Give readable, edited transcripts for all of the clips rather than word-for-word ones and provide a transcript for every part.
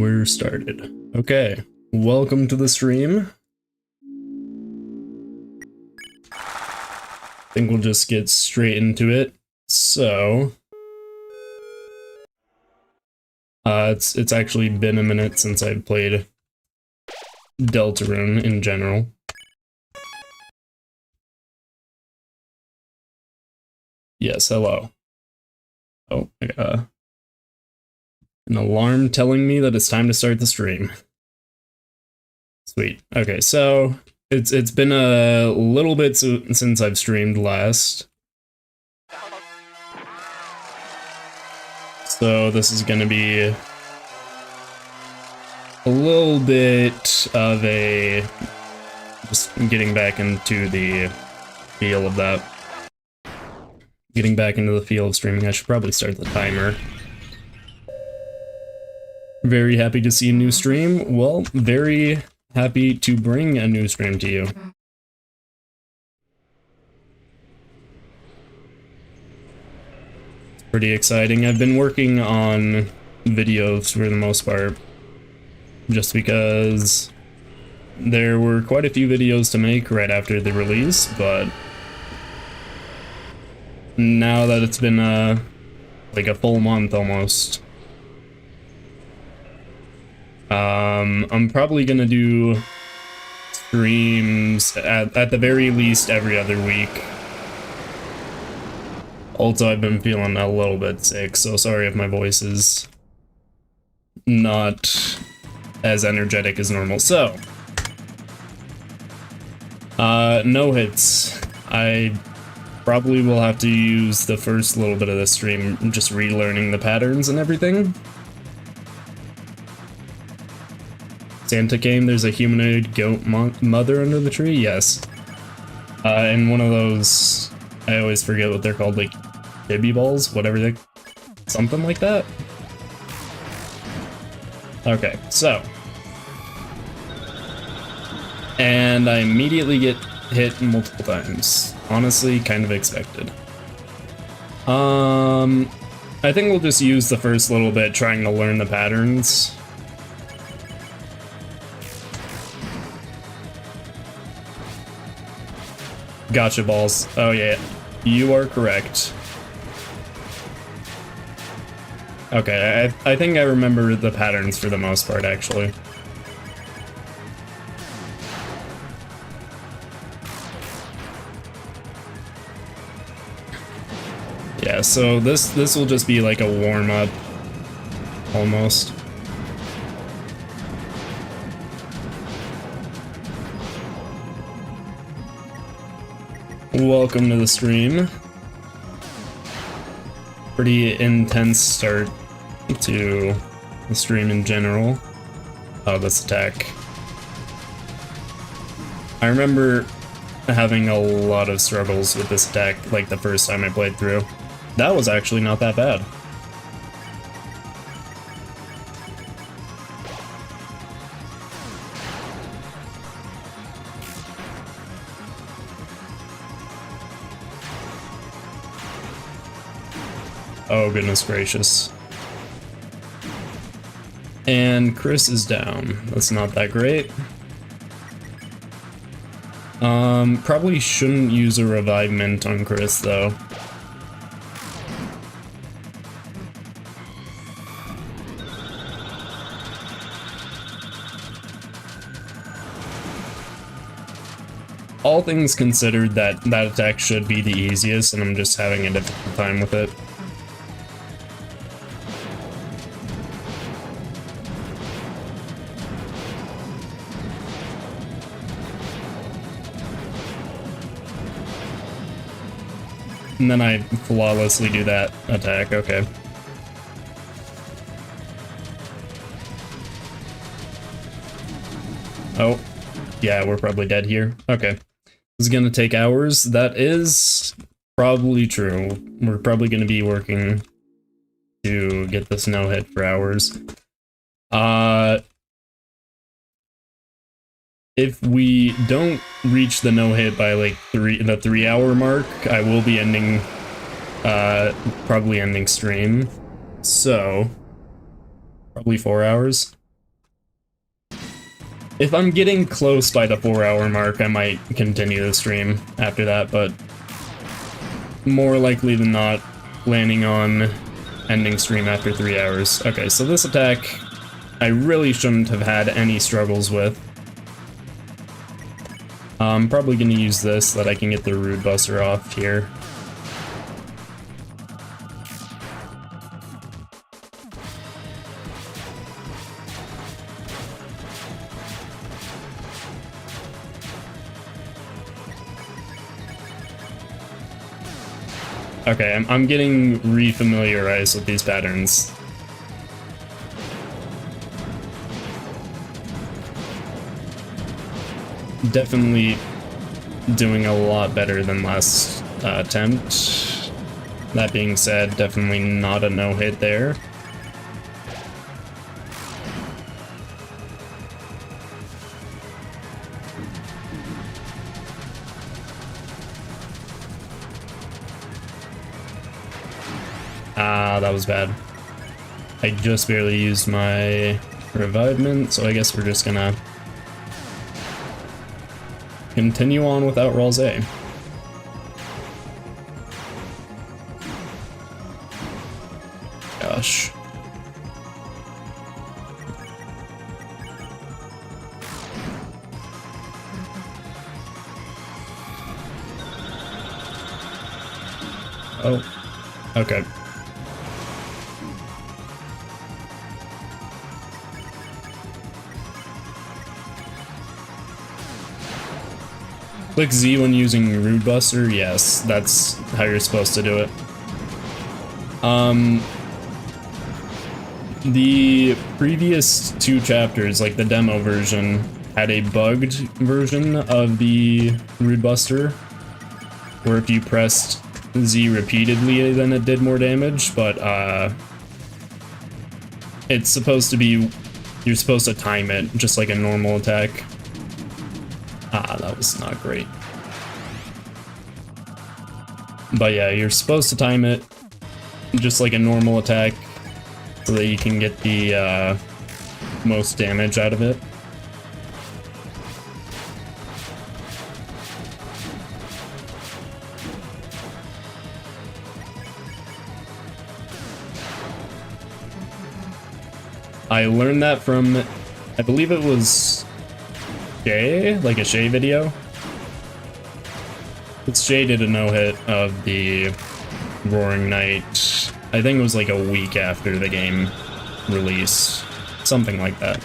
We're started. Okay, welcome to the stream. I think we'll just get straight into it. So, it's actually been a minute since I've played Deltarune in general. Yes, hello. Oh, I got an alarm telling me that it's time to start the stream. Sweet. Okay, so it's been a little bit since I've streamed last. So this is gonna be a little bit of a just getting back into the feel of that. Getting back into the feel of streaming. I should probably start the timer. Very happy to see a new stream. Well, very happy to bring a new stream to you. It's pretty exciting. I've been working on videos for the most part, just because there were quite a few videos to make right after the release, but now that it's been like a full month almost, I'm probably gonna do streams at the very least every other week. Also, I've been feeling a little bit sick, so sorry if my voice is not as energetic as normal. So, no hits. I probably will have to use the first little bit of the stream just relearning the patterns and everything. Santa came, there's a humanoid goat mother under the tree? Yes. And one of those, I always forget what they're called, like Bibby balls? Whatever they... something like that? Okay, so. And I immediately get hit multiple times. Honestly, kind of expected. I think we'll just use the first little bit trying to learn the patterns. Gotcha balls. Oh yeah, you are correct. Okay, I think I remember the patterns for the most part, actually. Yeah, so this will just be like a warm-up, almost. Welcome to the stream. Pretty intense start to the stream in general. Oh, this attack. I remember having a lot of struggles with this attack, like the first time I played through. That was actually not that bad. Oh, goodness gracious. And Chris is down. That's not that great. Probably shouldn't use a revive mint on Chris, though. All things considered, that attack should be the easiest, and I'm just having a difficult time with it. And then I flawlessly do that attack, okay. Oh, yeah, we're probably dead here. Okay. This is gonna take hours. That is probably true. We're probably gonna be working to get this no-hit for hours. If we don't reach the no-hit by like the 3-hour mark, I will be ending, probably ending stream. So, probably 4 hours. If I'm getting close by the 4-hour mark, I might continue the stream after that, but more likely than not, planning on ending stream after 3 hours. Okay, so this attack I really shouldn't have had any struggles with. I'm probably going to use this so that I can get the Rude Buster off here. Okay, I'm getting re-familiarized with these patterns. Definitely doing a lot better than last attempt. That being said, definitely not a no-hit there. Ah, that was bad. I just barely used my revivement, so I guess we're just gonna continue on without Ralse. Gosh. Oh, okay. Click Z when using Rude Buster? Yes, that's how you're supposed to do it. The previous 2 chapters, like the demo version, had a bugged version of the Rude Buster, where if you pressed Z repeatedly, then it did more damage, but it's supposed to be, you're supposed to time it, just like a normal attack. Ah, that was not great. But yeah, you're supposed to time it just like a normal attack so that you can get the most damage out of it. I learned that from, I believe it was Shay, like a Shay video. It's Shay did a no-hit of the Roaring Knight. I think it was like a week after the game release, something like that.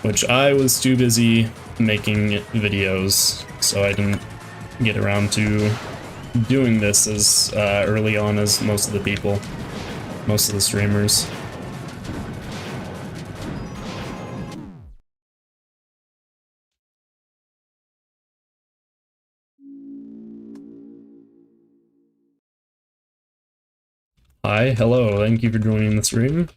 Which I was too busy making videos, so I didn't get around to doing this as early on as most of the people, most of the streamers. Hi, hello, thank you for joining the stream.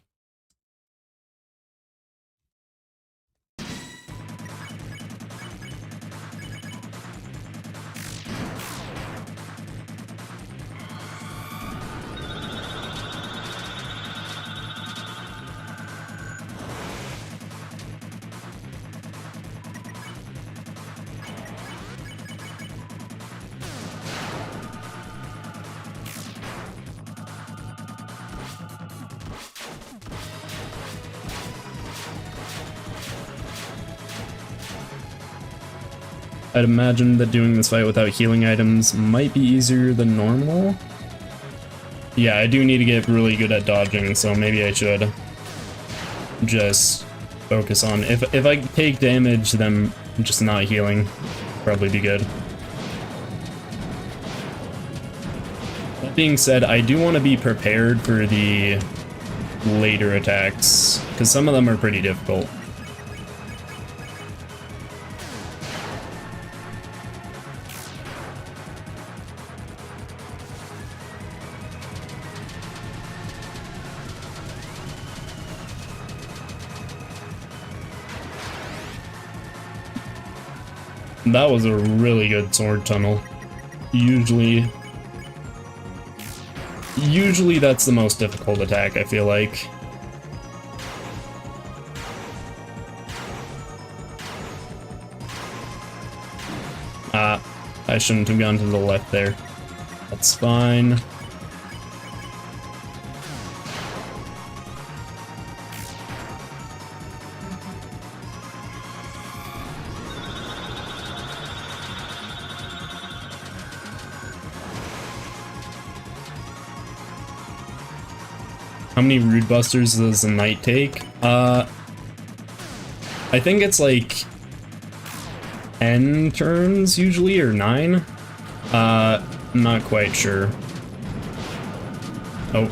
I'd imagine that doing this fight without healing items might be easier than normal. Yeah, I do need to get really good at dodging, so maybe I should just focus on... If I take damage, then just not healing probably be good. That being said, I do want to be prepared for the later attacks, because some of them are pretty difficult. That was a really good sword tunnel. Usually that's the most difficult attack, I feel like. I shouldn't have gone to the left there. That's fine. How many Rude Busters does the Knight take? I think it's like 10 turns usually, or 9. I'm not quite sure. Oh.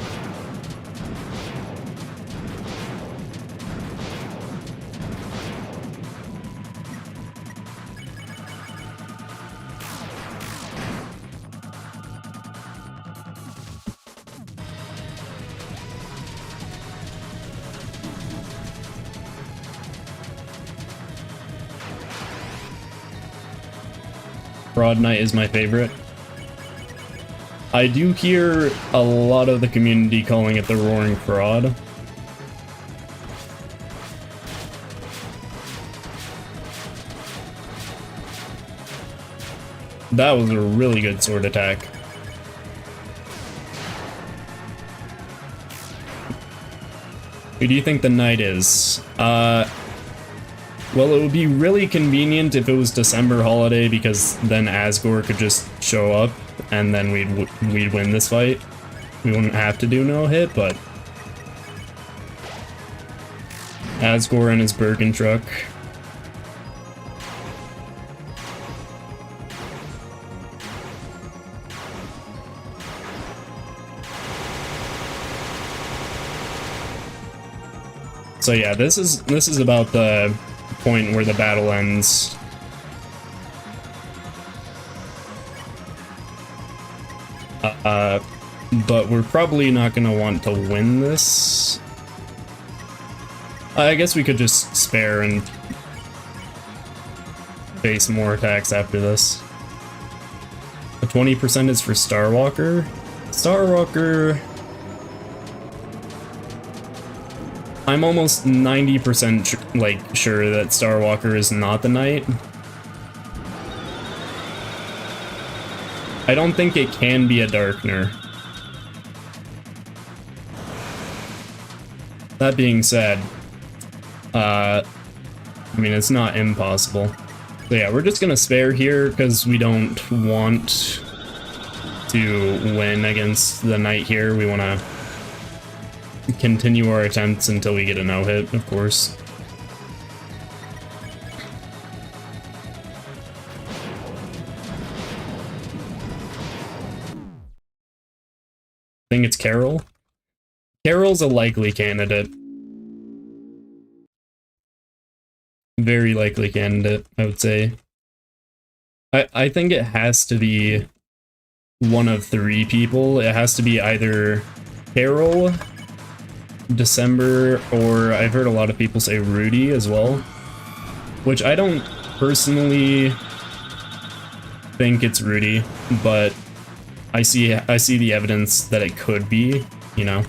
Broad Knight is my favorite. I do hear a lot of the community calling it the Roaring Fraud. That was a really good sword attack. Who do you think the Knight is? Well, it would be really convenient if it was December holiday, because then Asgore could just show up and then we'd win this fight. We wouldn't have to do no hit, but Asgore and his Bergen truck. So yeah, this is about the point where the battle ends. But we're probably not gonna want to win this. I guess we could just spare and face more attacks after this. The 20% is for Starwalker. Starwalker, I'm almost 90% sure that Starwalker is not the Knight. I don't think it can be a Darkner. That being said, I mean, it's not impossible. So yeah, we're just gonna spare here because we don't want to win against the Knight here. We want to continue our attempts until we get a no-hit, of course. I think it's Carol. Carol's a likely candidate. Very likely candidate, I would say. I think it has to be one of 3 people. It has to be either Carol, December, or I've heard a lot of people say Rudy as well, which I don't personally think it's Rudy, but I see the evidence that it could be, you know.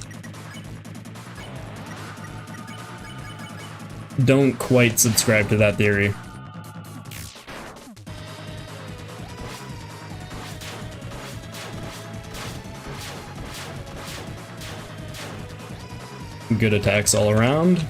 Don't quite subscribe to that theory. Good attacks all around.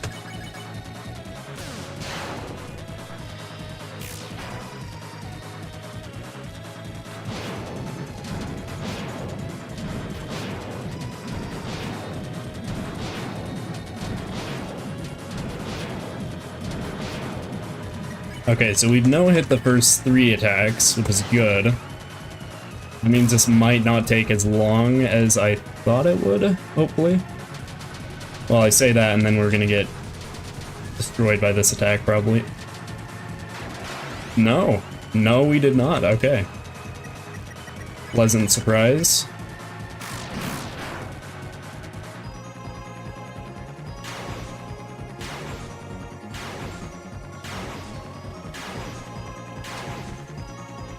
Okay, so we've no-hit the first 3 attacks, which is good. That means this might not take as long as I thought it would, hopefully. Well, I say that, and then we're gonna get destroyed by this attack, probably. No. No, we did not. Okay. Pleasant surprise.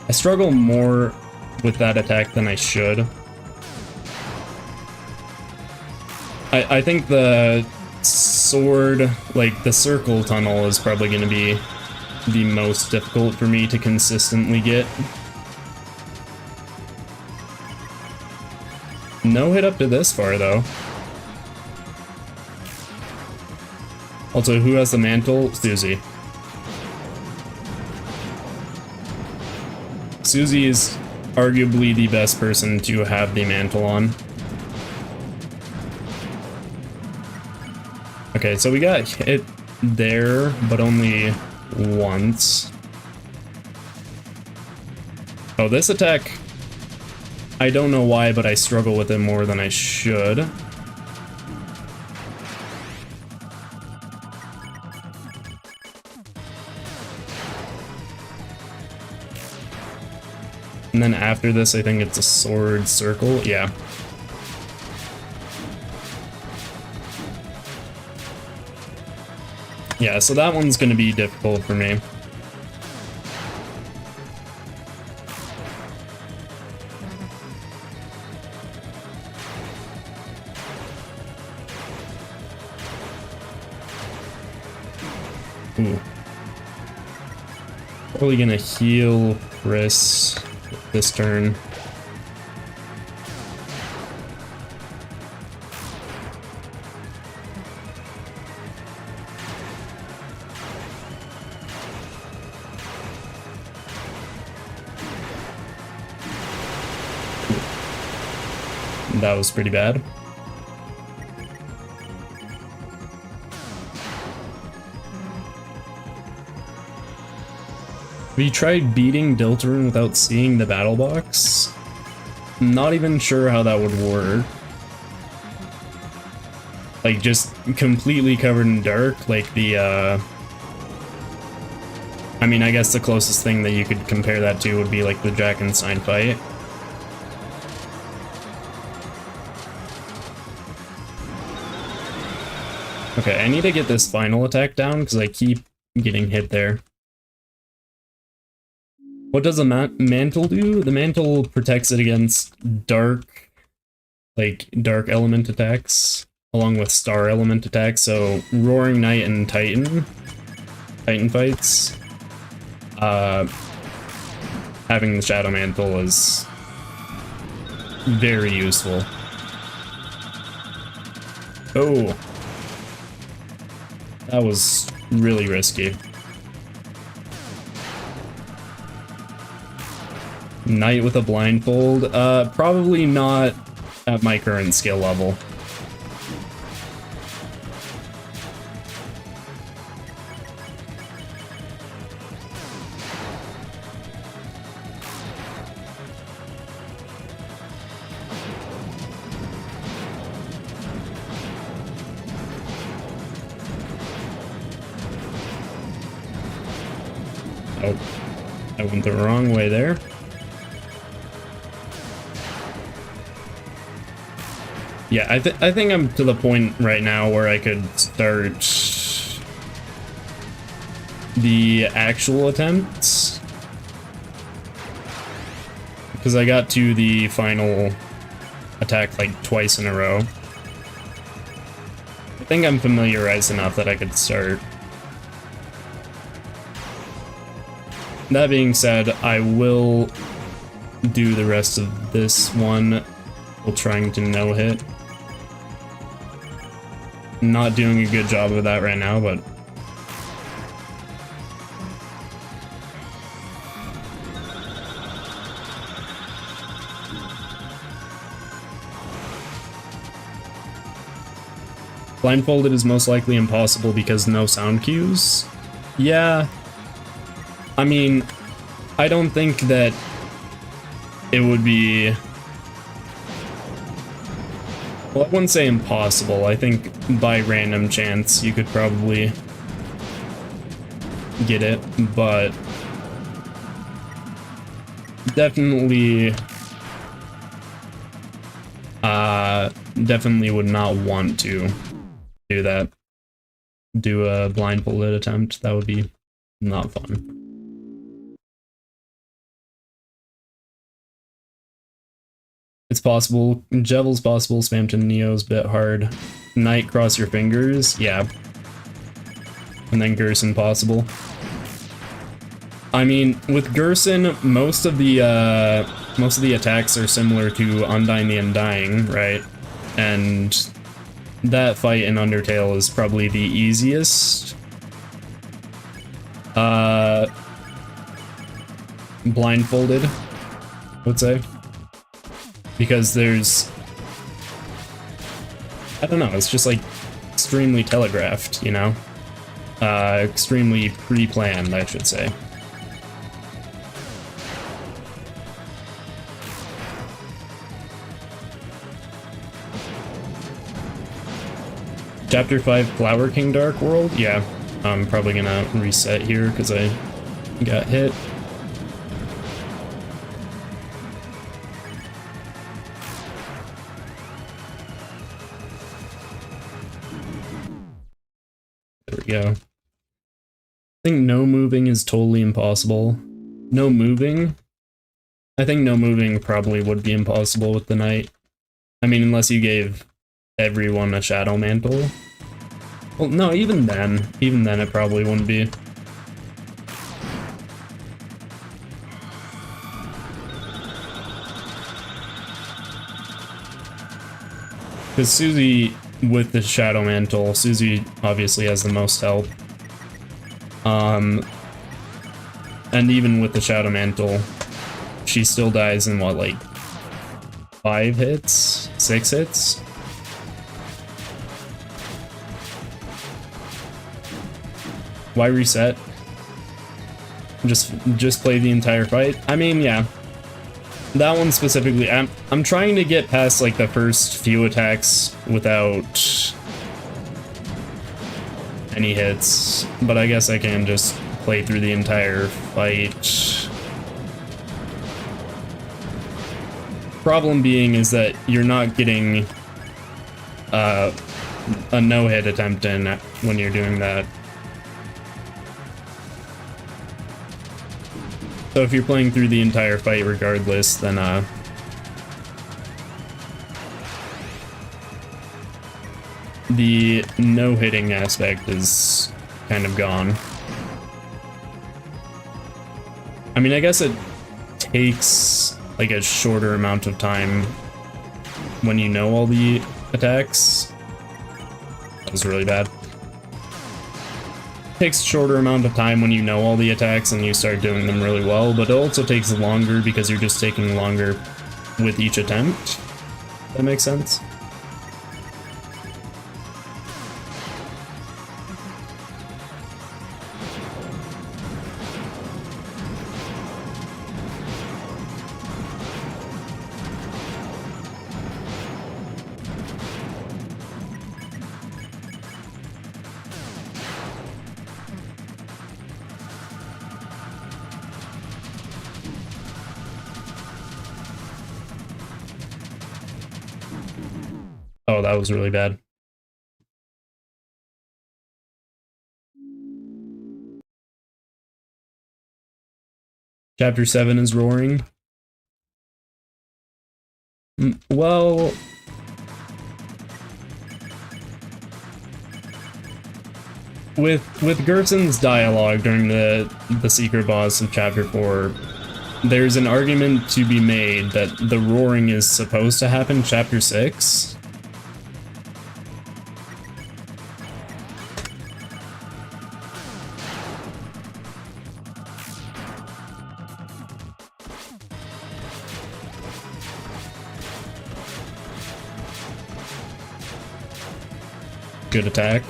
I struggle more with that attack than I should. I think the sword, like the circle tunnel, is probably going to be the most difficult for me to consistently get. No hit up to this far, though. Also, who has the mantle? Susie. Susie is arguably the best person to have the mantle on. Okay, so we got hit there, but only once. Oh, this attack, I don't know why, but I struggle with it more than I should. And then after this, I think it's a sword circle. Yeah. Yeah, so that one's gonna be difficult for me. Ooh. Probably gonna heal Chris this turn. That was pretty bad. Have you tried beating Deltarune without seeing the battle box? Not even sure how that would work. Like, just completely covered in dark, like the, I mean, I guess the closest thing that you could compare that to would be like the Jackenstein fight. Okay, I need to get this final attack down because I keep getting hit there. What does a mantle do? The mantle protects it against dark, like dark element attacks, along with star element attacks. So Roaring Knight and Titan fights. Having the Shadow Mantle is very useful. Oh. That was really risky. Knight with a blindfold? Probably not at my current skill level. Oh, I went the wrong way there. Yeah, I think I'm to the point right now where I could start the actual attempts. Because I got to the final attack like twice in a row. I think I'm familiarized enough that I could start. That being said, I will do the rest of this one while trying to no-hit. Not doing a good job of that right now, but... Blindfolded is most likely impossible because no sound cues. Yeah. I mean, I don't think that it would be... Well, I wouldn't say impossible. I think by random chance you could probably get it, but definitely definitely would not want to do that. Do a blindfolded attempt. That would be not fun. It's possible. Jevel's possible. Spam to Neo's bit hard. Knight, cross your fingers. Yeah. And then Gerson possible. I mean, with Gerson, most of the most of the attacks are similar to Undying the Undying, right? And that fight in Undertale is probably the easiest. Blindfolded, I would say. Because there's... I don't know, it's just like extremely telegraphed, you know? Extremely pre-planned, I should say. Chapter 5, Flower King Dark World? Yeah, I'm probably gonna reset here because I got hit. There we go. I think no moving is totally impossible. No moving? I think no moving probably would be impossible with the knight. I mean, unless you gave everyone a Shadow Mantle. Well, no, even then it probably wouldn't be. Because Susie, with the Shadow Mantle, Susie obviously has the most health. And even with the Shadow Mantle, she still dies in what, like 5 hits? 6 hits? Why reset? Just play the entire fight? I mean, yeah. That one specifically, I'm trying to get past like the first few attacks without any hits, but I guess I can just play through the entire fight. Problem being is that you're not getting a no-hit attempt in when you're doing that. So if you're playing through the entire fight regardless, then the no-hitting aspect is kind of gone. I mean, I guess it takes like a shorter amount of time when you know all the attacks. That was really bad. Takes a shorter amount of time when you know all the attacks and you start doing them really well, but it also takes longer because you're just taking longer with each attempt. That makes sense? Oh, that was really bad. Chapter 7 is roaring. Well... With Gerson's dialogue during the secret boss of Chapter 4, there's an argument to be made that the roaring is supposed to happen in Chapter 6. Good attack.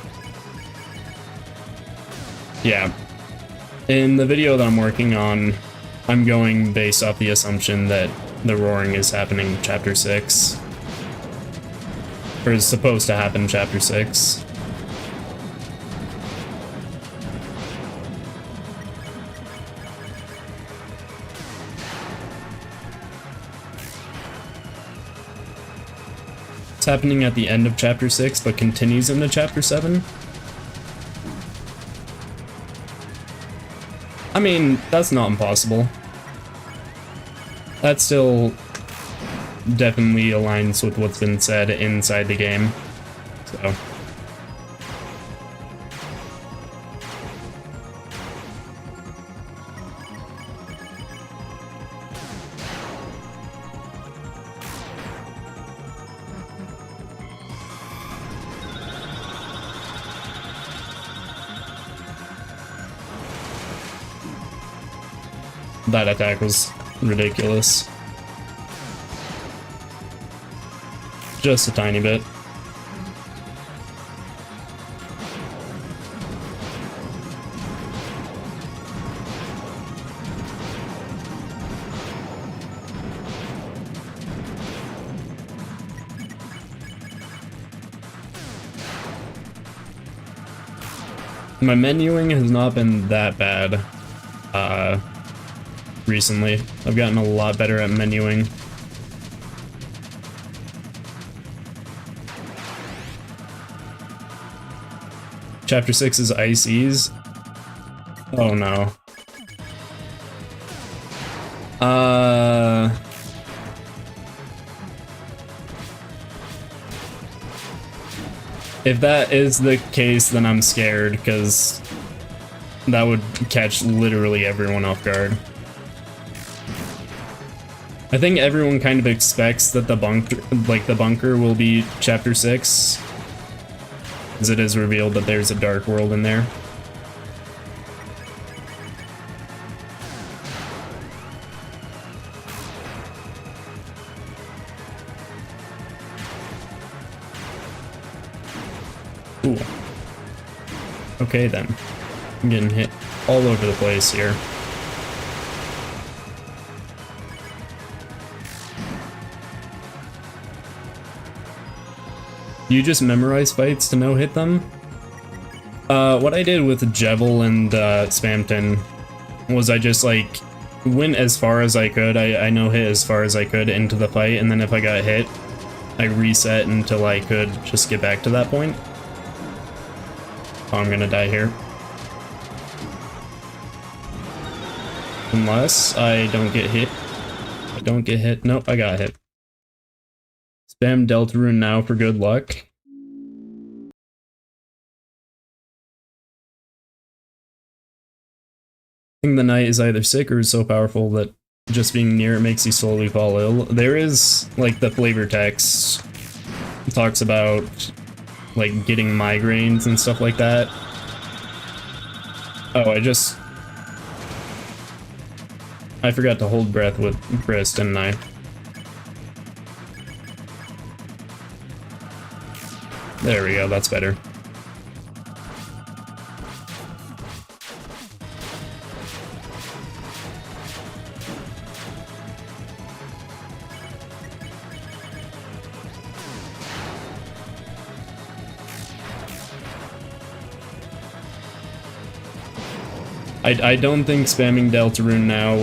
Yeah. In the video that I'm working on, I'm going based off the assumption that the roaring is happening in Chapter 6. Or is supposed to happen in Chapter 6. It's happening at the end of Chapter 6, but continues into Chapter 7. I mean, that's not impossible. That still definitely aligns with what's been said inside the game, so... That attack was ridiculous. Just a tiny bit. My menuing has not been that bad recently. I've gotten a lot better at menuing. Chapter 6 is Ices. Oh no. If that is the case, then I'm scared, because that would catch literally everyone off guard. I think everyone kind of expects that the bunker will be Chapter 6, as it is revealed that there's a dark world in there. Ooh. Okay then. I'm getting hit all over the place here. You just memorize fights to no-hit them? What I did with Jevil and Spamton was I just like went as far as I could. I no-hit as far as I could into the fight, and then if I got hit, I reset until I could just get back to that point. Oh, I'm gonna die here. Unless I don't get hit. I don't get hit. Nope, I got hit. Spam Deltarune now for good luck. I think the knight is either sick or is so powerful that just being near it makes you slowly fall ill. There is, like, the flavor text talks about, like, getting migraines and stuff like that. Oh, I forgot to hold breath with Chris, didn't I? There we go, that's better. I don't think spamming Deltarune now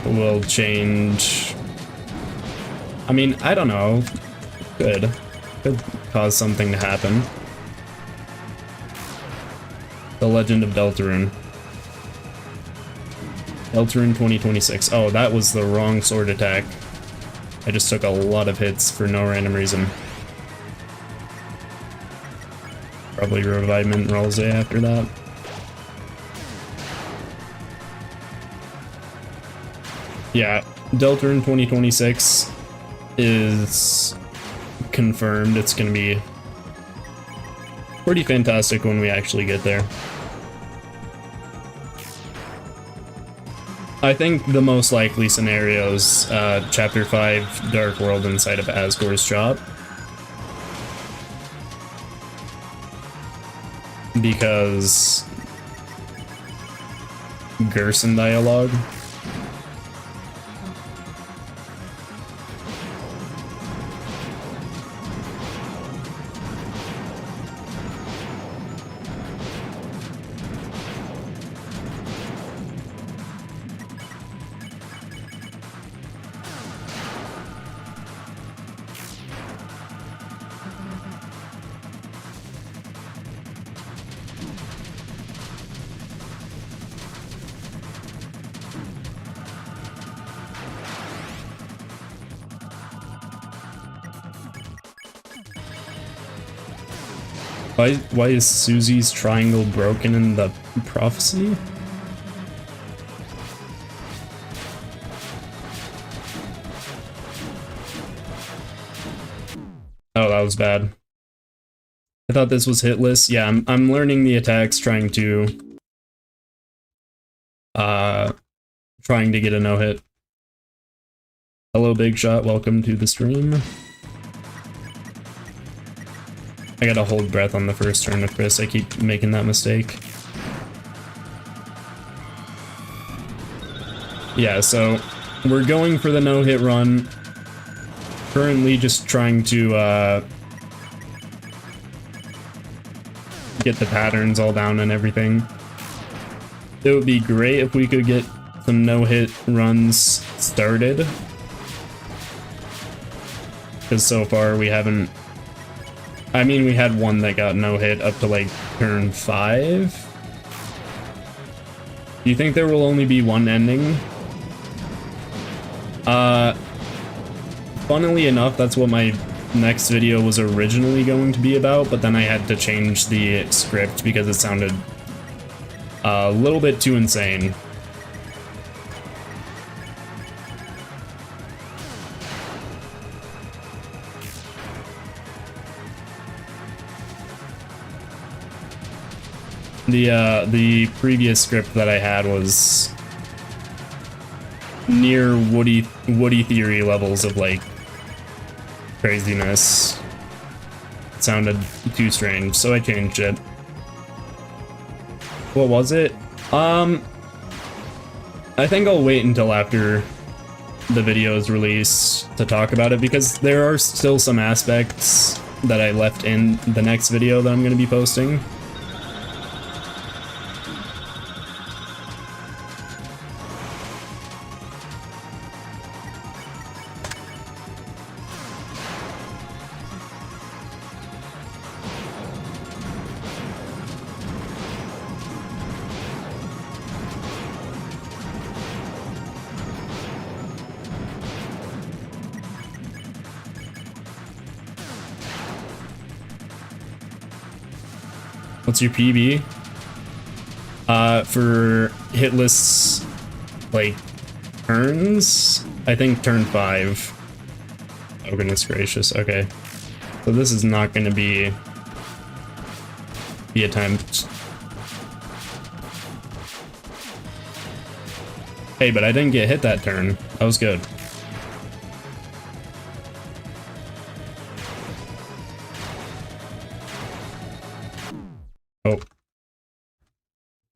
will change. I mean, I don't know. Could cause something to happen. The Legend of Deltarune. Deltarune 2026. Oh, that was the wrong sword attack. I just took a lot of hits for no random reason. Probably revive Mint Rose after that. Yeah, Deltarune 2026 is confirmed. It's gonna be pretty fantastic when we actually get there. I think the most likely scenario is Chapter 5 Dark World inside of Asgore's shop. Because Gerson dialogue. Why is Susie's triangle broken in the prophecy? Oh, that was bad. I thought this was hitless. Yeah, I'm learning the attacks, trying to trying to get a no-hit. Hello, Big Shot. Welcome to the stream. I gotta hold breath on the first turn of Chris. I keep making that mistake. Yeah, so we're going for the no-hit run. Currently just trying to get the patterns all down and everything. It would be great if we could get some no-hit runs started. Because so far we haven't... I mean, we had one that got no-hit up to like turn 5. Do you think there will only be one ending? Funnily enough, that's what my next video was originally going to be about, but then I had to change the script because it sounded a little bit too insane. The previous script that I had was near Woody Theory levels of like craziness. It sounded too strange, so I changed it. What was it? I think I'll wait until after the video is released to talk about it, because there are still some aspects that I left in the next video that I'm going to be posting. What's your PB? For hitless, like, turns? I think turn 5. Oh, goodness gracious. Okay. So this is not going to be the attempt. Hey, but I didn't get hit that turn. That was good. Oh.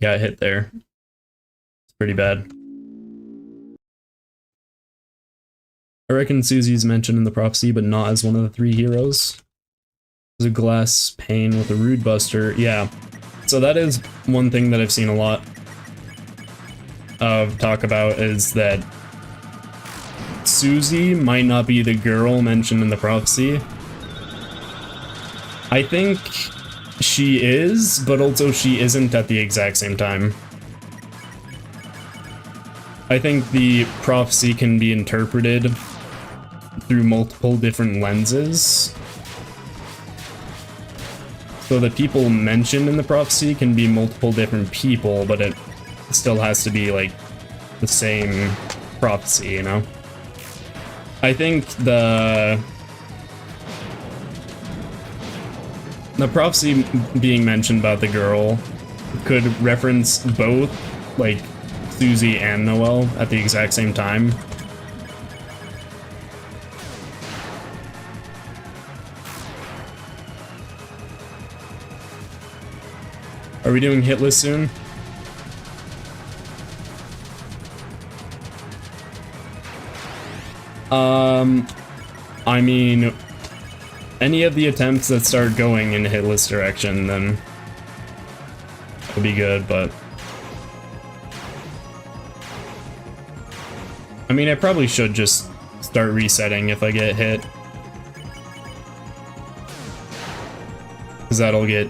Got hit there. It's pretty bad. I reckon Susie's mentioned in the prophecy, but not as one of the 3 heroes. There's a glass pane with a rude buster. Yeah. So that is one thing that I've seen a lot of talk about, is that Susie might not be the girl mentioned in the prophecy. I think she is, but also she isn't at the exact same time. I think the prophecy can be interpreted through multiple different lenses. So the people mentioned in the prophecy can be multiple different people, but it still has to be like the same prophecy, you know? I think the prophecy being mentioned about the girl could reference both, like, Susie and Noelle at the exact same time. Are we doing hitless soon? I mean, any of the attempts that start going in hitless direction, then it'll be good, but I mean, I probably should just start resetting if I get hit, because that'll get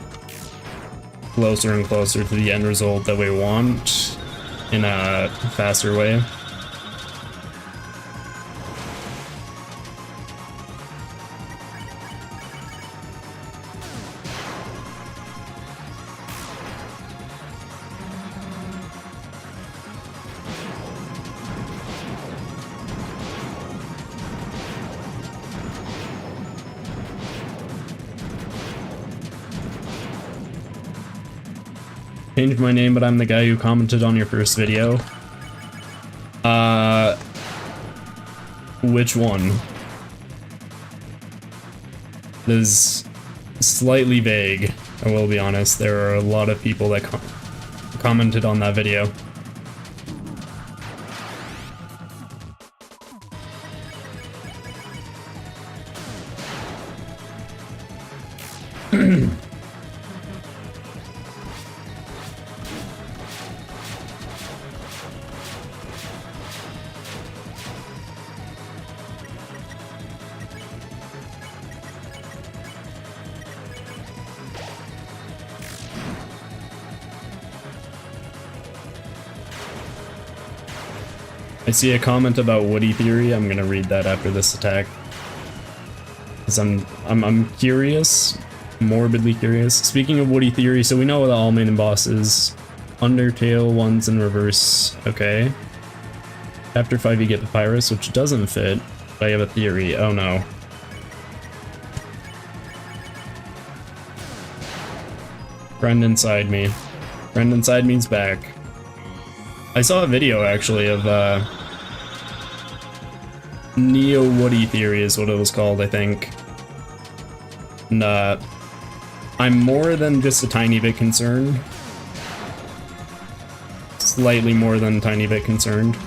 closer and closer to the end result that we want in a faster way. changed my name, but I'm the guy who commented on your first video. Which one? This is slightly vague, I will be honest. There are a lot of people that commented on that video. I see a comment about Woody Theory. I'm gonna read that after this attack. Cause I'm curious, morbidly curious. Speaking of Woody Theory, so we know the all main bosses. Undertale one's in reverse. Okay. Chapter 5 you get Papyrus, which doesn't fit, but I have a theory. Oh no. Friend inside me. Friend inside me's back. I saw a video actually of Neo Woody Theory is what it was called, I think. And I'm more than just a tiny bit concerned. Slightly more than a tiny bit concerned.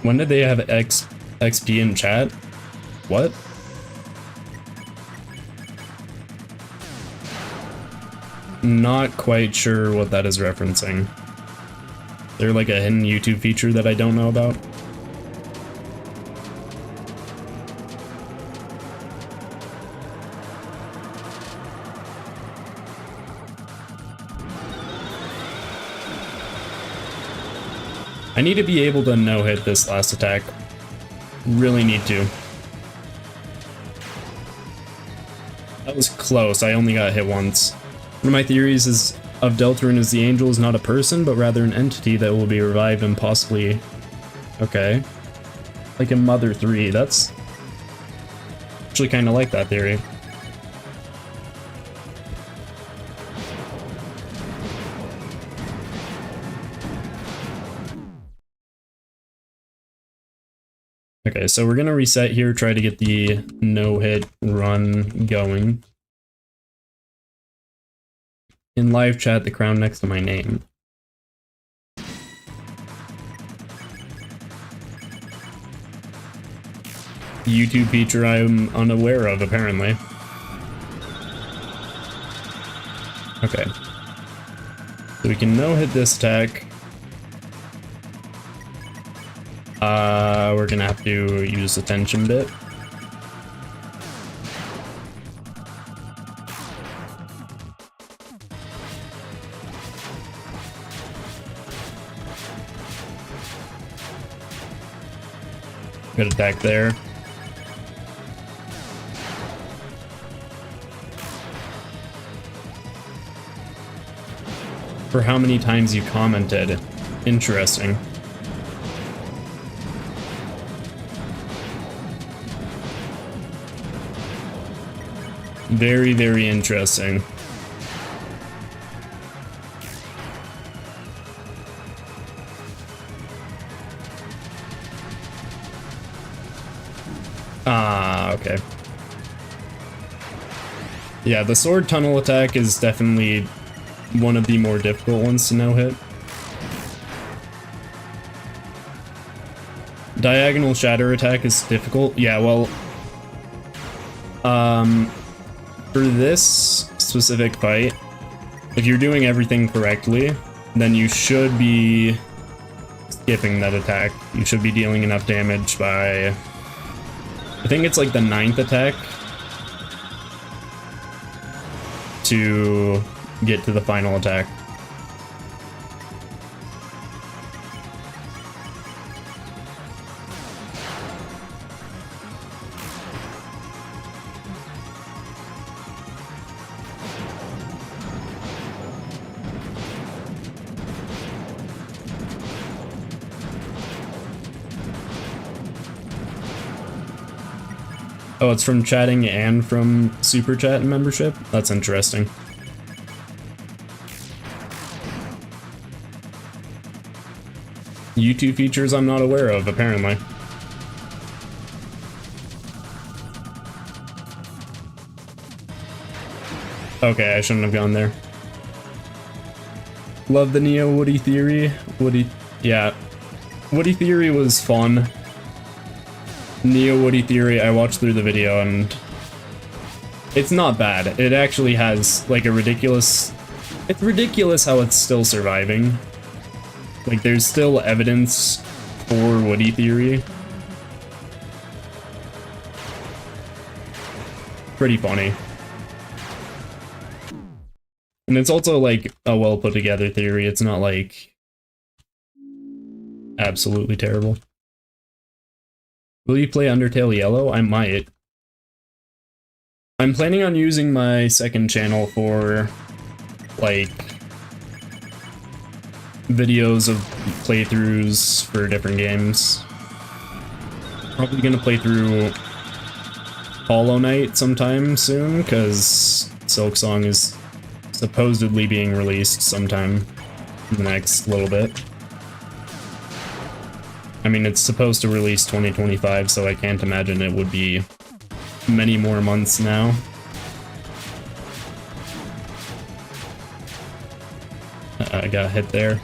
When did they have XP in chat? What? Not quite sure what that is referencing. They're like a hidden YouTube feature that I don't know about. I need to be able to no-hit this last attack. Really need to. That was close, I only got hit once. One of my theories is of Deltarune is the angel is not a person, but rather an entity that will be revived and possibly... Okay. Like in Mother 3, that's... actually kinda like that theory. Okay, so we're gonna reset here, try to get the no-hit run going. In live chat, the crown next to my name. YouTube feature I'm unaware of, apparently. Okay. So we can no-hit this attack. We're gonna have to use the tension bit. Good attack there. For how many times you commented. Interesting. Very, very interesting. Ah, okay. Yeah, the sword tunnel attack is definitely one of the more difficult ones to no-hit. Diagonal shatter attack is difficult. Yeah, well, for this specific fight, if you're doing everything correctly, then you should be skipping that attack. You should be dealing enough damage by, I think it's like the 9th attack to get to the final attack. Oh, it's from chatting and from super chat and membership? That's interesting. YouTube features I'm not aware of, apparently. Okay, I shouldn't have gone there. Love the Neo Woody theory. Yeah. Woody theory was fun. Neo Woody theory, I watched through the video and it's not bad. It actually has like a ridiculous... It's ridiculous how it's still surviving. Like there's still evidence for Woody theory. Pretty funny. And it's also like a well put together theory. It's not like absolutely terrible. Will you play Undertale Yellow? I might. I'm planning on using my second channel for like videos of playthroughs for different games. Probably gonna play through Hollow Knight sometime soon, because Silksong is supposedly being released sometime in the next little bit. I mean, it's supposed to release 2025, so I can't imagine it would be many more months now. I got hit there.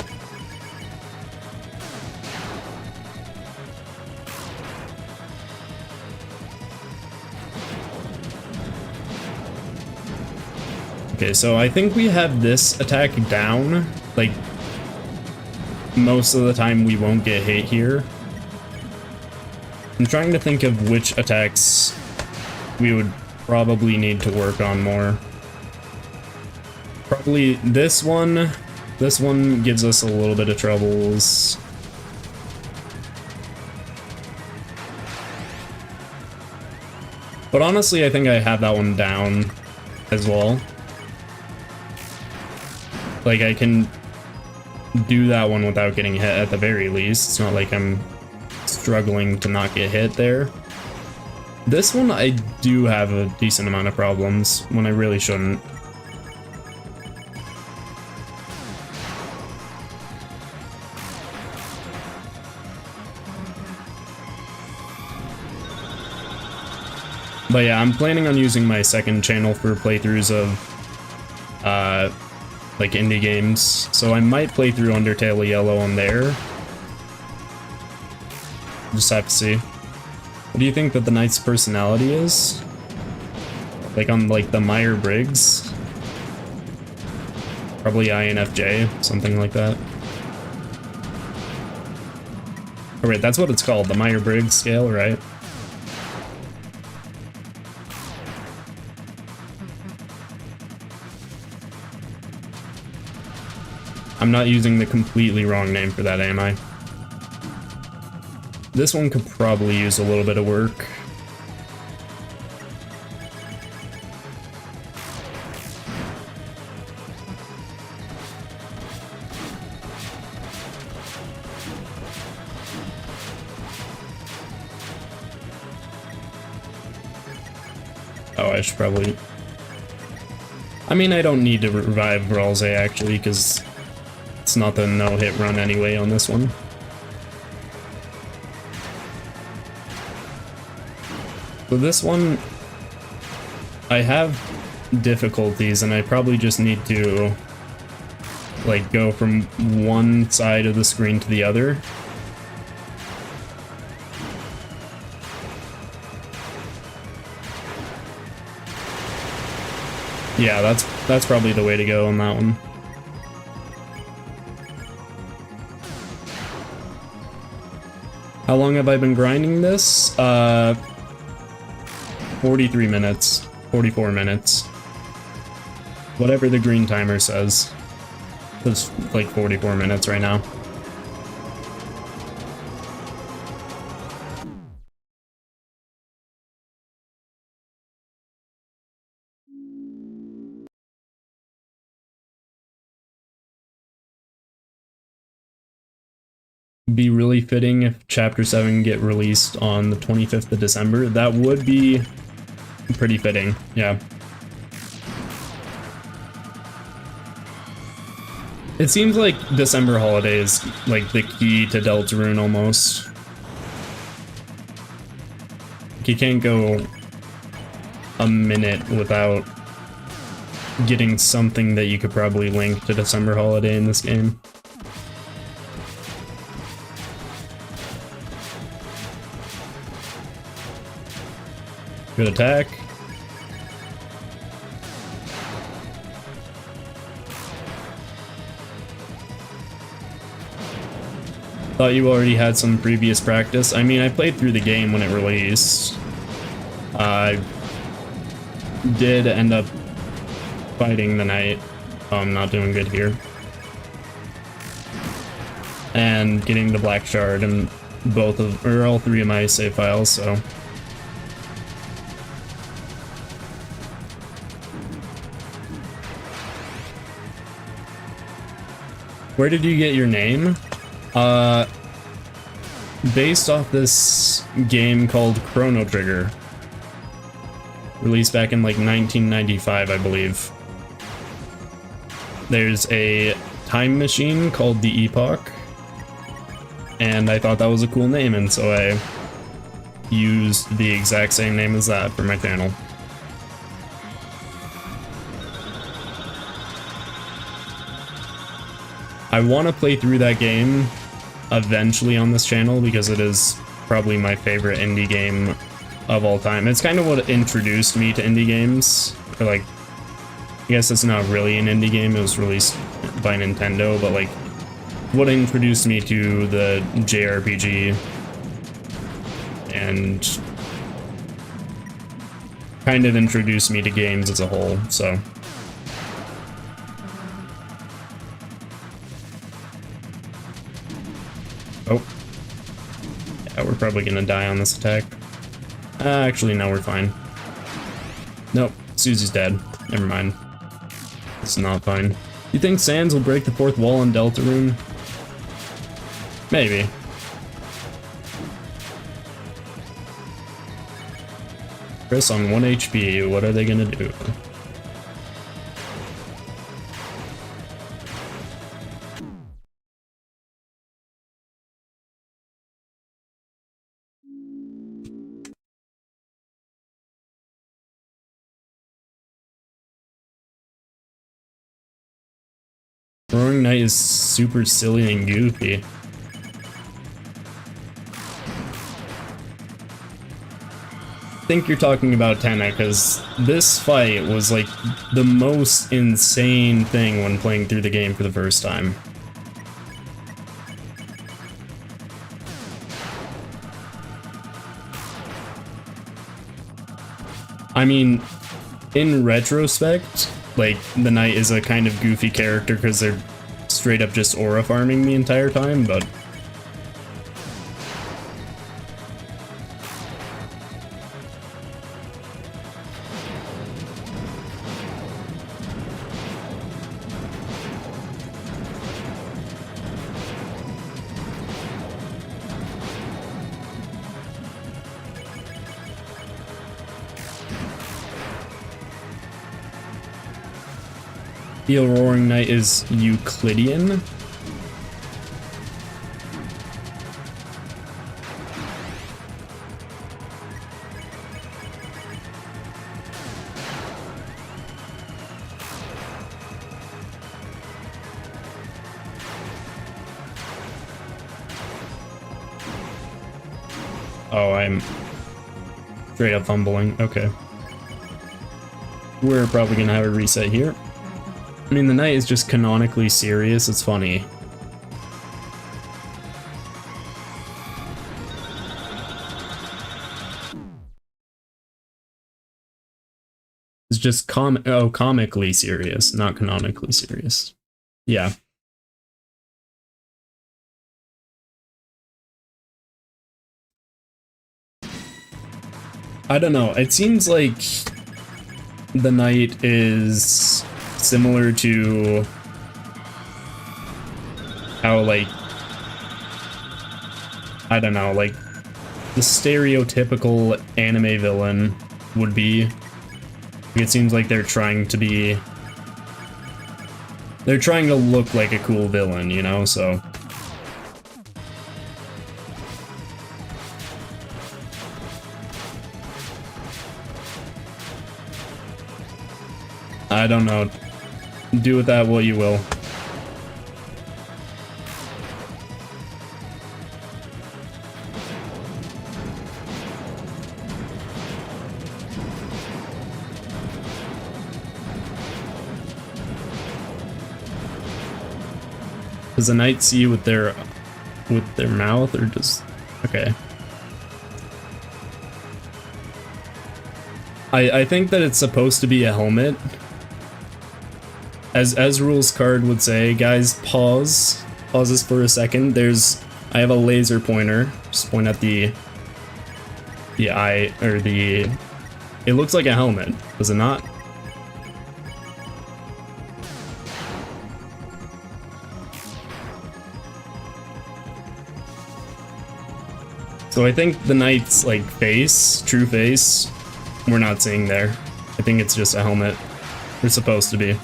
Okay, so I think we have this attack down. Like, most of the time we won't get hit here. I'm trying to think of which attacks we would probably need to work on more. Probably this one. This one gives us a little bit of troubles. But honestly, I think I have that one down as well. Like, I can do that one without getting hit at the very least. It's not like I'm struggling to not get hit there. This one, I do have a decent amount of problems when I really shouldn't. But yeah, I'm planning on using my second channel for playthroughs of, like, indie games. So I might play through Undertale Yellow on there. Just have to see. What do you think that the knight's personality is? Like on, like, the Myers-Briggs? Probably INFJ, something like that. Oh, wait, that's what it's called, the Myers-Briggs scale, right? I'm not using the completely wrong name for that, am I? This one could probably use a little bit of work. Oh, I should probably... I mean, I don't need to revive Ralze, actually, because it's not the no-hit run anyway on this one. So this one, I have difficulties, and I probably just need to, like, go from one side of the screen to the other. Yeah, that's probably the way to go on that one. How long have I been grinding this? 43 minutes. 44 minutes. Whatever the green timer says. It's like 44 minutes right now. be really fitting if Chapter 7 get released on the 25th of December. That would be pretty fitting, yeah. It seems like December holiday is like the key to Deltarune almost. You can't go a minute without getting something that you could probably link to December holiday in this game. Good attack. Thought you already had some previous practice. I mean, I played through the game when it released. I did end up fighting the knight. I'm not doing good here. And getting the black shard in both of, or all three of my save files, so. Where did you get your name? Based off this game called Chrono Trigger. Released back in like 1995, I believe. There's a time machine called the Epoch. And I thought that was a cool name, and so I used the exact same name as that for my channel. I want to play through that game eventually on this channel because it is probably my favorite indie game of all time. It's kind of what introduced me to indie games. Or like, I guess it's not really an indie game, it was released by Nintendo, but like what introduced me to the JRPG and kind of introduced me to games as a whole, so. Oh. Yeah, we're probably gonna die on this attack. Actually, no, we're fine. Nope, Susie's dead. Never mind. It's not fine. You think Sans will break the fourth wall in Deltarune? Maybe. Chris on 1 HP, what are they gonna do? Roaring Knight is super silly and goofy. I think you're talking about Tenna, because this fight was like the most insane thing when playing through the game for the first time. I mean, in retrospect, like, the knight is a kind of goofy character because they're straight up just aura farming the entire time, but the Roaring Knight is Euclidean. Oh, I'm straight up fumbling. Okay. We're probably gonna have a reset here. I mean, the knight is just canonically serious, it's funny. It's just comically serious, not canonically serious. Yeah. I don't know, it seems like the knight is similar to how, like, I don't know, like the stereotypical anime villain would be. It seems like they're trying to look like a cool villain, you know, so. I don't know. Do with that what you will. Does the knight see with their mouth, or just okay? I think that it's supposed to be a helmet. As rules card would say, guys, pause. Pause this for a second. I have a laser pointer. Just point at the eye, or the. It looks like a helmet, does it not? So I think the knight's like face, true face, we're not seeing there. I think it's just a helmet. It's supposed to be.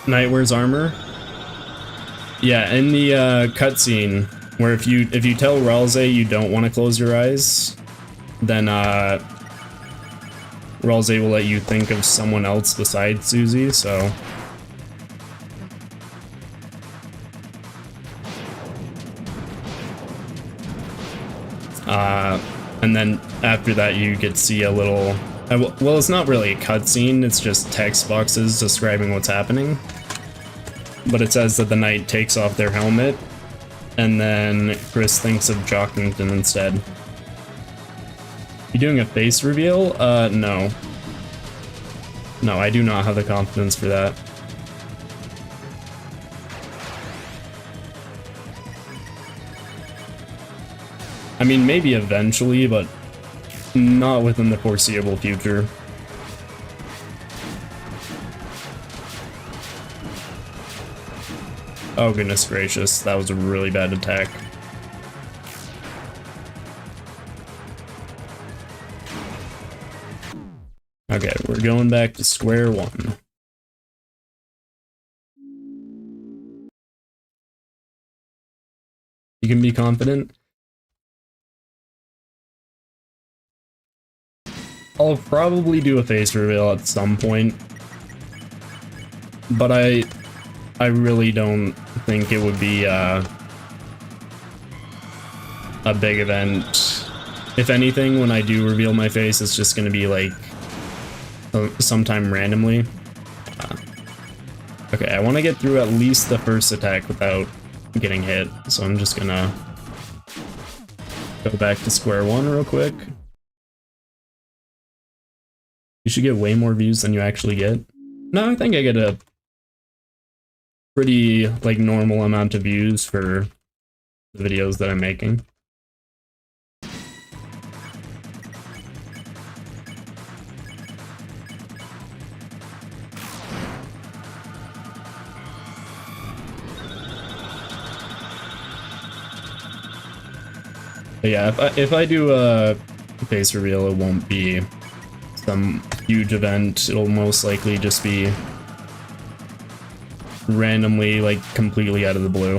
Knight wears armor. Yeah, in the cutscene, where if you tell Ralze you don't want to close your eyes, then Ralze will let you think of someone else besides Susie. So. And then after that, you get to see a little. Well, it's not really a cutscene. It's just text boxes describing what's happening. But it says that the knight takes off their helmet, and then Chris thinks of Jockington instead. You doing a face reveal? No. No, I do not have the confidence for that. I mean, maybe eventually, but not within the foreseeable future. Oh goodness gracious, that was a really bad attack. Okay, we're going back to square one. You can be confident. I'll probably do a face reveal at some point, but I really don't think it would be a big event. If anything, when I do reveal my face, it's just gonna be like sometime randomly. Okay, I want to get through at least the first attack without getting hit, so I'm just gonna go back to square one real quick. You should get way more views than you actually get. No, I think I get a pretty, like, normal amount of views for the videos that I'm making. But yeah, if I do a face reveal, it won't be some huge event. It'll most likely just be randomly, like, completely out of the blue.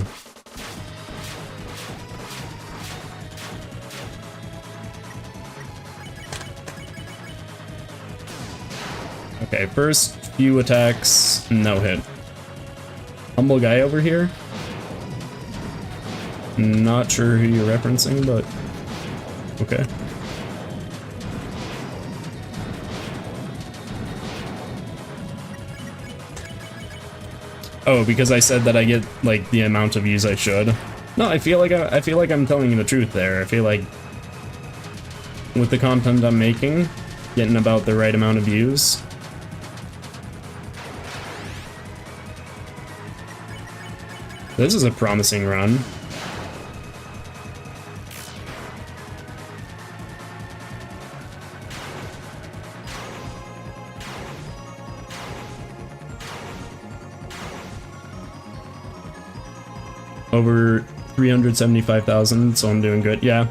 Okay, first few attacks, no hit. Humble guy over here. Not sure who you're referencing, but okay. Oh, because I said that I get, like, the amount of views I should. No, I feel like I'm telling you the truth there. I feel like with the content I'm making, getting about the right amount of views. This is a promising run. Over 375,000, so I'm doing good. Yeah.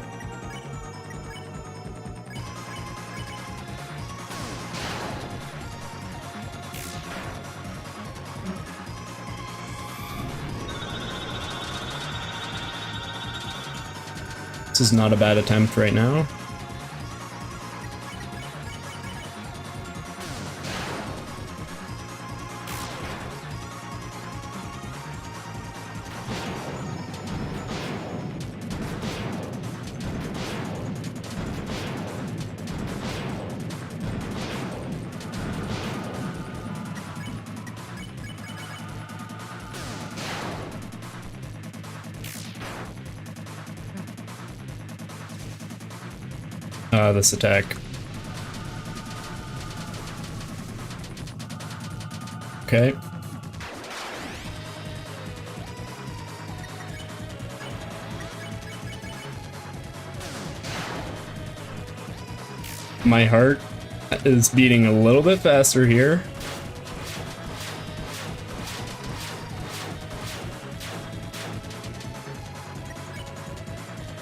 This is not a bad attempt right now. This attack. Okay. My heart is beating a little bit faster here.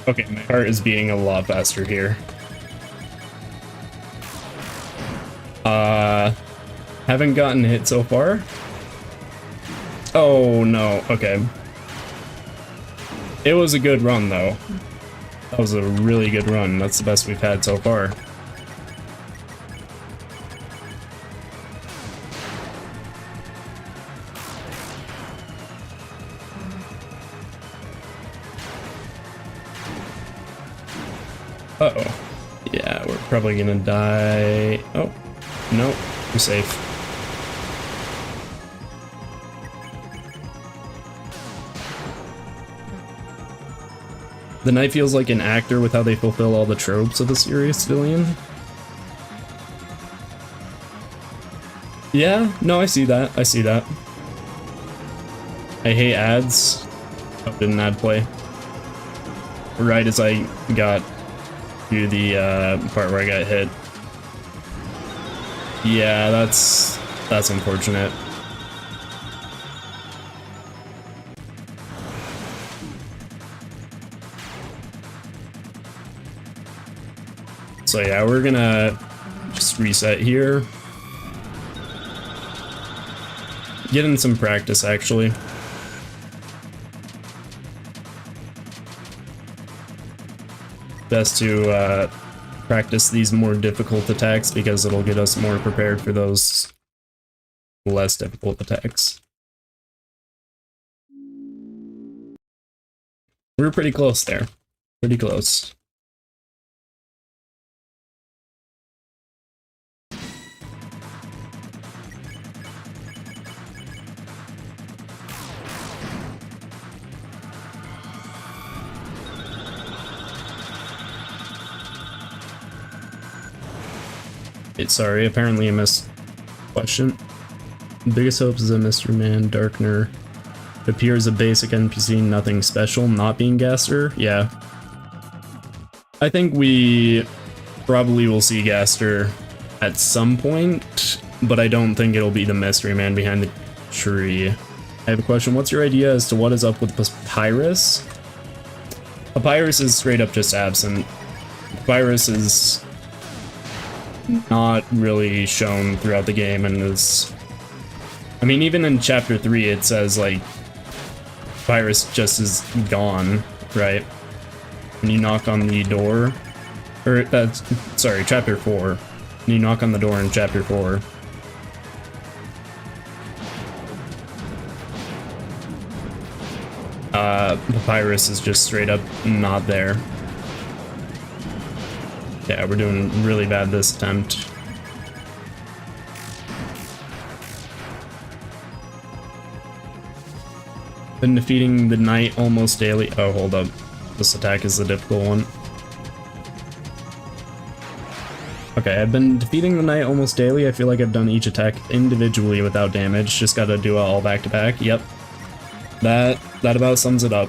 Okay, my heart is beating a lot faster here. Haven't gotten hit so far. Oh no, okay. It was a good run though. That was a really good run. That's the best we've had so far. Uh-oh. Yeah, we're probably gonna die. Oh, no, we're safe. The Knight feels like an actor with how they fulfill all the tropes of a serious civilian. Yeah, no, I see that. I see that. I hate ads. Oh, didn't ad play. Right as I got to the part where I got hit. Yeah, that's unfortunate. So yeah, we're gonna just reset here. Get in some practice, actually. Best to practice these more difficult attacks because it'll get us more prepared for those less difficult attacks. We were pretty close there. Pretty close. Sorry, apparently I missed question. Biggest hopes is a Mystery Man, Darkner. Appears a basic NPC, nothing special, not being Gaster. Yeah. I think we probably will see Gaster at some point, but I don't think it'll be the Mystery Man behind the tree. I have a question. What's your idea as to what is up with Papyrus? Papyrus is straight up just absent. Papyrus is not really shown throughout the game and is... I mean, even in Chapter 3 it says, like, Papyrus just is gone, right? When you knock on the door... Or, that's... Sorry, Chapter 4. When you knock on the door in Chapter 4. Papyrus is just straight up not there. Yeah, we're doing really bad this attempt. Been defeating the Knight almost daily. Oh, hold up. This attack is the difficult one. Okay, I've been defeating the Knight almost daily. I feel like I've done each attack individually without damage. Just gotta do it all back to back. Yep. that about sums it up.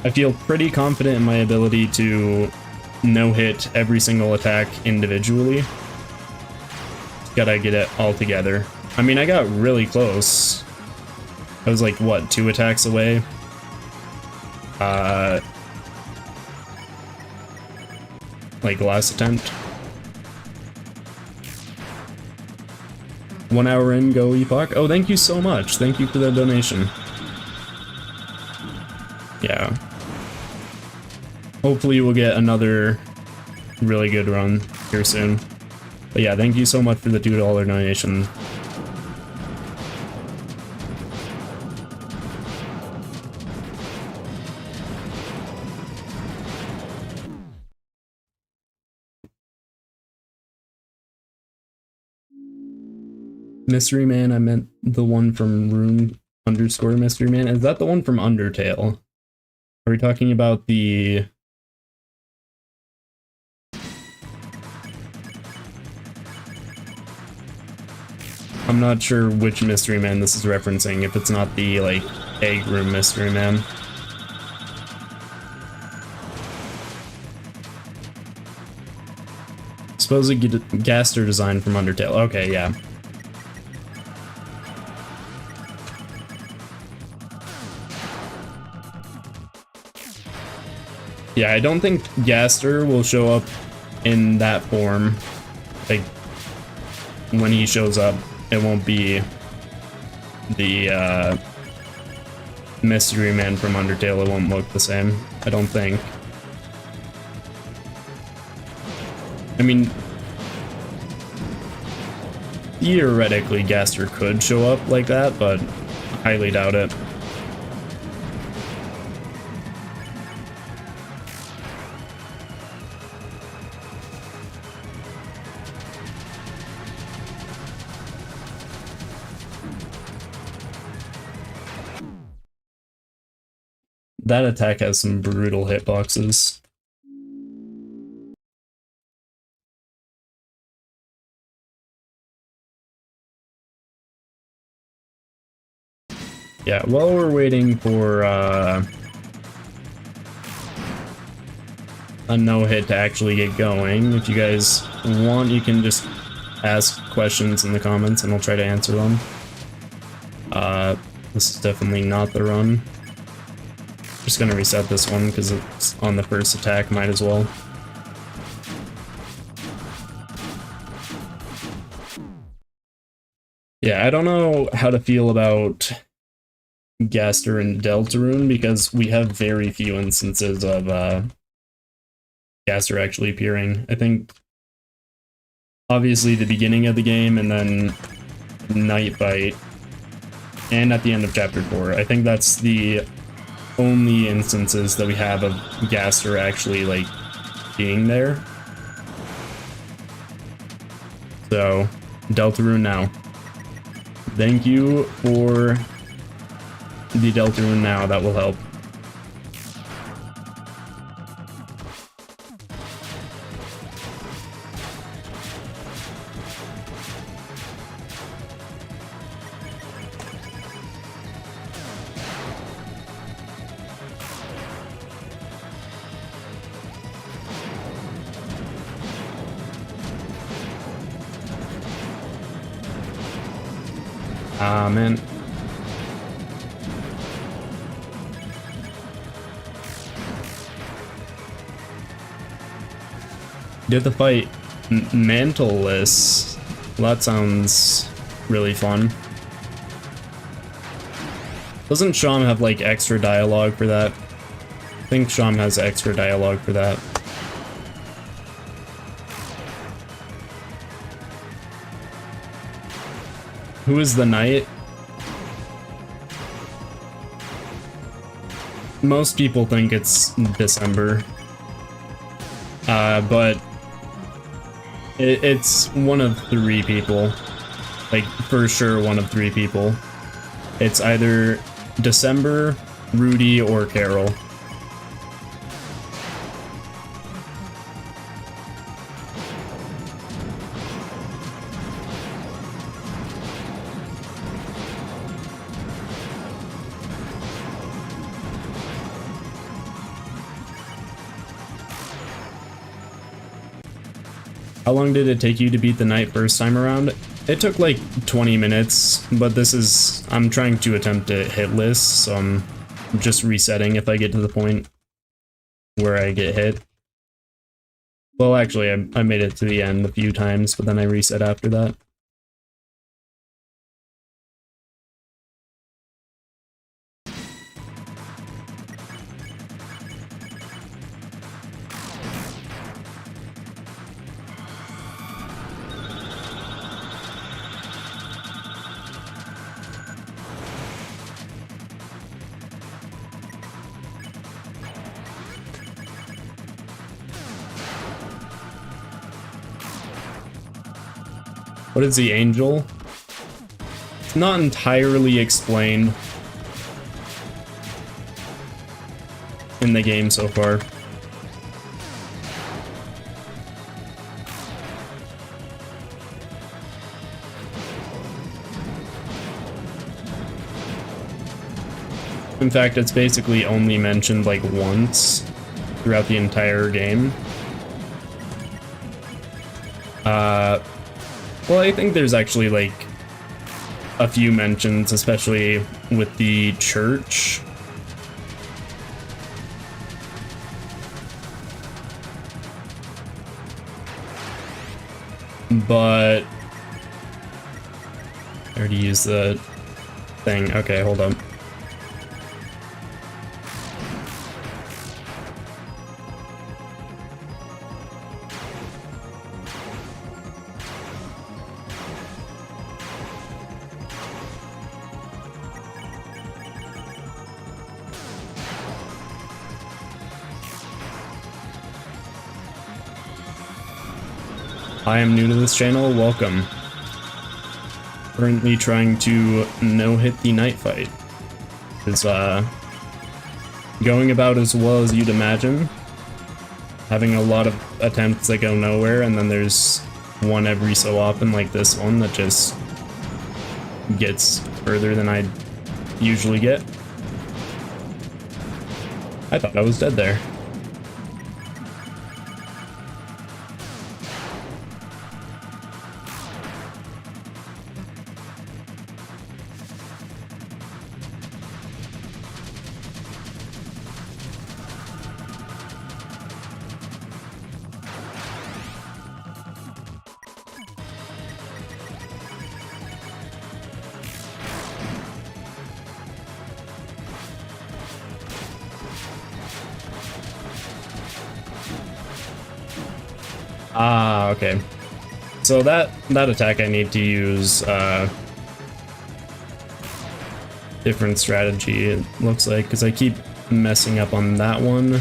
I feel pretty confident in my ability to no-hit every single attack individually. Gotta get it all together. I mean, I got really close. I was like, what, 2 attacks away? Like last attempt. 1 hour in, go Epoch. Oh, thank you so much. Thank you for the donation. Yeah. Hopefully we'll get another really good run here soon. But yeah, thank you so much for the $2 donation. Mystery Man, I meant the one from room_mystery man. Is that the one from Undertale? Are we talking about the... I'm not sure which Mystery Man this is referencing, if it's not the, like, egg room Mystery Man. Supposed Gaster design from Undertale. Okay, yeah. Yeah, I don't think Gaster will show up in that form. Like, when he shows up, it won't be the Mystery Man from Undertale. It won't look the same, I don't think. I mean, theoretically, Gaster could show up like that, but I highly doubt it. That attack has some brutal hitboxes. Yeah, while we're waiting for a no-hit to actually get going, if you guys want, you can just ask questions in the comments and I'll try to answer them. This is definitely not the run. Just gonna reset this one because it's on the first attack, might as well. Yeah, I don't know how to feel about Gaster and Deltarune because we have very few instances of Gaster actually appearing. I think obviously the beginning of the game and then Night Fight and at the end of chapter 4. I think that's the only instances that we have of Gaster actually like being there. So Deltarune now. Thank you for the Deltarune now, that will help. Ah, man. Did the fight Mantleless? Well, that sounds really fun. Doesn't Sham have like extra dialogue for that? I think Sham has extra dialogue for that. Who is the knight? Most people think it's December. But it's one of 3 people. Like, for sure one of 3 people. It's either December, Rudy, or Carol. How long did it take you to beat the knight first time around? It took like 20 minutes, but I'm trying to attempt it hitless, so I'm just resetting if I get to the point where I get hit. Well, actually, I made it to the end a few times, but then I reset after that. What is the angel? It's not entirely explained in the game so far. In fact, it's basically only mentioned like once throughout the entire game. Well, I think there's actually like a few mentions, especially with the church. But I already used the thing. Okay, hold on. I am new to this channel, welcome. Currently trying to no-hit the knight fight. It's going about as well as you'd imagine. Having a lot of attempts that go nowhere, and then there's one every so often like this one that just gets further than I'd usually get. I thought I was dead there. Ah, okay. So that attack I need to use different strategy, it looks like, because I keep messing up on that one.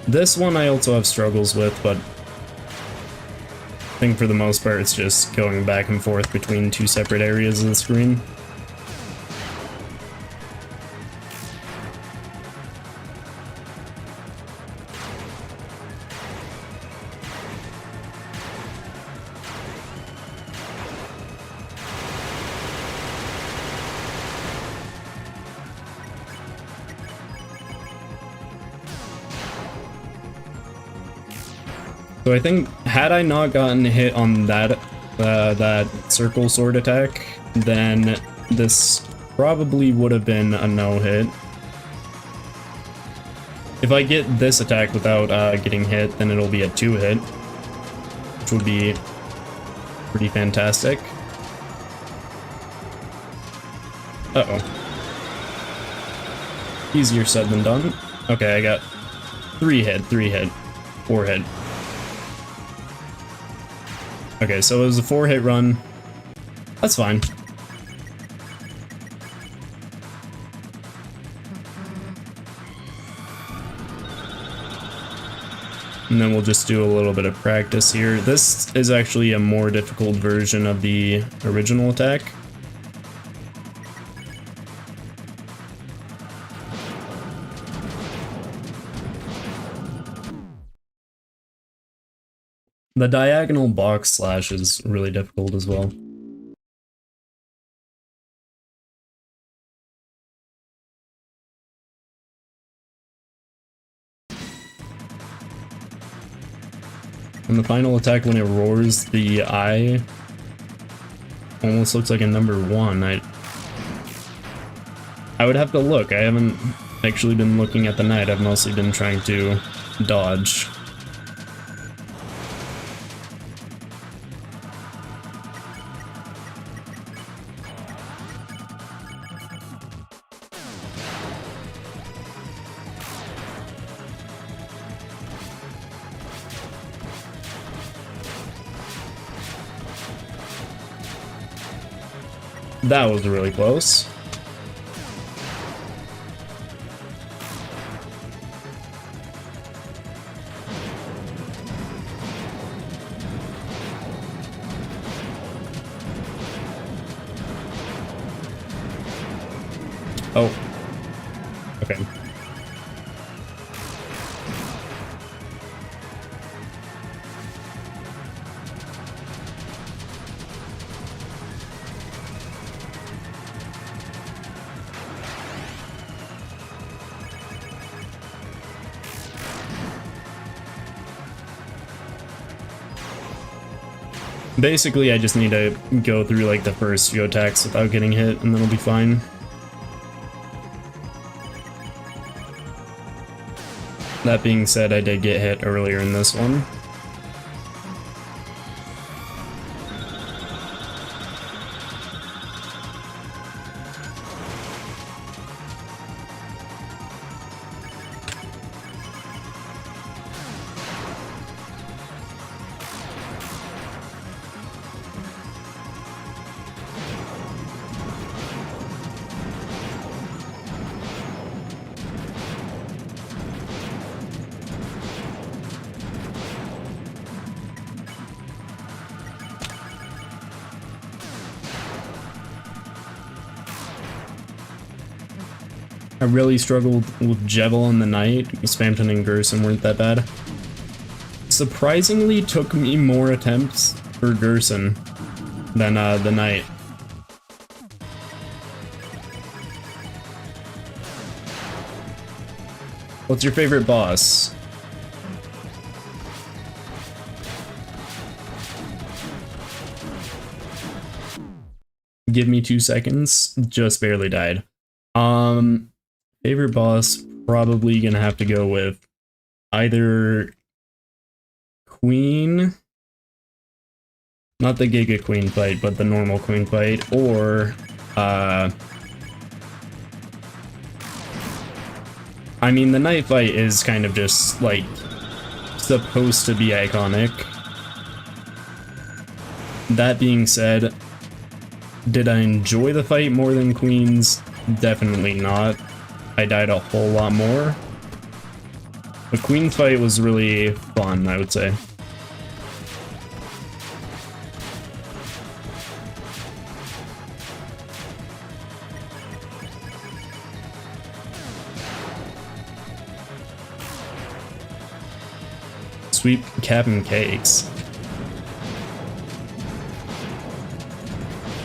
This one I also have struggles with, but I think for the most part it's just going back and forth between two separate areas of the screen. So I think, had I not gotten hit on that that circle sword attack, then this probably would have been a no-hit. If I get this attack without getting hit, then it'll be a 2-hit, which would be pretty fantastic. Uh-oh. Easier said than done. Okay, I got 3-hit, 4-hit. Okay, so it was a 4-hit run. That's fine. And then we'll just do a little bit of practice here. This is actually a more difficult version of the original attack. The diagonal box slash is really difficult as well. And the final attack, when it roars, the eye almost looks like a number 1. I would have to look. I haven't actually been looking at the knight. I've mostly been trying to dodge. That was really close. Oh. Okay. Basically, I just need to go through like the first few attacks without getting hit, and then I'll be fine. That being said, I did get hit earlier in this one. I really struggled with Jevil and the Knight. Spamton and Gerson weren't that bad. Surprisingly took me more attempts for Gerson than the Knight. What's your favorite boss? Give me 2 seconds. Just barely died. Favorite boss, probably gonna have to go with either Queen, not the Giga Queen fight, but the normal Queen fight, or I mean, the Knight fight is kind of just like supposed to be iconic. That being said, did I enjoy the fight more than Queen's? Definitely not. I died a whole lot more. The Queen's fight was really fun, I would say. Sweet Cap'n Cakes.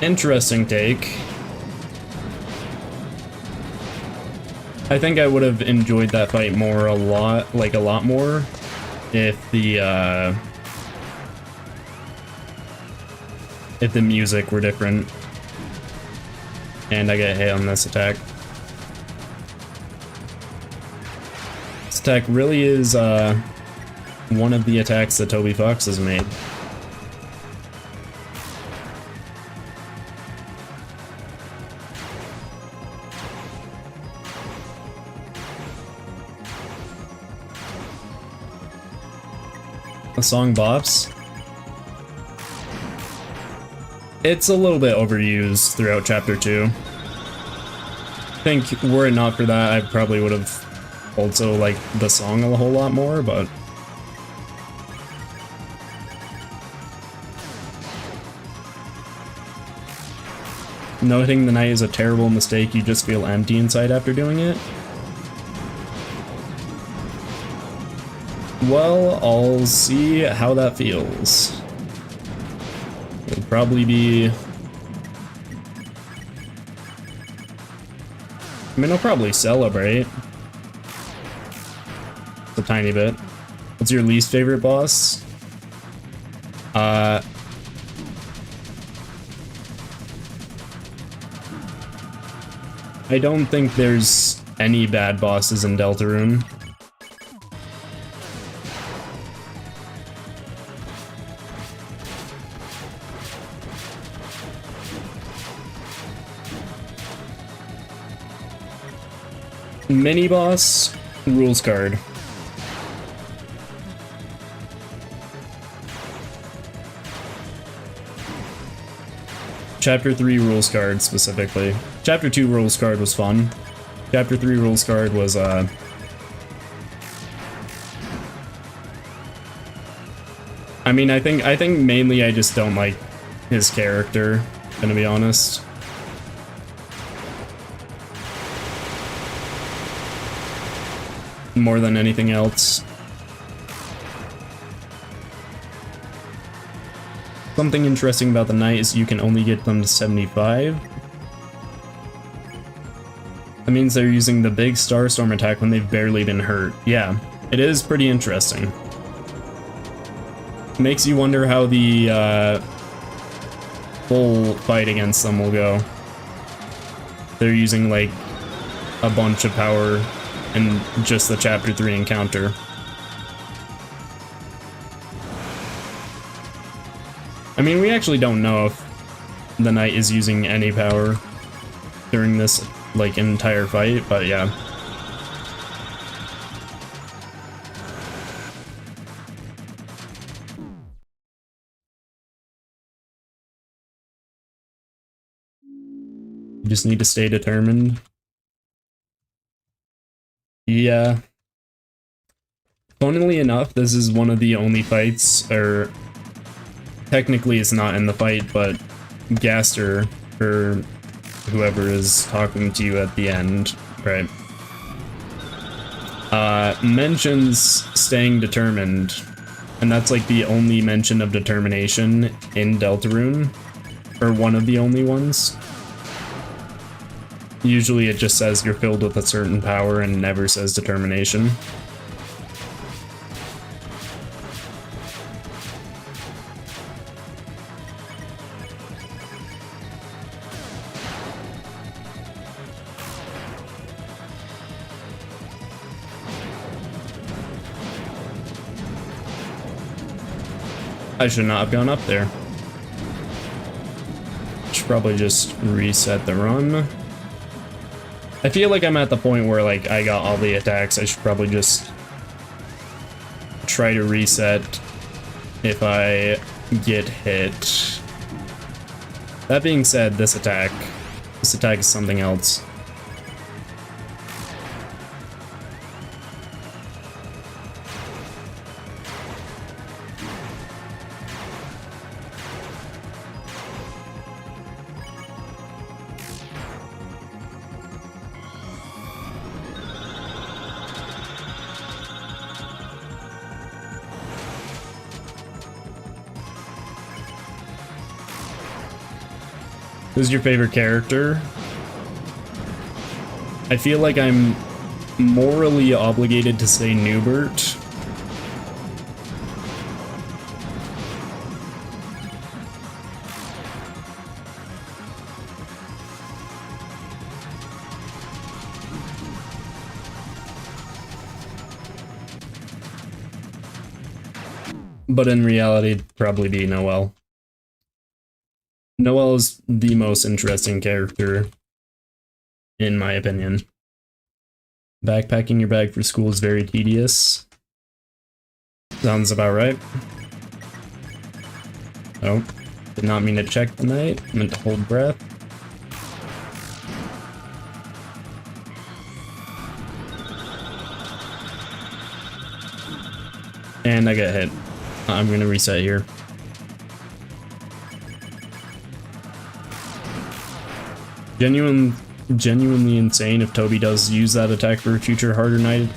Interesting take. I think I would have enjoyed that fight more a lot more if the music were different. And I get hit on this attack. This attack really is one of the attacks that Toby Fox has made. The song bops. It's a little bit overused throughout chapter 2. I think were it not for that, I probably would have also liked the song a whole lot more, but noting the Knight is a terrible mistake, you just feel empty inside after doing it. Well, I'll see how that feels. It'll probably be... I mean, I'll probably celebrate. A tiny bit. What's your least favorite boss? I don't think there's any bad bosses in Deltarune. Mini boss, rules card. Chapter 3 rules card specifically. Chapter 2 rules card was fun. Chapter 3 rules card was I mean, I think mainly I just don't like his character, gonna be honest. More than anything else. Something interesting about the knight is you can only get them to 75. That means they're using the big Starstorm attack when they've barely been hurt. Yeah, it is pretty interesting. Makes you wonder how the full fight against them will go. They're using like a bunch of power in just the Chapter 3 encounter. I mean, we actually don't know if the knight is using any power during this, like, entire fight, but yeah. You just need to stay determined. Yeah. Funnily enough, this is one of the only fights, or technically it's not in the fight, but Gaster, or whoever is talking to you at the end, right, mentions staying determined, and that's like the only mention of determination in Deltarune, or one of the only ones. Usually it just says you're filled with a certain power and never says determination. I should not have gone up there. Should probably just reset the run. I feel like I'm at the point where, like, I got all the attacks. I should probably just try to reset if I get hit. That being said, this attack is something else. Who's your favorite character? I feel like I'm morally obligated to say Newbert. But in reality, it'd probably be Noelle. Noelle is the most interesting character, in my opinion. Backpacking your bag for school is very tedious. Sounds about right. Oh, did not mean to check the night. Meant to hold breath. And I got hit. I'm gonna reset here. Genuinely insane if Toby does use that attack for a future harder night.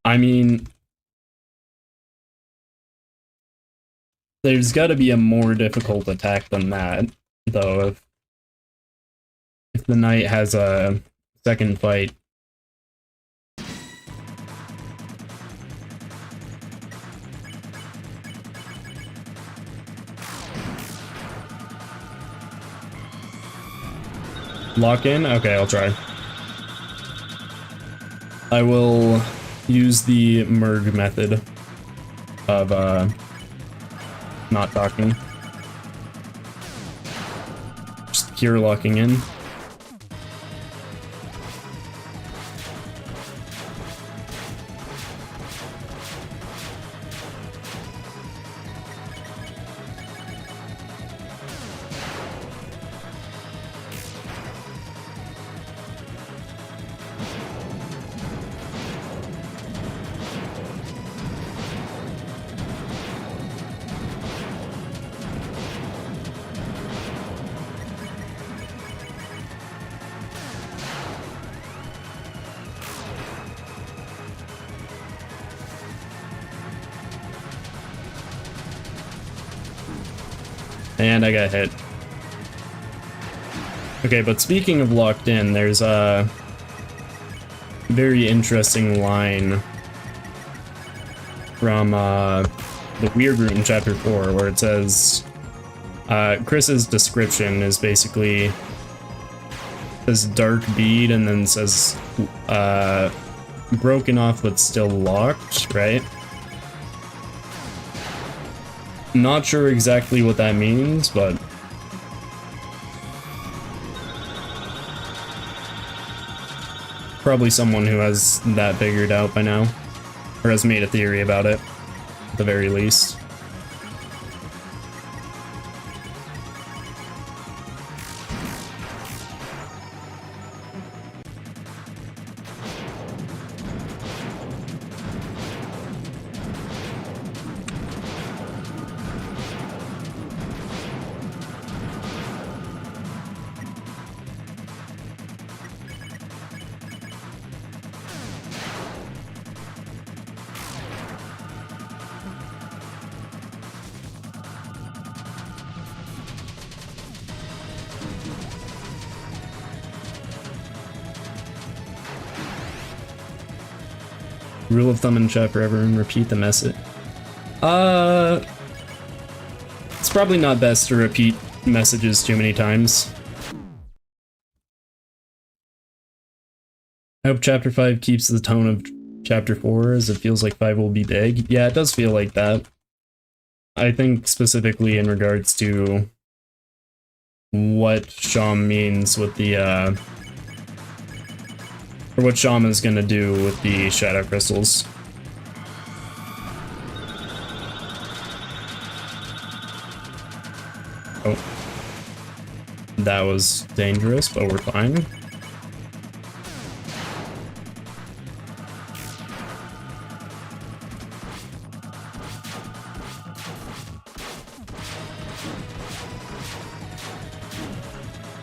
I mean, there's got to be a more difficult attack than that, though. If the knight has a second fight. Lock in? Okay, I'll try. I will use the merg method of not docking. Just pure locking in. And I got hit. Okay, but speaking of locked in, there's a very interesting line from the Weird Root in Chapter 4, where it says, Chris's description is basically, says dark bead, and then says, broken off but still locked, right? Not sure exactly what that means, but probably someone who has that figured out by now, or has made a theory about it, at the very least. Rule of thumb in chat forever and repeat the message. It's probably not best to repeat messages too many times. I hope Chapter 5 keeps the tone of Chapter 4, as it feels like 5 will be big. Yeah, it does feel like that. I think specifically in regards to what Sham means with the, or what Sham is gonna do with the Shadow Crystals. Oh. That was dangerous, but we're fine.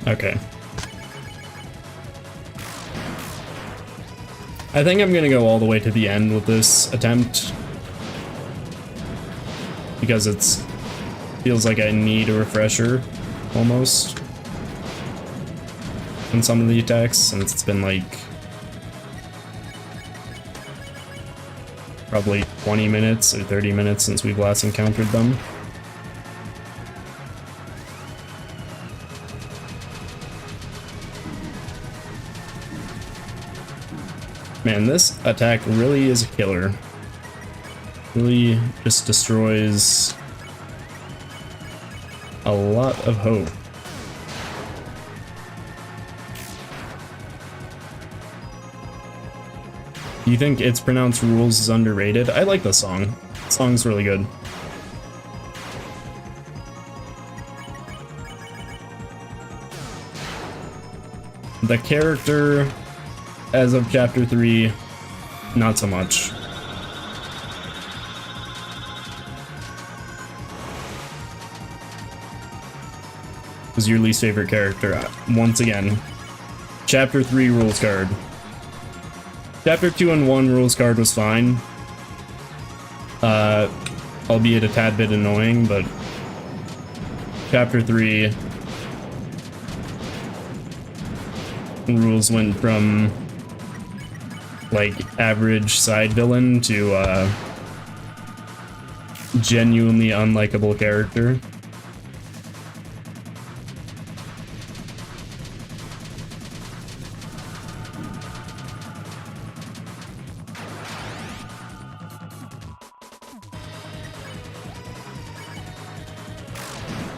Okay. I think I'm gonna go all the way to the end with this attempt, because it's feels like I need a refresher almost on some of the attacks, since it's been like probably 20 minutes or 30 minutes since we've last encountered them. Man, this attack really is a killer. Really just destroys a lot of hope. Do you think It's Pronounced Rules is underrated? I like the song. The song's really good. The character, as of Chapter 3, not so much. Was your least favorite character? Once again, Chapter 3 rules card. Chapter 2 and 1 rules card was fine. Albeit a tad bit annoying, but Chapter 3 rules went from like average side villain to genuinely unlikable character.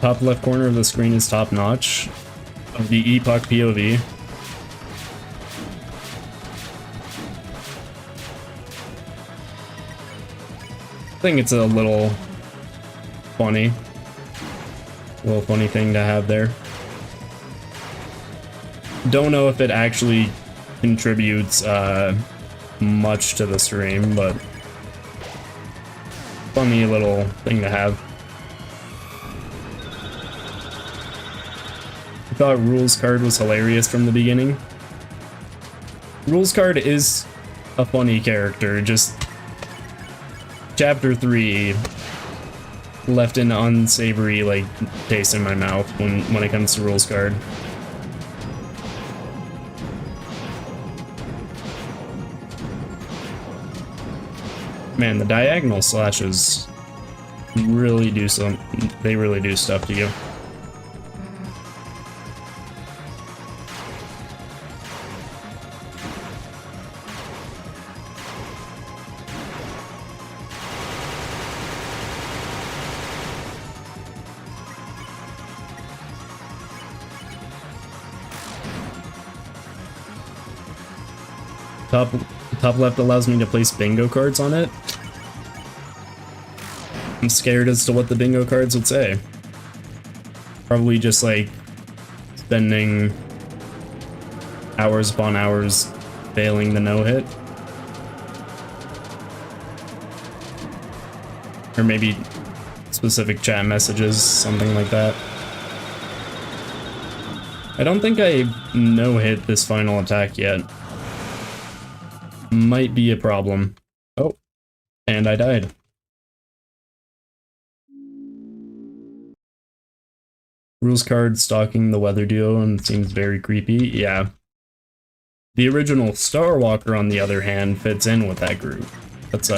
Top left corner of the screen is top notch of the Epoch POV. I think it's a little funny thing to have there. Don't know if it actually contributes much to the stream, but funny little thing to have. I thought Rules Card was hilarious from the beginning. Rules Card is a funny character, just Chapter 3 left an unsavory like taste in my mouth when it comes to Rules Card. Man, the diagonal slashes really do they really do stuff to you. Top left allows me to place bingo cards on it. I'm scared as to what the bingo cards would say. Probably just like spending hours upon hours failing the no-hit. Or maybe specific chat messages, something like that. I don't think I no-hit this final attack yet. Might be a problem. Oh, and I died. Rules card stalking the weather duo and seems very creepy. Yeah. The original Starwalker, on the other hand, fits in with that group. That's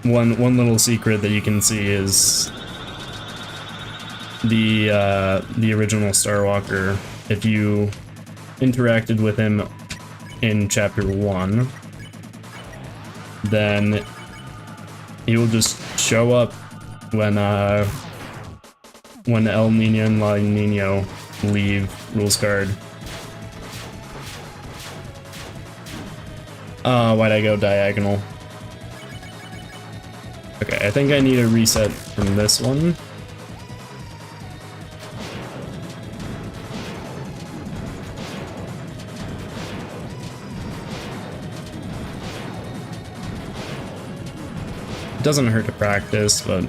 one little secret that you can see is the original Starwalker. If you interacted with him in Chapter 1, then he will just show up when El Nino and La Nino leave Rules Card. Why'd I go diagonal? Okay, I think I need a reset from this one. It doesn't hurt to practice, but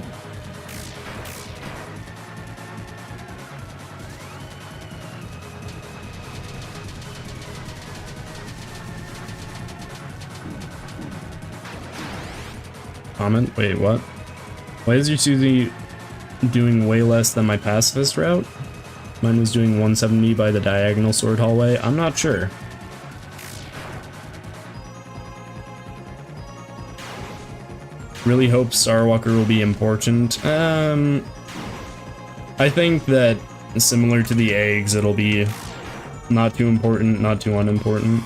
comment? Wait, what? Why is your Susie doing way less than my pacifist route? Mine was doing 170 by the diagonal sword hallway. I'm not sure. Really hope Starwalker will be important. I think that similar to the eggs, it'll be not too important, not too unimportant.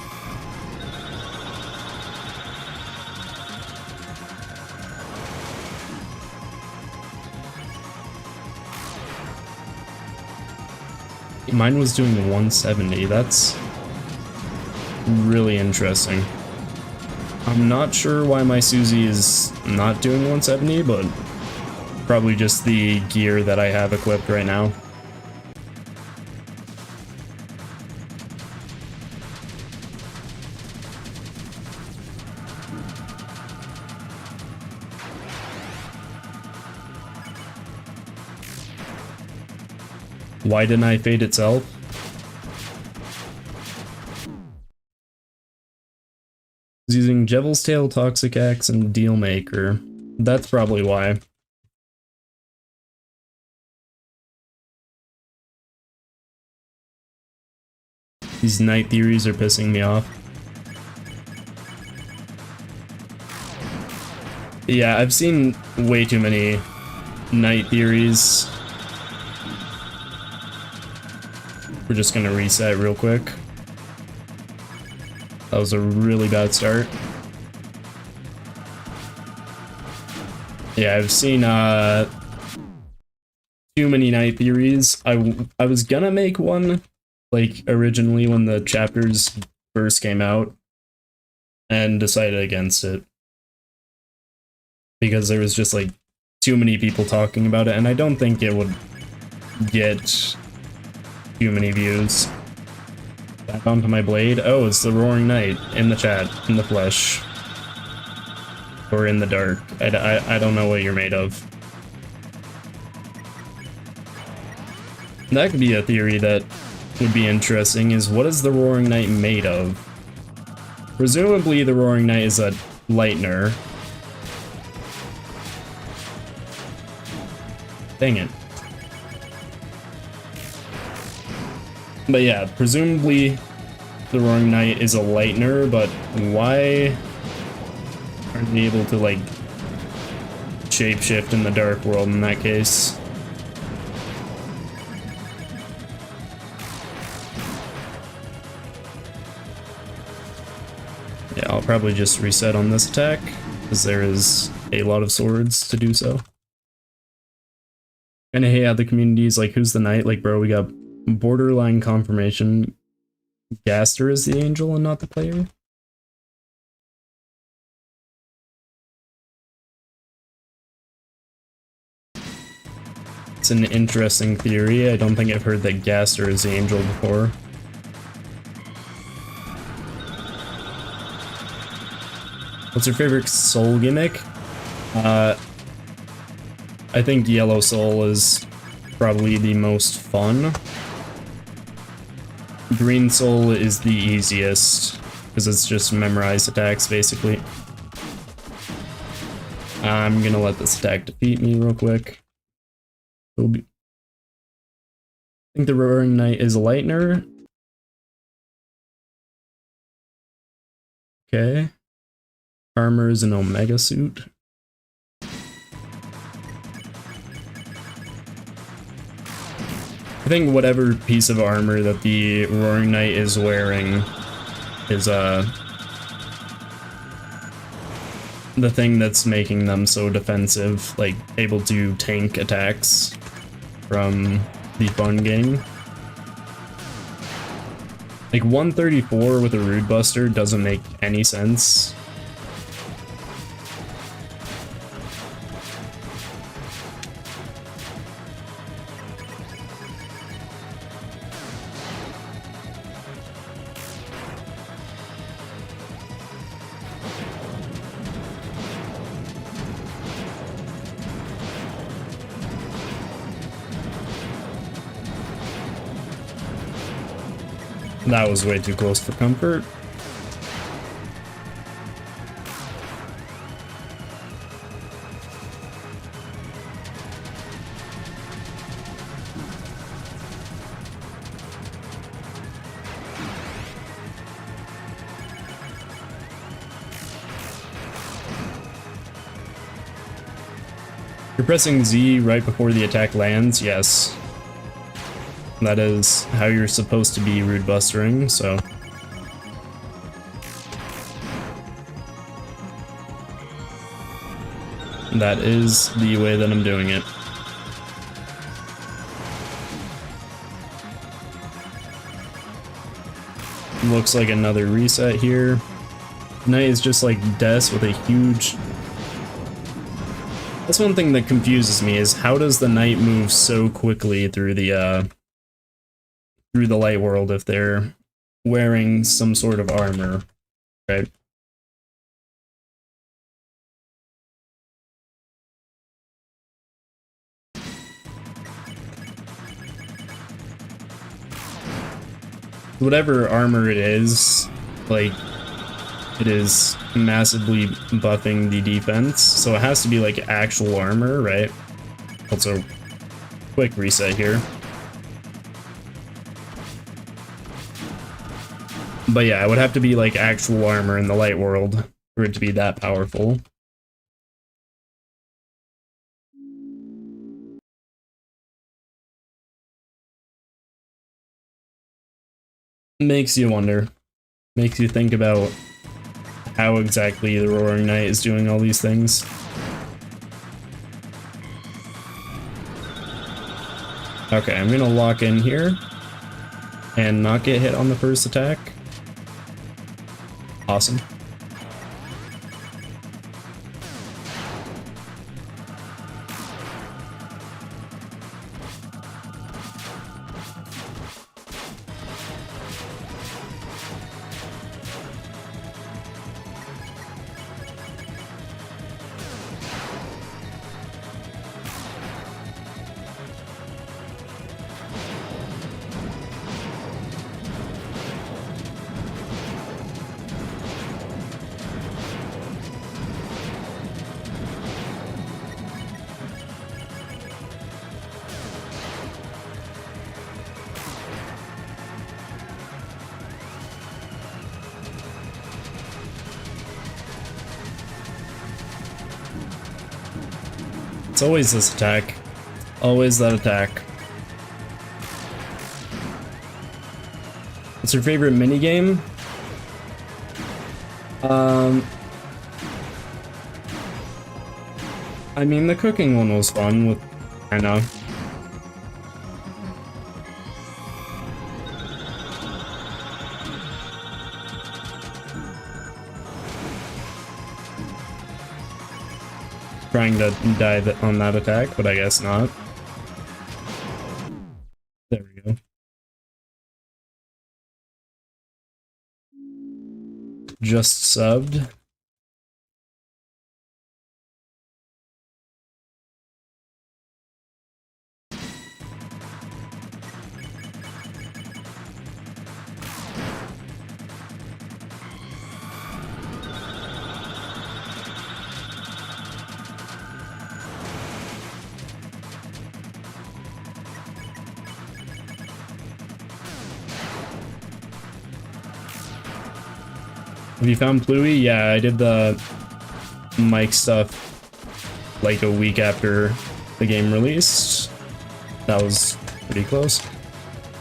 Mine was doing 170. That's really interesting. I'm not sure why my Susie is not doing 170, but probably just the gear that I have equipped right now. Why didn't I fade itself? He's using Devil's Tail, Toxic Axe, and Dealmaker. That's probably why. These night theories are pissing me off. Yeah, I've seen way too many night theories. We're just gonna reset real quick. That was a really bad start. Yeah, I've seen too many night theories. I was gonna make one like originally when the chapters first came out and decided against it because there was just like too many people talking about it, and I don't think it would get too many views. Back onto my blade. Oh, it's the Roaring Knight in the chat, in the flesh. Or in the dark. I don't know what you're made of. That could be a theory that would be interesting, is what is the Roaring Knight made of? Presumably the Roaring Knight is a lightener. Dang it. But yeah, presumably the Roaring Knight is a lightener, but why aren't they able to, like, shapeshift in the dark world in that case? Yeah, I'll probably just reset on this attack, because there is a lot of swords to do so. And hey, other communities, like, who's the knight? Like, bro, we got borderline confirmation. Gaster is the angel and not the player? It's an interesting theory. I don't think I've heard that Gaster is the angel before. What's your favorite soul gimmick? I think Yellow Soul is probably the most fun. Green Soul is the easiest, because it's just memorized attacks, basically. I'm gonna let this attack defeat me real quick. I think the Roaring Knight is a lightener. Okay. Armor is an Omega suit. I think whatever piece of armor that the Roaring Knight is wearing is the thing that's making them so defensive, like able to tank attacks from the fun game. Like 134 with a Rude Buster doesn't make any sense. That was way too close for comfort. You're pressing Z right before the attack lands, yes. That is how you're supposed to be Rude Bustering, so. That is the way that I'm doing it. Looks like another reset here. Knight is just like Des with a huge... That's one thing that confuses me, is how does the Knight move so quickly through the light world if they're wearing some sort of armor, right? Whatever armor it is, like, it is massively buffing the defense, so it has to be like actual armor, right? Also, quick reset here. But yeah, it would have to be like actual armor in the light world for it to be that powerful. Makes you wonder. Makes you think about how exactly the Roaring Knight is doing all these things. Okay, I'm gonna lock in here and not get hit on the first attack. Awesome. It's always this attack. Always that attack. What's your favorite minigame? I mean, the cooking one was fun with, I know. Trying to die on that attack, but I guess not. There we go. Just subbed. Have you found Pluie? Yeah, I did the mic stuff like a week after the game released. That was pretty close.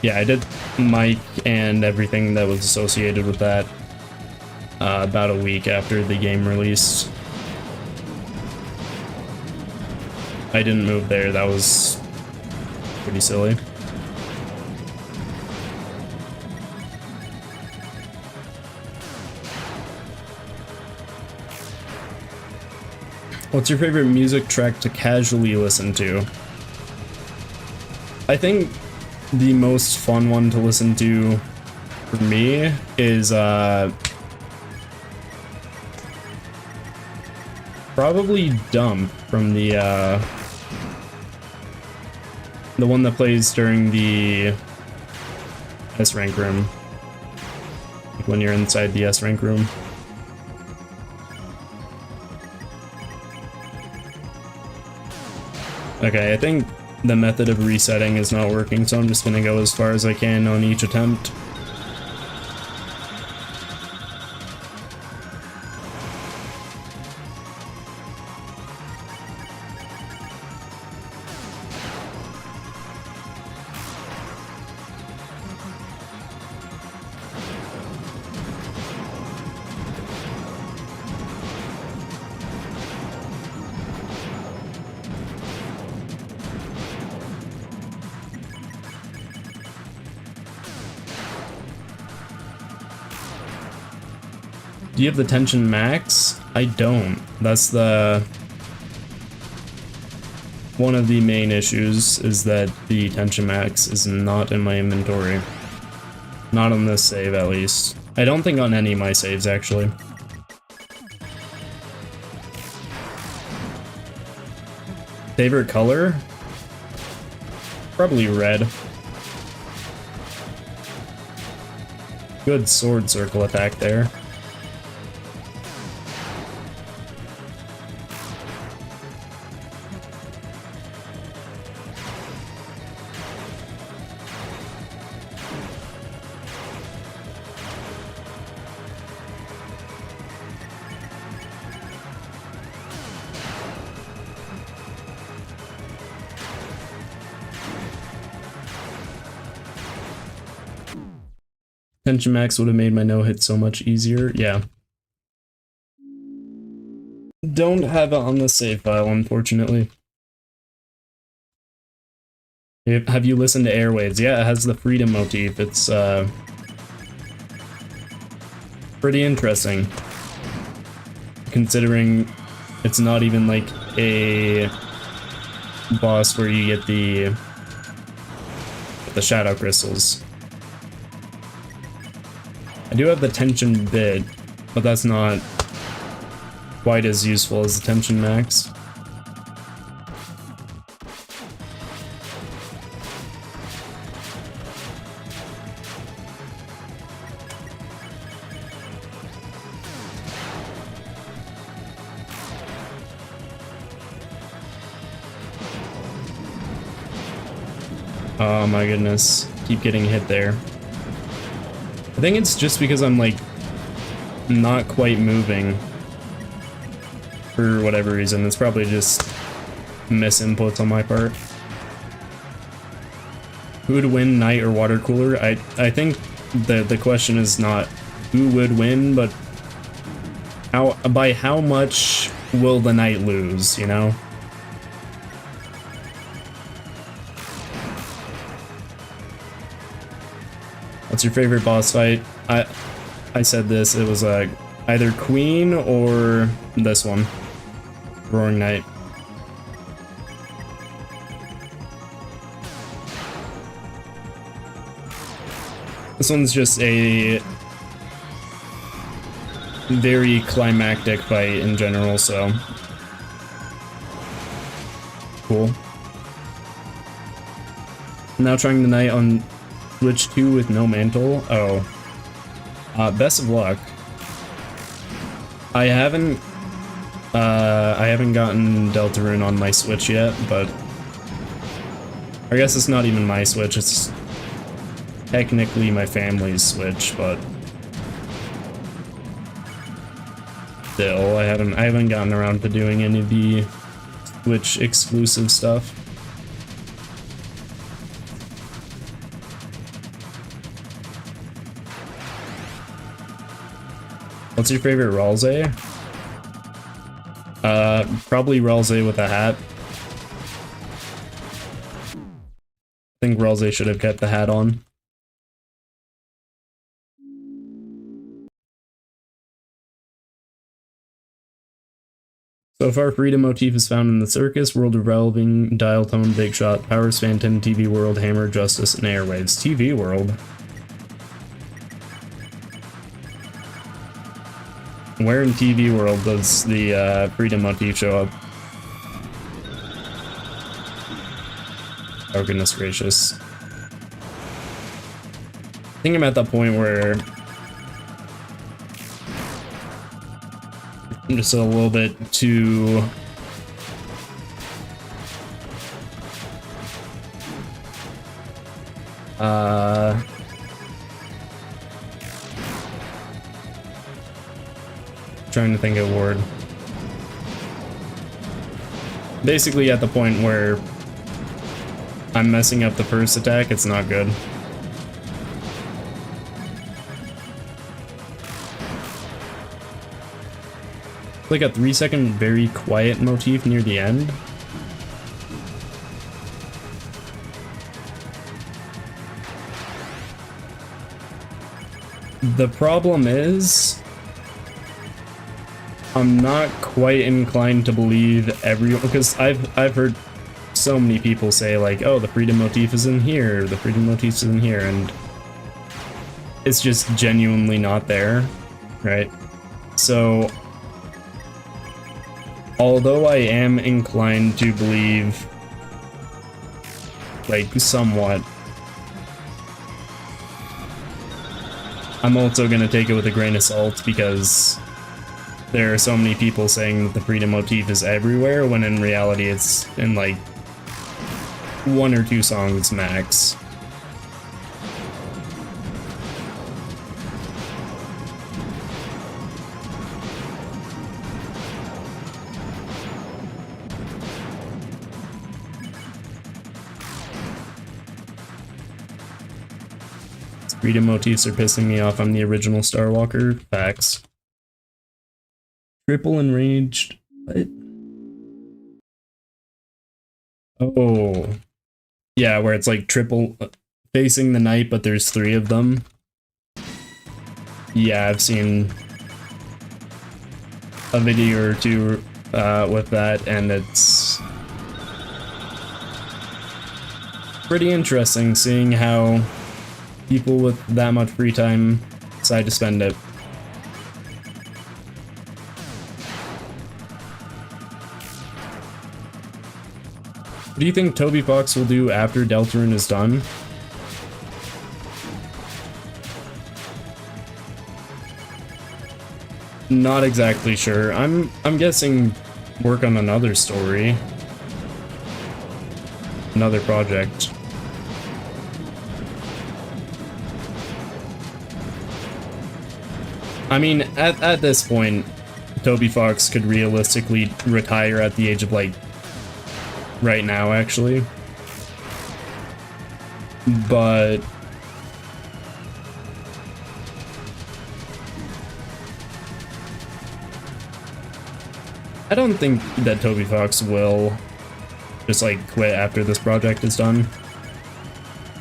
Yeah, I did mic and everything that was associated with that about a week after the game released. I didn't move there, that was pretty silly. What's your favorite music track to casually listen to? I think the most fun one to listen to for me is probably Dump from the one that plays during the S rank room. Like when you're inside the S rank room. Okay, I think the method of resetting is not working, so I'm just gonna go as far as I can on each attempt. Do you have the tension max? I don't. That's one of the main issues, is that the tension max is not in my inventory. Not on this save, at least. I don't think on any of my saves, actually. Favorite color? Probably red. Good sword circle attack there. Tension max would have made my no-hit so much easier. Yeah. Don't have it on the save file, unfortunately. Have you listened to Airwaves? Yeah, it has the freedom motif. It's pretty interesting, considering it's not even like a boss where you get the shadow crystals. I do have the tension bit, but that's not quite as useful as the tension max. Oh my goodness, keep getting hit there. I think it's just because I'm like not quite moving for whatever reason. It's probably just misinputs on my part. Who would win, Knight or Water Cooler? I think the question is not who would win, but by how much will the Knight lose, you know? What's your favorite boss fight? I said this, it was either Queen or this one, Roaring Knight. This one's just a very climactic fight in general, so cool. Now trying the Knight on Switch 2 with no mantle. Oh. Best of luck. I haven't gotten Deltarune on my Switch yet, but I guess it's not even my Switch, it's technically my family's Switch, but still, I haven't gotten around to doing any of the Switch exclusive stuff. What's your favorite Ralze? Probably Ralze with a hat. I think Ralze should have kept the hat on. So far, freedom motif is found in the Circus, World of Relving, Dial Tone, Big Shot, Powers Phantom, TV World, Hammer, Justice, and Airwaves. TV World. Where in TV World does the freedom motif show up? Oh goodness gracious. I think I'm at that point where I'm just a little bit too trying to think of a word. Basically at the point where I'm messing up the first attack, it's not good. Like a 3-second very quiet motif near the end. The problem is, I'm not quite inclined to believe everyone, because I've heard so many people say like, oh, the freedom motif is in here, the freedom motif is in here, and it's just genuinely not there, right? So, although I am inclined to believe, like, somewhat, I'm also gonna take it with a grain of salt because there are so many people saying that the freedom motif is everywhere, when in reality it's in like 1 or 2 songs max. Freedom motifs are pissing me off. I'm the original Starwalker. Facts. Triple enraged. What? Oh. Yeah, where it's like triple facing the knight, but there's 3 of them. Yeah, I've seen a video or 2 with that, and it's pretty interesting seeing how people with that much free time decide to spend it. What do you think Toby Fox will do after Deltarune is done? Not exactly sure. I'm guessing work on another story. Another project. I mean, at this point, Toby Fox could realistically retire at the age of, like, right now, actually. But I don't think that Toby Fox will just, like, quit after this project is done.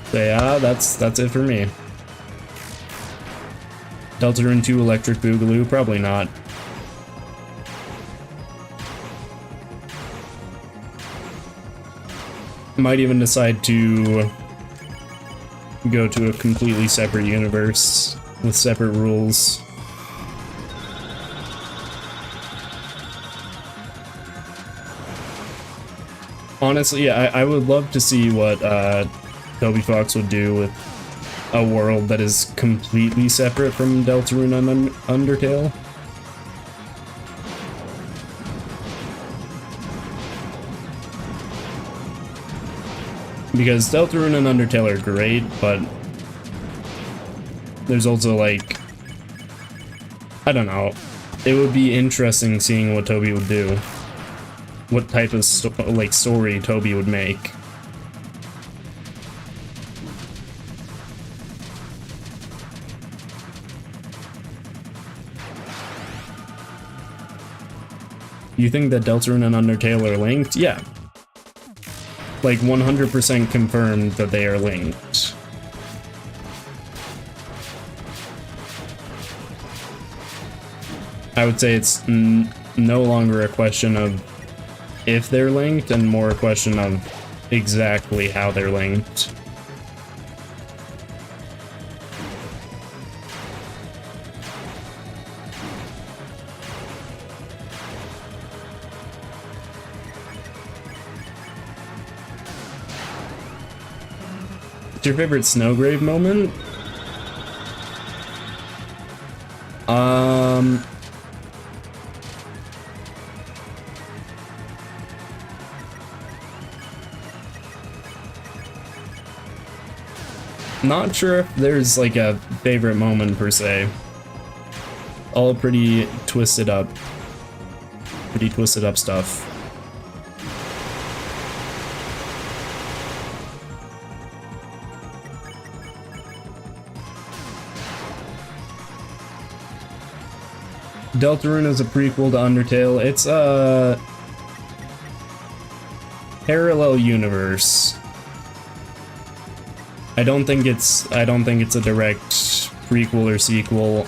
So yeah, that's it for me. Deltarune 2 Electric Boogaloo? Probably not. Might even decide to go to a completely separate universe with separate rules. Honestly, I would love to see what Toby Fox would do with a world that is completely separate from Deltarune and Undertale. Because Deltarune and Undertale are great, but there's also, like, I don't know. It would be interesting seeing what Toby would do. What type of story Toby would make. You think that Deltarune and Undertale are linked? Yeah. Like 100% confirmed that they are linked. I would say it's no longer a question of if they're linked and more a question of exactly how they're linked. What's your favorite Snowgrave moment? Not sure if there's like a favorite moment per se. All pretty twisted up. Pretty twisted up stuff. Deltarune is a prequel to Undertale. It's a parallel universe. I don't think it's a direct prequel or sequel.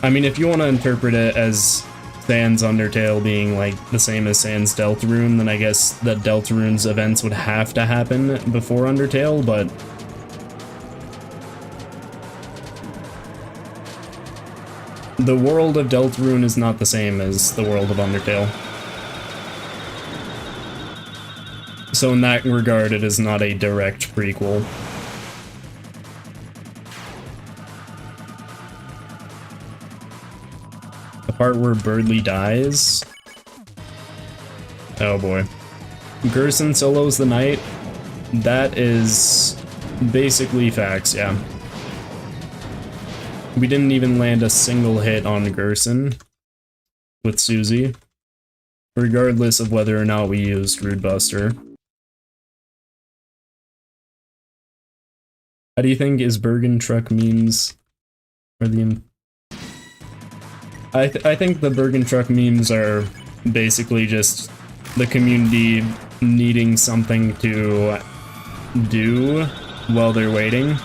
I mean, if you want to interpret it as Sans Undertale being like the same as Sans Deltarune, then I guess that Deltarune's events would have to happen before Undertale, but the world of Deltarune is not the same as the world of Undertale. So in that regard, it is not a direct prequel. The part where Birdly dies? Oh boy. Gerson solos the knight? That is basically facts, yeah. We didn't even land a single hit on Gerson with Susie, regardless of whether or not we used Rude Buster. How do you think is Bergen truck memes are the? I think the Bergen truck memes are basically just the community needing something to do while they're waiting.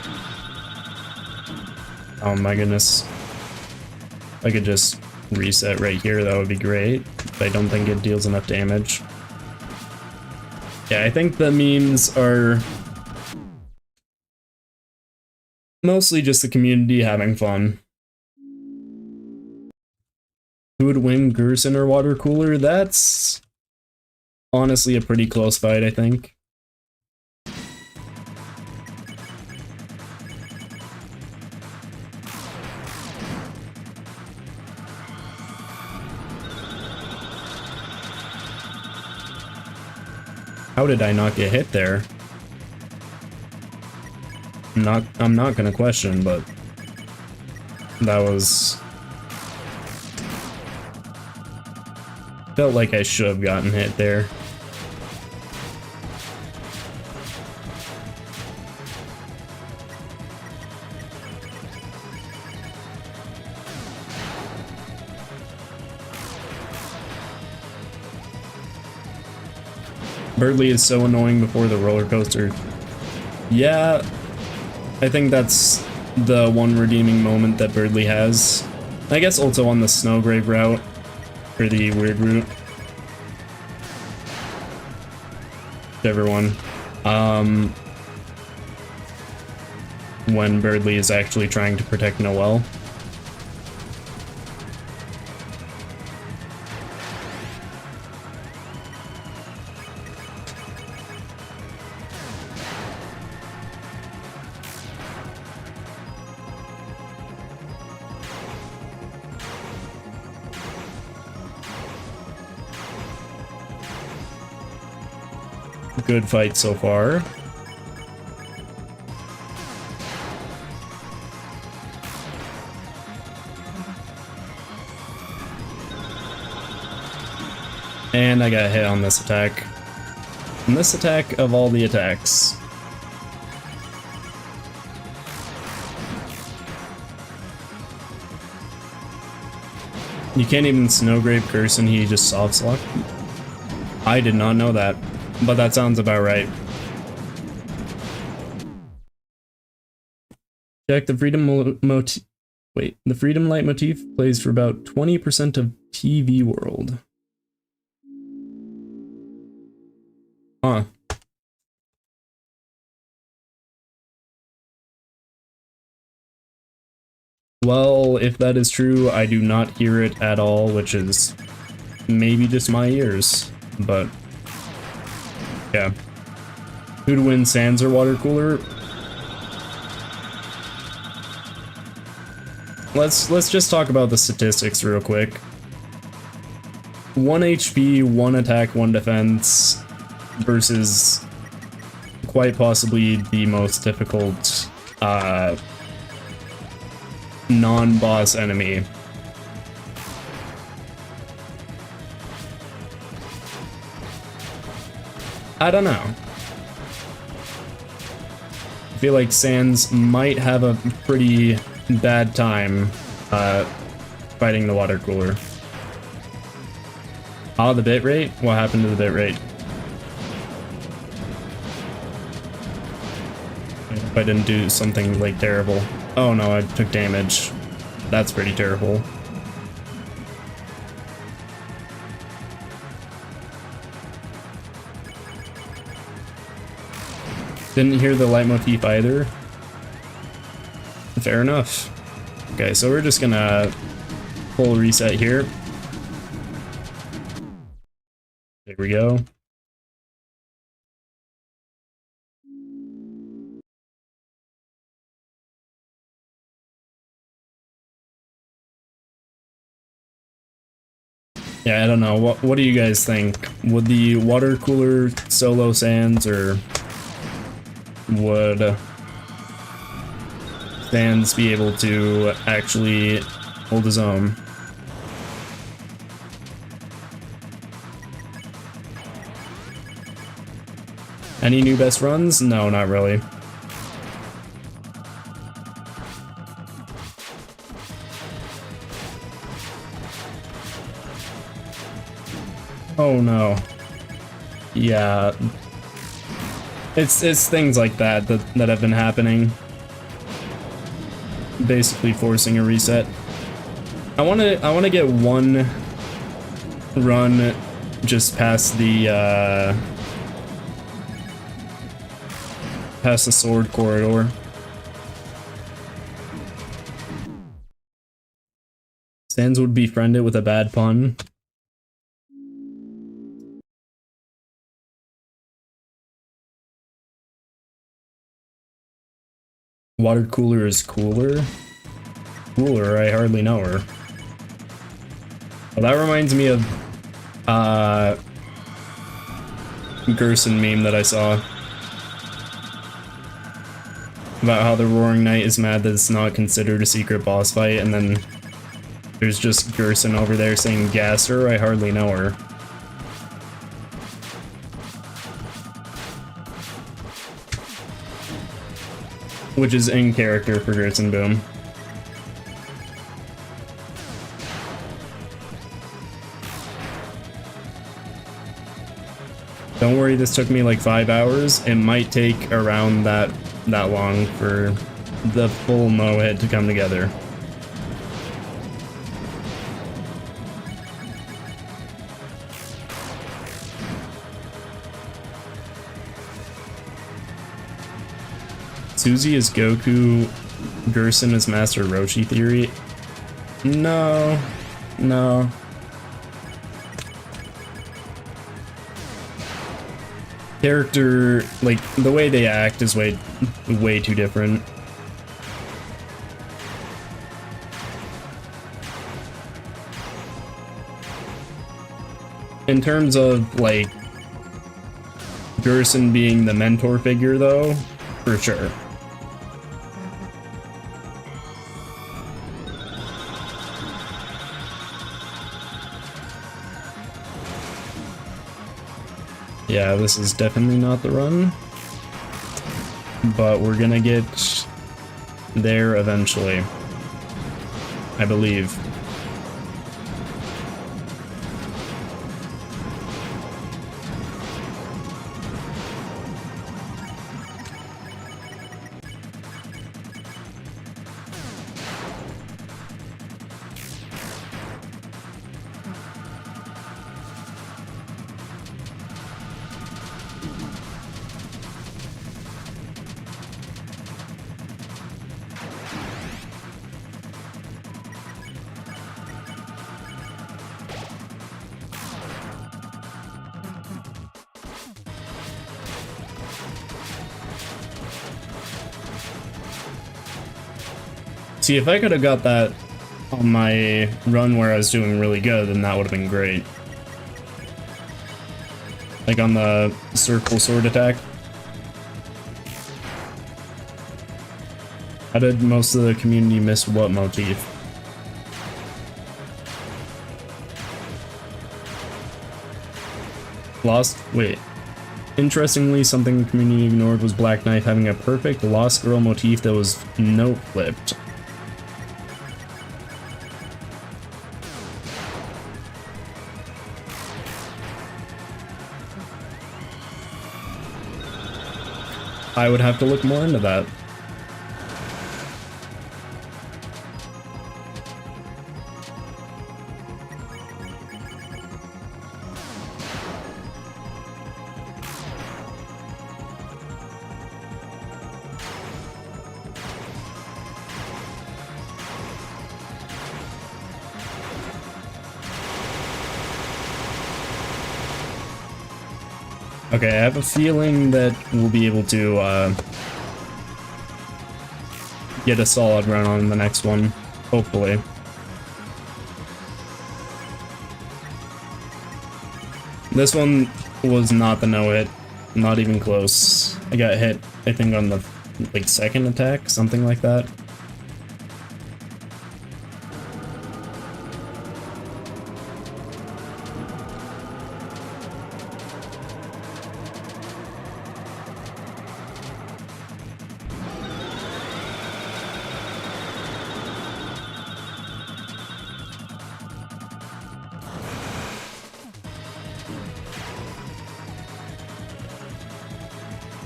Oh my goodness. If I could just reset right here, that would be great. But I don't think it deals enough damage. Yeah, I think the memes are mostly just the community having fun. Who would win, Gerson or Water Cooler? That's honestly a pretty close fight, I think. How did I not get hit there? I'm not gonna question, but that was... Felt like I should have gotten hit there. Birdly is so annoying before the roller coaster. Yeah, I think that's the one redeeming moment that Birdly has. I guess also on the Snowgrave route, or the weird route. Whichever one. When Birdly is actually trying to protect Noelle. Good fight so far. And I got hit on this attack. And this attack of all the attacks. You can't even Snowgrave Gerson, he just soft slot. I did not know that. But that sounds about right. Check the Freedom motif. Wait, the Freedom Light motif plays for about 20% of TV World. Huh. Well, if that is true, I do not hear it at all, which is maybe just my ears, but yeah. Who'd win, Sans or Water Cooler? Let's just talk about the statistics real quick. 1 HP, 1 attack, 1 defense versus quite possibly the most difficult non-boss enemy. I don't know. I feel like Sans might have a pretty bad time fighting the Water Cooler. Oh, the bitrate? What happened to the bitrate? If I didn't do something like terrible. Oh no, I took damage. That's pretty terrible. Didn't hear the leitmotif either. Fair enough. Okay, so we're just gonna full reset here. There we go. Yeah, I don't know. What do you guys think? Would the Water Cooler solo Sans, or would Sans be able to actually hold his own? Any new best runs? No, not really. Oh no. Yeah. It's things like that that have been happening. Basically forcing a reset. I wanna get one run just past the sword corridor. Sans would befriend it with a bad pun. Water cooler is cooler? Cooler, I hardly know her. Well, that reminds me of Gerson meme that I saw about how the Roaring Knight is mad that it's not considered a secret boss fight, and then there's just Gerson over there saying, "Gas her, I hardly know her." Which is in character for Gerson Boom. Don't worry, this took me like 5 hours. It might take around that long for the full Mohit to come together. Suzy is Goku, Gerson is Master Roshi theory. No. Character, like, the way they act is way too different. In terms of, like, Gerson being the mentor figure, though, for sure. Yeah, this is definitely not the run, but we're gonna get there eventually, I believe. See, if I could have got that on my run where I was doing really good, then that would have been great. Like on the circle sword attack. How did most of the community miss what motif? Lost? Wait. Interestingly, something the community ignored was Black Knight having a perfect Lost Girl motif that was no-flipped. I would have to look more into that. Okay, I have a feeling that we'll be able to get a solid run on the next one, hopefully. This one was not the no-hit, not even close. I got hit, I think, on the like second attack, something like that.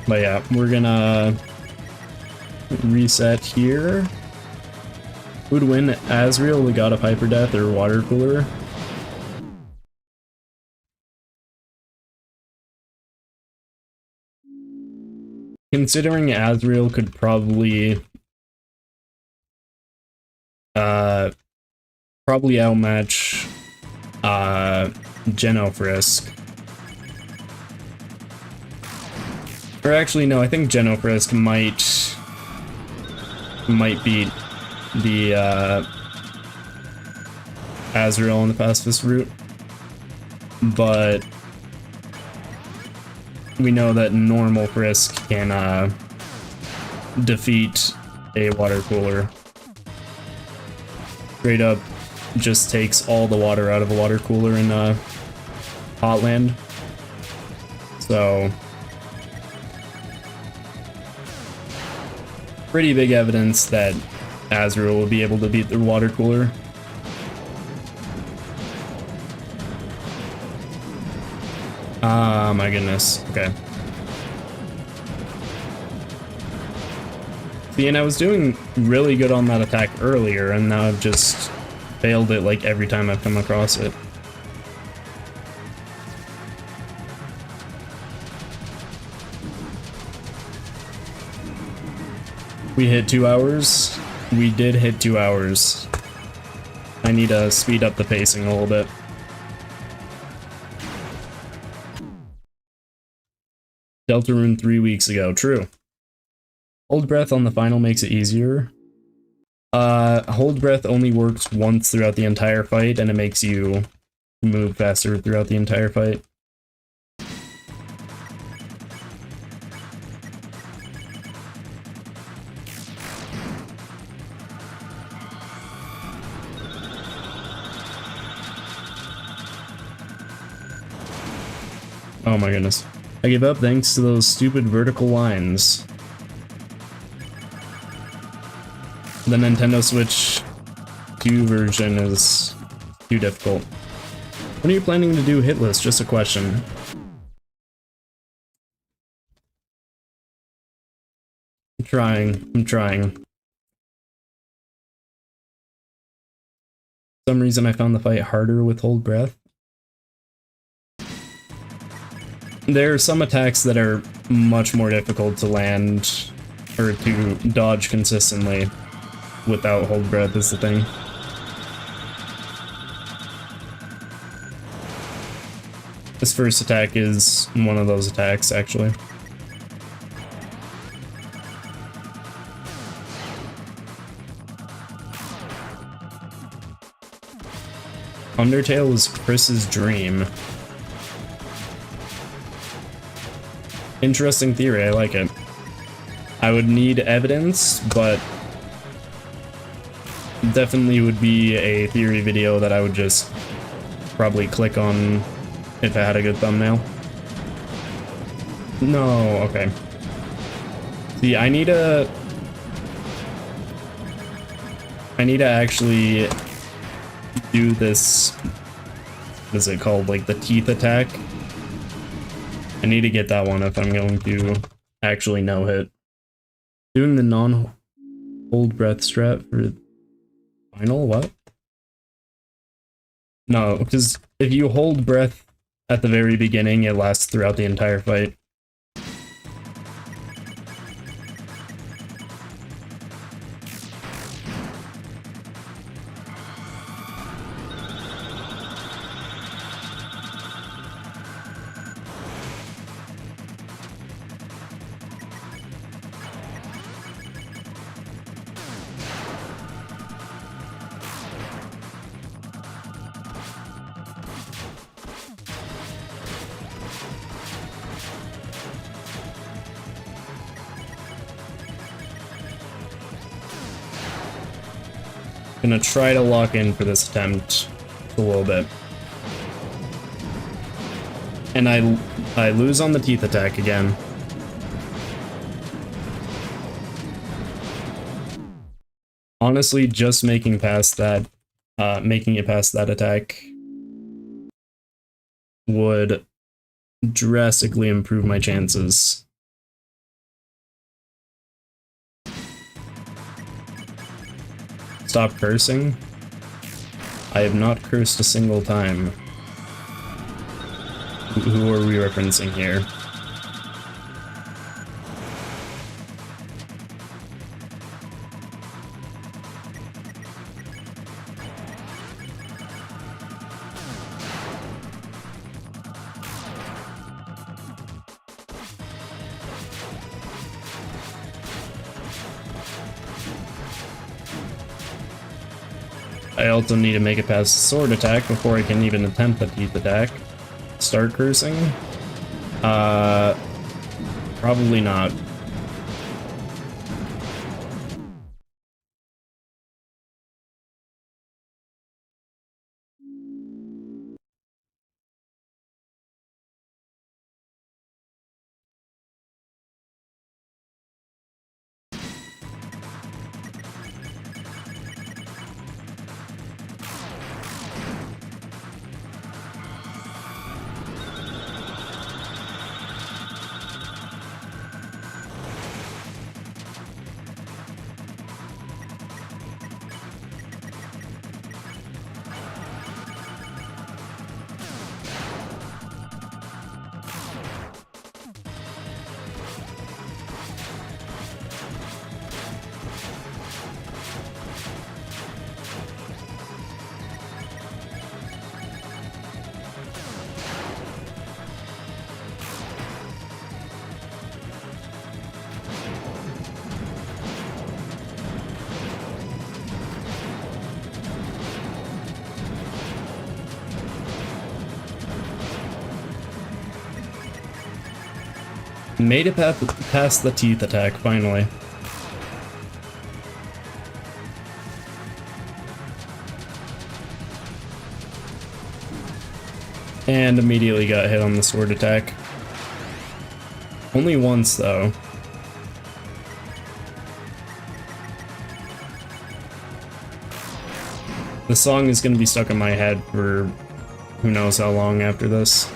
But yeah, we're gonna reset here. Who'd win, Azrael, the God of Hyper Death, or Water Cooler? Considering Azrael could probably outmatch Genofrisk. Or actually, no, I think Genofrisk might beat the Azrael on the pacifist route, but we know that normal Frisk can defeat a water cooler. Straight up just takes all the water out of a water cooler in Hotland. So pretty big evidence that Azrael will be able to beat the water cooler. Ah, my goodness. Okay. See, and I was doing really good on that attack earlier, and now I've just failed it like every time I've come across it. We hit 2 hours. We did hit 2 hours. I need to speed up the pacing a little bit. Deltarune 3 weeks ago. True. Hold breath on the final makes it easier. Hold breath only works once throughout the entire fight, and it makes you move faster throughout the entire fight. Oh my goodness. I gave up thanks to those stupid vertical lines. The Nintendo Switch 2 version is too difficult. When are you planning to do hitless? Just a question. I'm trying. For some reason I found the fight harder with hold breath. There are some attacks that are much more difficult to land or to dodge consistently without hold breath is the thing. This first attack is one of those attacks, actually. Undertale is Chris's dream. Interesting theory, I like it. I would need evidence, but definitely would be a theory video that I would just probably click on if I had a good thumbnail. No, okay. See, I need to actually do this, what is it called, like the teeth attack? I need to get that one if I'm going to actually no-hit. Doing the non-hold breath strat for final, what? No, because if you hold breath at the very beginning, it lasts throughout the entire fight. Gonna try to lock in for this attempt a little bit. And I lose on the teeth attack again. Honestly, just making it past that attack would drastically improve my chances stop cursing? I have not cursed a single time. Who are we referencing here? I also need to make it past the sword attack before I can even attempt the teeth attack. Start cursing? Probably not. Made it past the teeth attack, finally. And immediately got hit on the sword attack. Only once, though. The song is gonna be stuck in my head for who knows how long after this.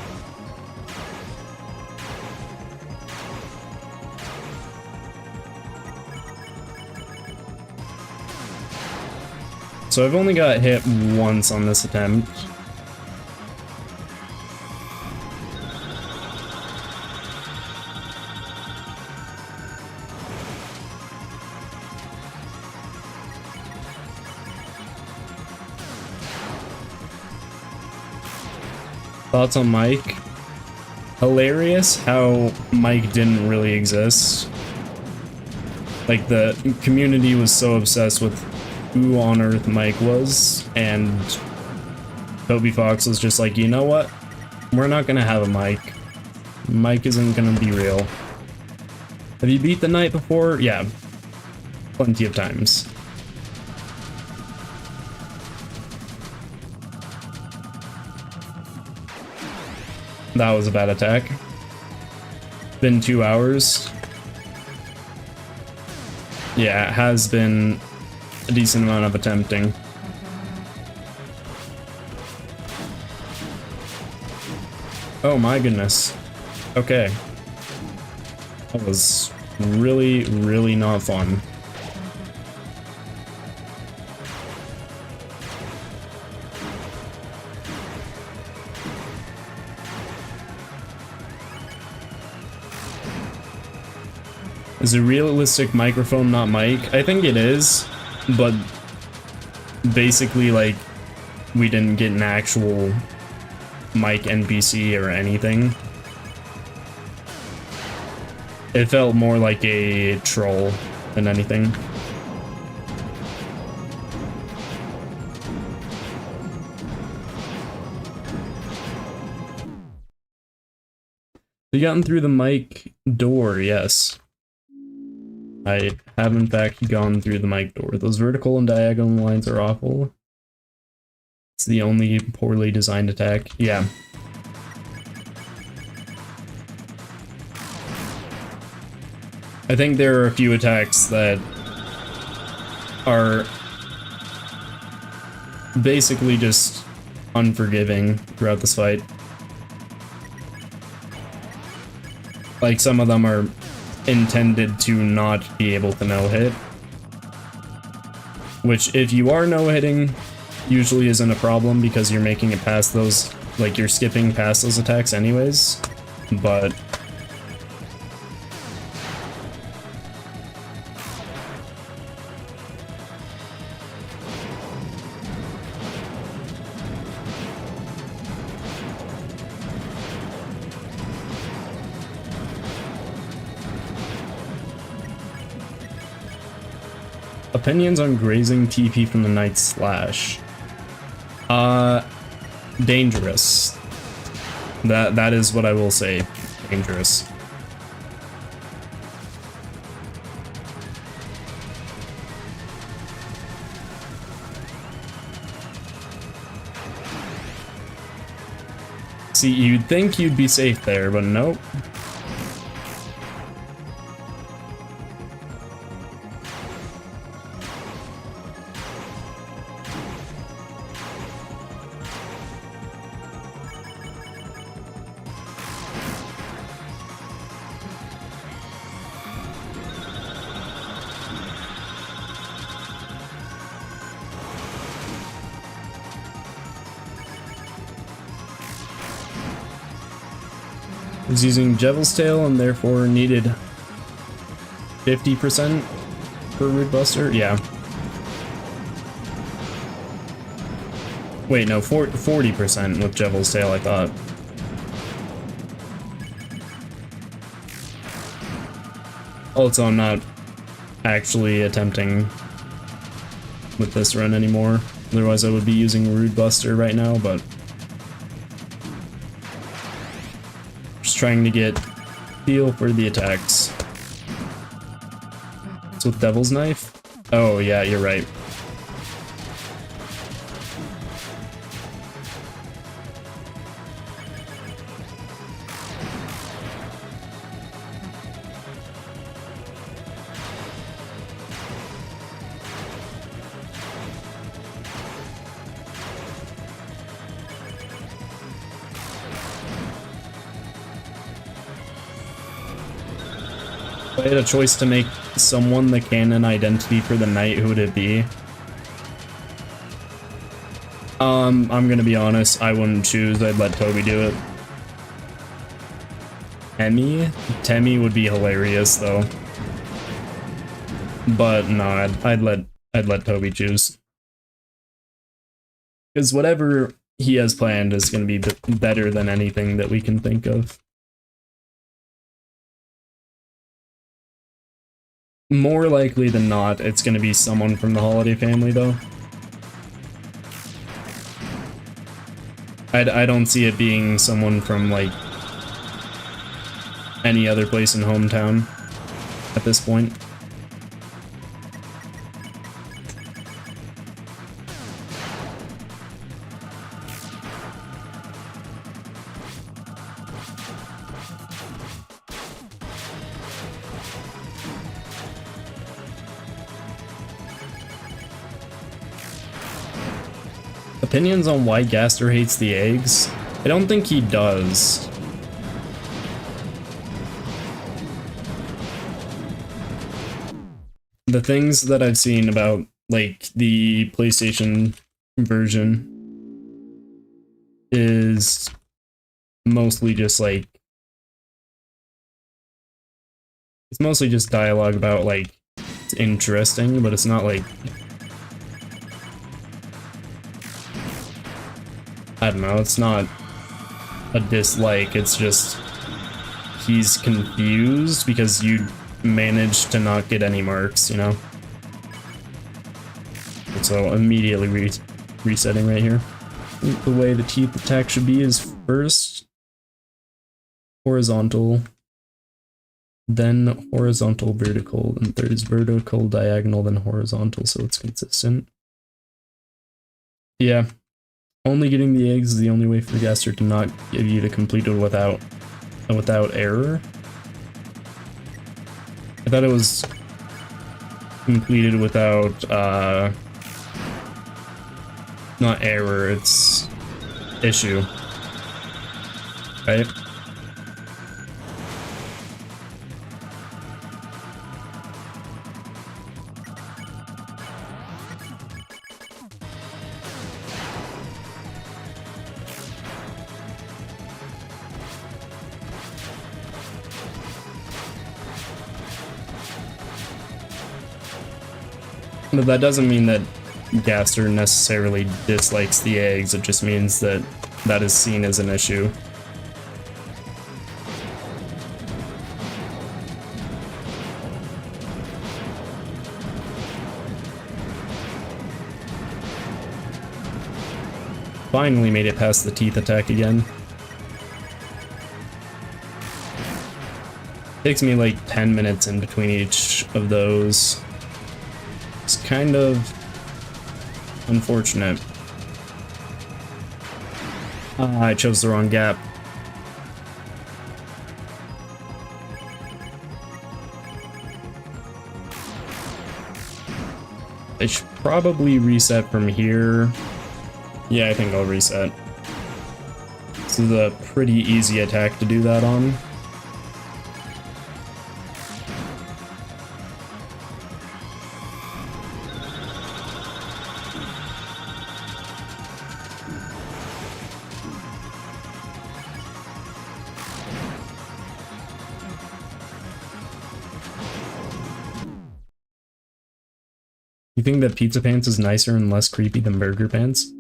So I've only got hit once on this attempt. Thoughts on Mike? Hilarious how Mike didn't really exist. Like, the community was so obsessed with who on earth Mike was, and Toby Fox was just like, you know what? We're not gonna have a Mike. Mike isn't gonna be real. Have you beat the knight before? Yeah. Plenty of times. That was a bad attack. Been 2 hours. Yeah, it has been a decent amount of attempting. Oh my goodness. Okay. That was really, really not fun. Is a realistic microphone not Mike? I think it is, but basically, like, we didn't get an actual Mike NPC or anything. It felt more like a troll than anything. You gotten through the mic door, yes. I have in fact gone through the mic door. Those vertical and diagonal lines are awful. It's the only poorly designed attack. Yeah. I think there are a few attacks that are basically just unforgiving throughout this fight. Like, some of them are intended to not be able to no-hit. which if you are no-hitting, usually isn't a problem because you're making it past those, like you're skipping past those attacks anyways, but opinions on grazing TP from the Night Slash. Dangerous. That is what I will say. Dangerous. See, you'd think you'd be safe there, but nope. Was using Devil's Tail and therefore needed 50% per Root Buster? Yeah. Wait, no, 40% with Devil's Tail, I thought. Also, I'm not actually attempting with this run anymore. Otherwise, I would be using Root Buster right now, but trying to get feel for the attacks. So with Devil's Knife? Oh yeah, you're right. If I had a choice to make someone the canon identity for the knight, who would it be? I'm gonna be honest, I wouldn't choose, I'd let Toby do it. Temmie would be hilarious though. But no, I'd let Toby choose. Because whatever he has planned is gonna be better than anything that we can think of. More likely than not, it's going to be someone from the Holiday family, though. I don't see it being someone from, like, any other place in hometown at this point. Opinions on why Gaster hates the eggs? I don't think he does. The things that I've seen about, like, the PlayStation version is mostly just, like, it's mostly just dialogue about, like, it's interesting, but it's not, like, I don't know, it's not a dislike, it's just he's confused because you managed to not get any marks, you know? So immediately resetting right here. The way the teeth attack should be is first horizontal, then horizontal vertical, and third is vertical diagonal, then horizontal, so it's consistent. Yeah. Only getting the eggs is the only way for Gaster to not give you to complete it without error. I thought it was completed without not error, it's issue. Right? But that doesn't mean that Gaster necessarily dislikes the eggs, it just means that that is seen as an issue. Finally made it past the teeth attack again. Takes me like 10 minutes in between each of those. It's kind of unfortunate. I chose the wrong gap. I should probably reset from here. Yeah, I think I'll reset. This is a pretty easy attack to do that on. You think that Pizza Pants is nicer and less creepy than Burger Pants?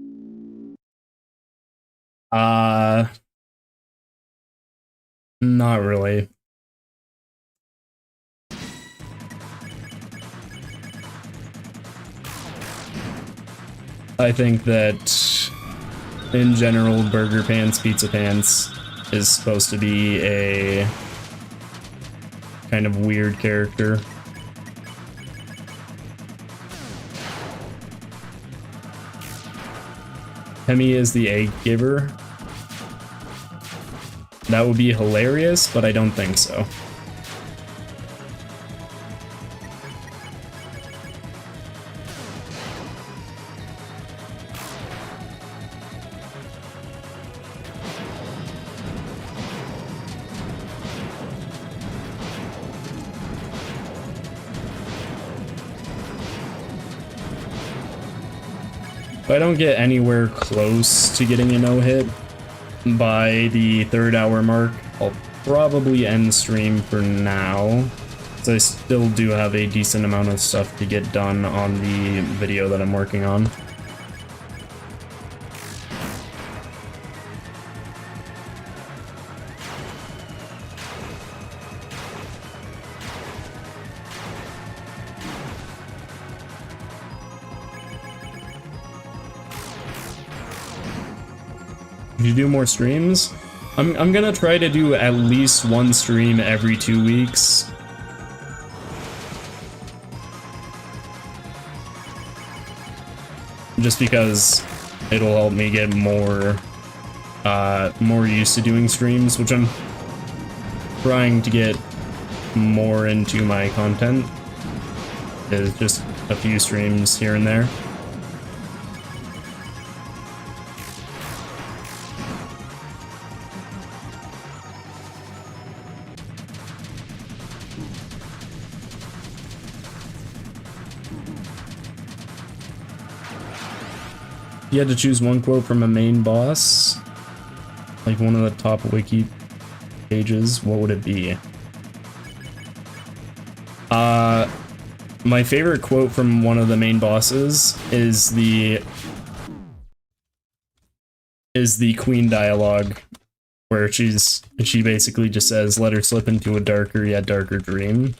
Not really. I think that, in general, Burger Pants, Pizza Pants is supposed to be a kind of weird character. Hemi is the egg giver. That would be hilarious, but I don't think so. If I don't get anywhere close to getting a no-hit by the 3rd hour mark, I'll probably end stream for now, because I still do have a decent amount of stuff to get done on the video that I'm working on. You do more streams? I'm gonna try to do at least one stream every 2 weeks. Just because it'll help me get more used to doing streams, which I'm trying to get more into my content. Is just a few streams here and there. You had to choose one quote from a main boss, like one of the top wiki pages, what would it be? My favorite quote from one of the main bosses is the Queen dialogue, where she basically just says, "Let her slip into a darker yet darker dream."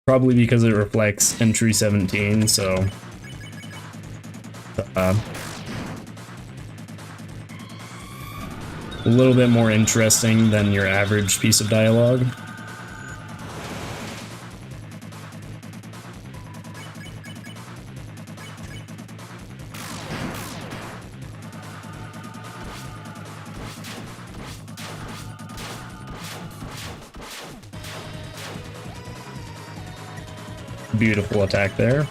Probably because it reflects entry 17, so a little bit more interesting than your average piece of dialogue. Beautiful attack there.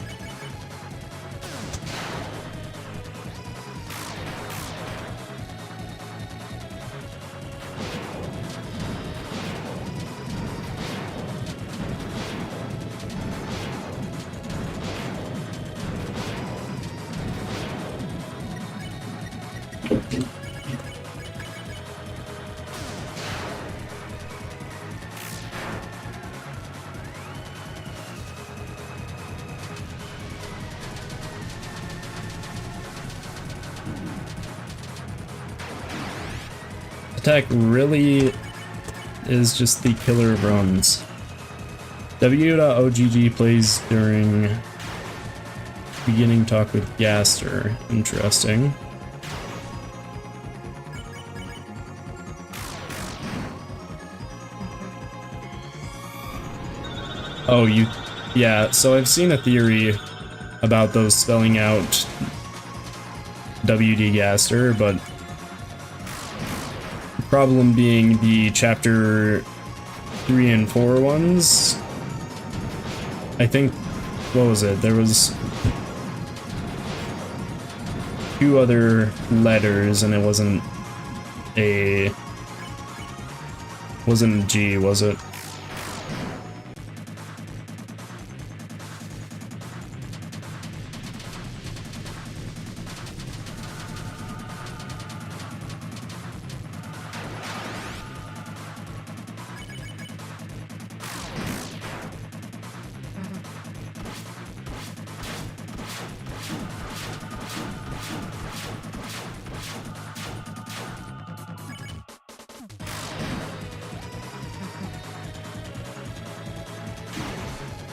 attack really is just the killer of runs. W.OGG plays during beginning talk with Gaster. Interesting. Oh, yeah, so I've seen a theory about those spelling out WD Gaster, but the problem being the chapter 3 and 4 ones. I think, what was it? There was 2 other letters and it wasn't a G, was it?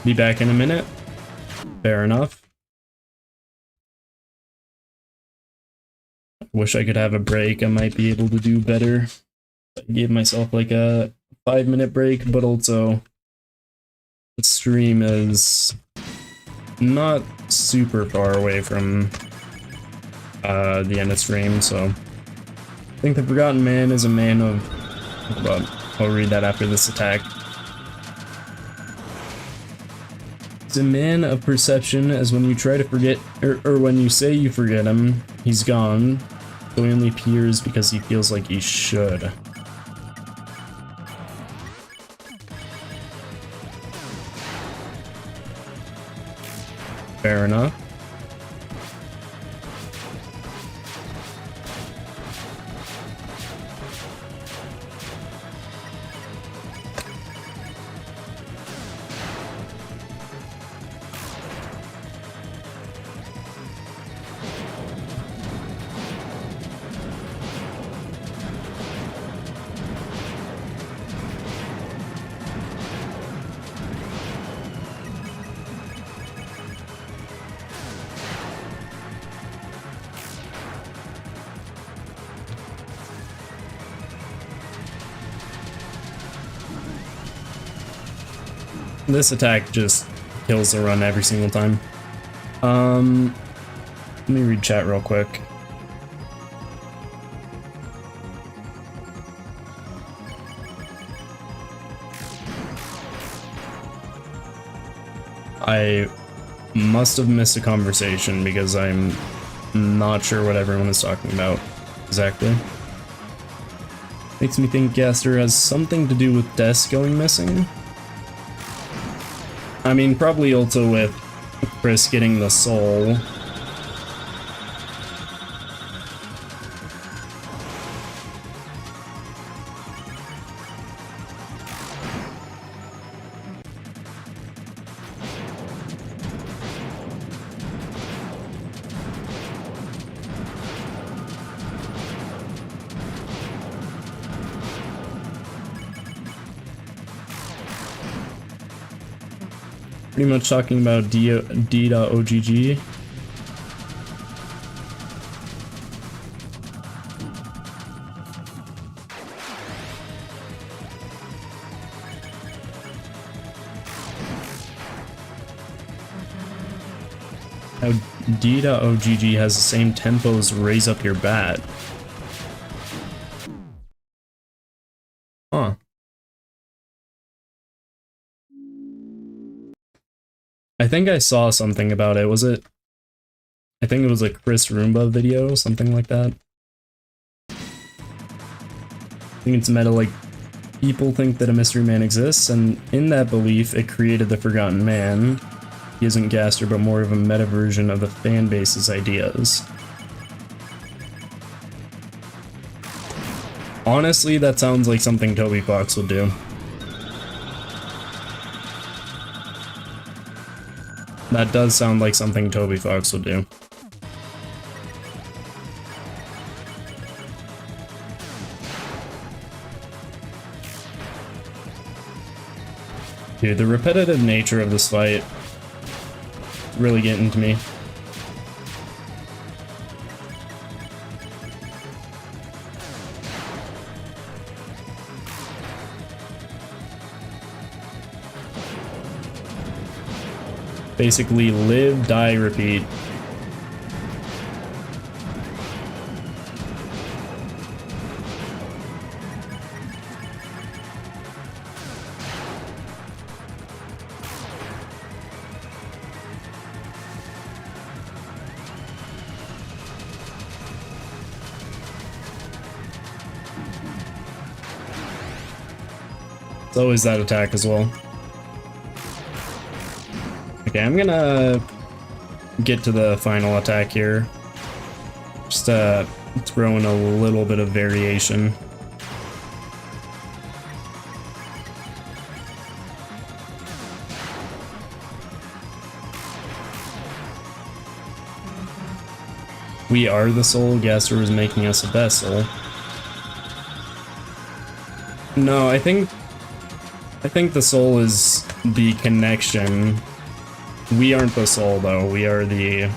Be back in a minute. Fair enough. Wish I could have a break. I might be able to do better. I gave myself like a 5-minute break, but also the stream is not super far away from the end of stream, so I think the Forgotten Man is a man of, well, I'll read that after this attack. A man of perception, as when you try to forget, or when you say you forget him, he's gone, so he only appears because he feels like he should. Fair enough. This attack just kills the run every single time. Let me read chat real quick. I must have missed a conversation because I'm not sure what everyone is talking about exactly. Makes me think Gaster has something to do with Des going missing. I mean, probably also with Chris getting the soul. Pretty much talking about D.OGG. How D.OGG has the same tempo as Raise Up Your Bat. Huh. I think I saw something about it. Was it? I think it was a Chris Roomba video, something like that. I think it's meta, like, people think that a mystery man exists, and in that belief, it created the Forgotten Man. He isn't Gaster, but more of a meta version of the fan base's ideas. Honestly, that sounds like something Toby Fox would do. That does sound like something Toby Fox would do. Dude, the repetitive nature of this fight really getting to me. Basically, live, die, repeat. It's always that attack as well. Okay, I'm gonna get to the final attack here. Just throw in a little bit of variation. We are the soul. Gaster was making us a vessel. No, I think the soul is the connection. We aren't the soul, though. We are the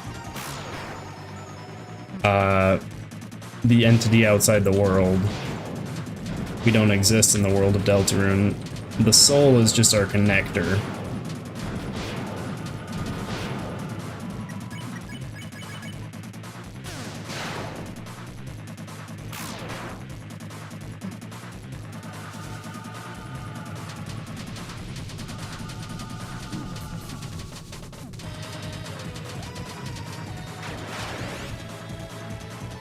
entity outside the world. We don't exist in the world of Deltarune. The soul is just our connector.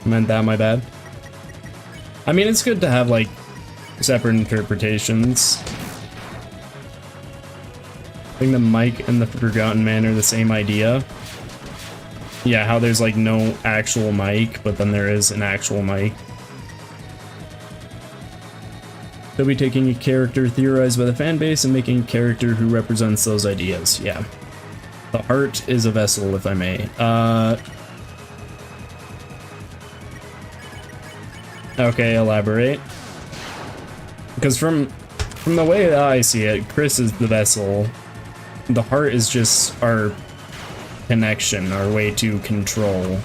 Meant that, my bad. I mean, it's good to have, like, separate interpretations. I think the mic and the Forgotten Man are the same idea. Yeah, how there's, like, no actual mic, but then there is an actual mic. They'll be taking a character theorized by the fan base and making a character who represents those ideas. Yeah. The heart is a vessel, if I may. Okay, elaborate. Because from the way that I see it, Chris is the vessel. The heart is just our connection, our way to control.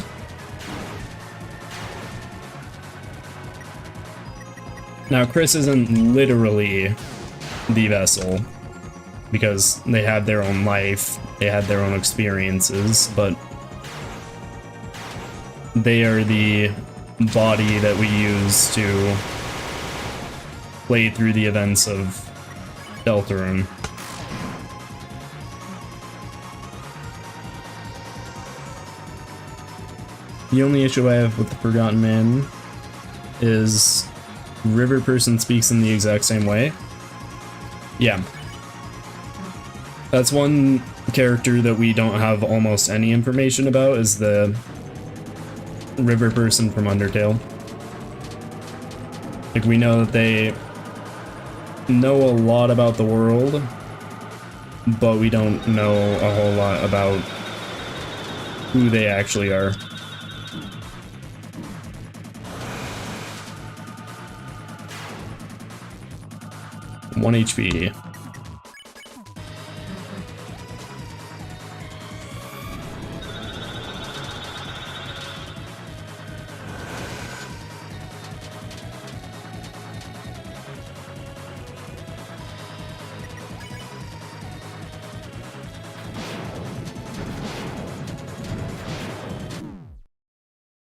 Now, Chris isn't literally the vessel, because they have their own life, they had their own experiences, but they are the body that we use to play through the events of Deltarune. The only issue I have with the Forgotten Man is River Person speaks in the exact same way. Yeah. That's one character that we don't have almost any information about, is the River Person from Undertale. Like, we know that they know a lot about the world, but we don't know a whole lot about who they actually are. One HP.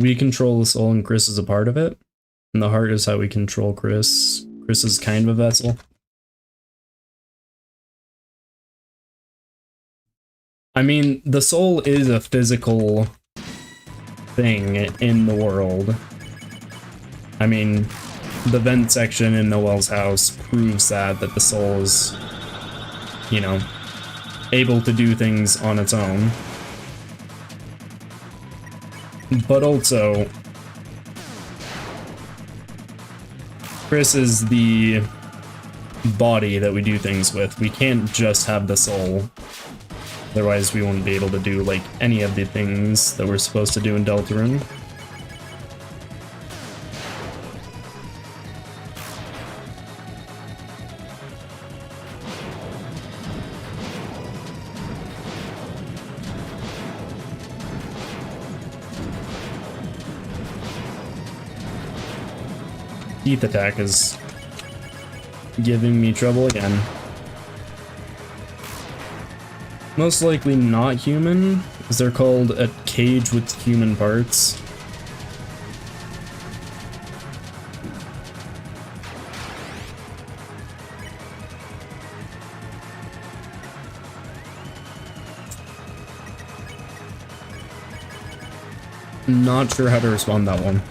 We control the soul and Chris is a part of it. And the heart is how we control Chris. Chris is kind of a vessel. I mean, the soul is a physical thing in the world. I mean, the vent section in Noel's house proves that the soul is, you know, able to do things on its own. But also, Chris is the body that we do things with. We can't just have the soul. Otherwise, we won't be able to do, like, any of the things that we're supposed to do in Deltarune. teeth attack is giving me trouble again. Most likely not human, as they're called a cage with human parts. Not sure how to respond to that one.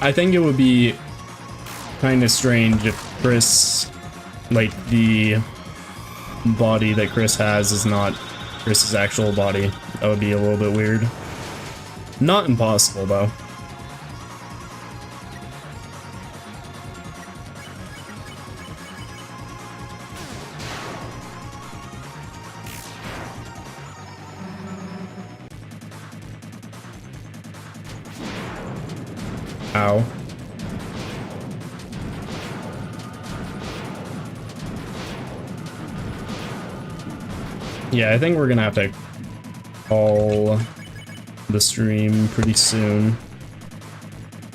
I think it would be kind of strange if Chris, like, the body that Chris has is not Chris's actual body. That would be a little bit weird. Not impossible, though. Ow. Yeah, I think we're gonna have to call the stream pretty soon.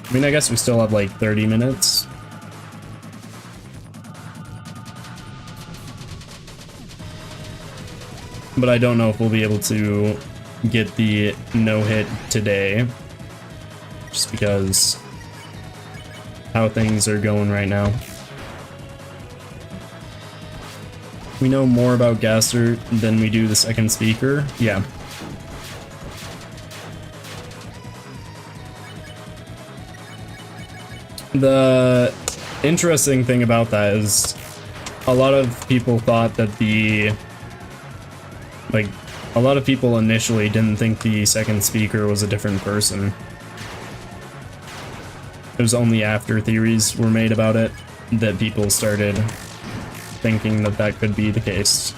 I mean, I guess we still have like 30 minutes. But I don't know if we'll be able to get the no-hit today. Just because how things are going right now. We know more about Gaster than we do the second speaker. Yeah. The interesting thing about that is a lot of people thought that a lot of people initially didn't think the second speaker was a different person. It was only after theories were made about it that people started thinking that that could be the case.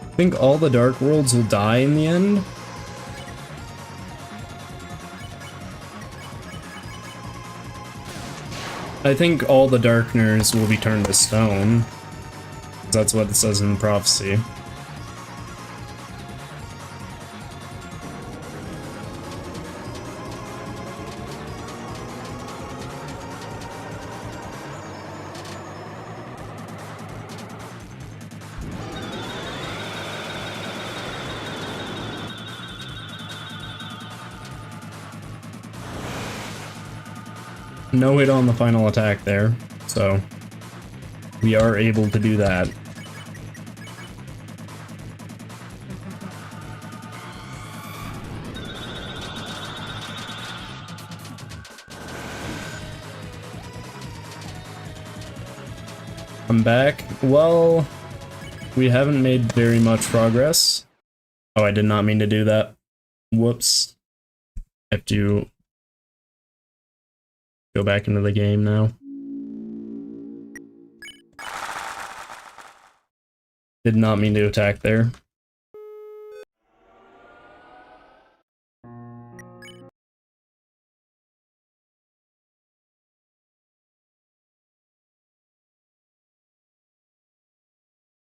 I think all the Dark Worlds will die in the end. I think all the Darkners will be turned to stone. That's what it says in the prophecy. No hit on the final attack there, so we are able to do that. I'm back. Well, we haven't made very much progress. Oh, I did not mean to do that. Whoops. I have to go back into the game now. Did not mean to attack there.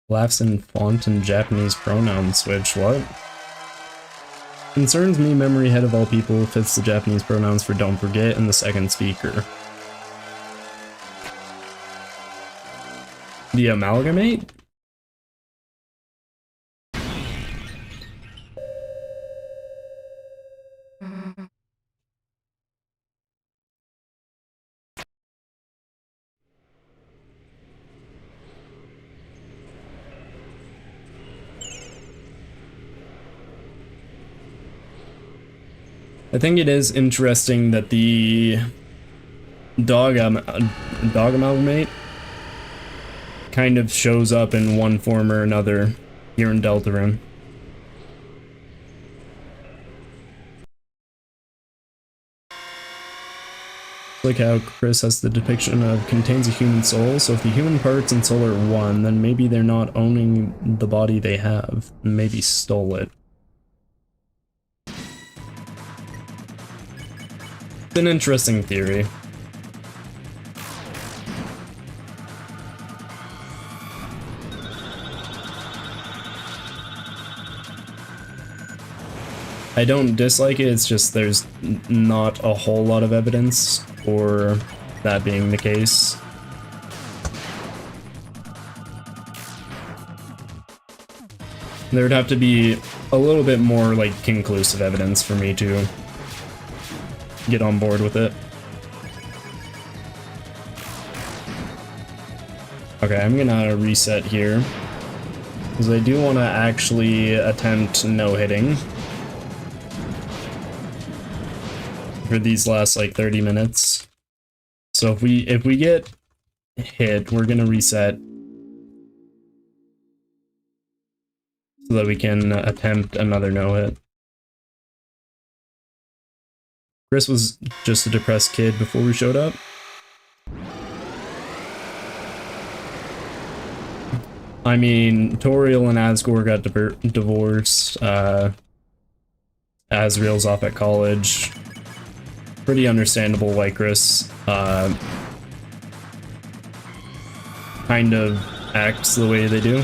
Laughs in font and Japanese pronoun switch, what? Concerns me memory head of all people fits the Japanese pronouns for don't forget in the second speaker. The amalgamate? I think it is interesting that the dog amalgamate kind of shows up in one form or another here in Deltarune. like how Chris has the depiction of contains a human soul, so if the human parts and soul are one, then maybe they're not owning the body they have, and maybe stole it. It's an interesting theory. I don't dislike it, it's just there's not a whole lot of evidence for that being the case. There would have to be a little bit more, like, conclusive evidence for me to get on board with it. Okay, I'm gonna reset here, because I do want to actually attempt no-hitting for these last like 30 minutes. So if we get hit, we're gonna reset so that we can attempt another no-hit. Chris was just a depressed kid before we showed up. I mean, Toriel and Asgore got divorced. Asriel's off at college. Pretty understandable why Chris kind of acts the way they do.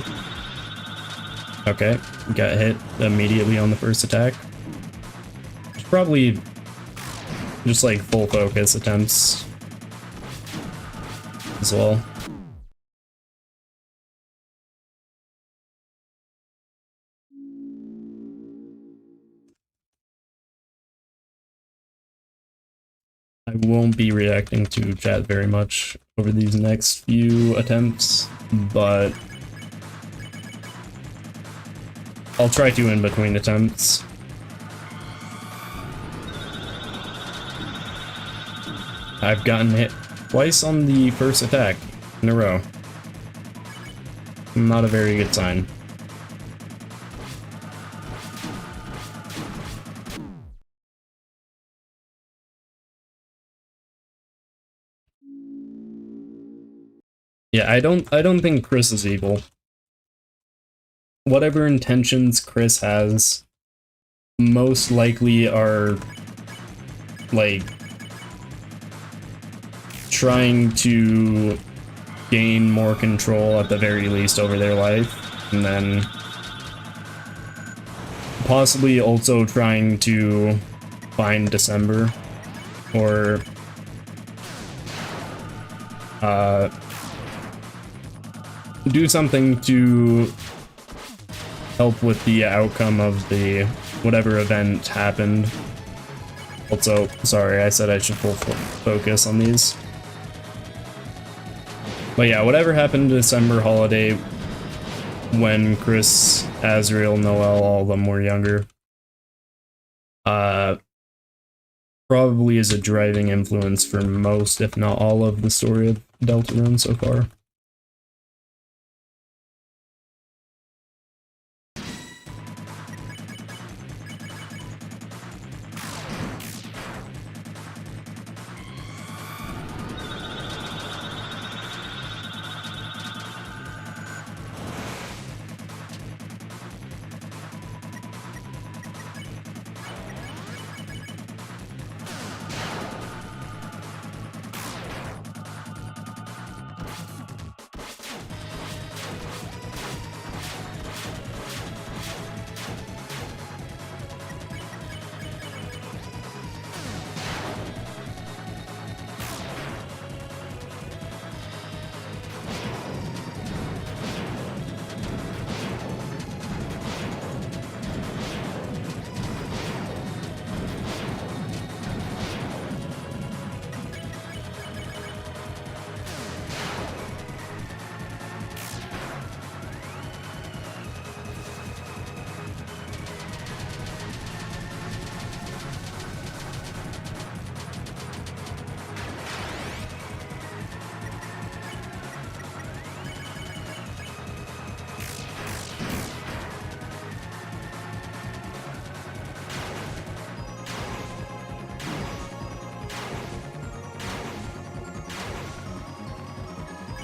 Okay, got hit immediately on the first attack. Probably just like full focus attempts as well. I won't be reacting to chat very much over these next few attempts, but I'll try to in between attempts. I've gotten hit twice on the first attack in a row. Not a very good sign. Yeah, I don't think Chris is evil. Whatever intentions Chris has most likely are like trying to gain more control at the very least over their life, and then possibly also trying to find December or do something to help with the outcome of the whatever event happened. Also, sorry, I said I should full focus on these. But yeah, whatever happened to December holiday when Chris, Asriel, Noel, all of them were younger, probably is a driving influence for most, if not all, of the story of Deltarune so far.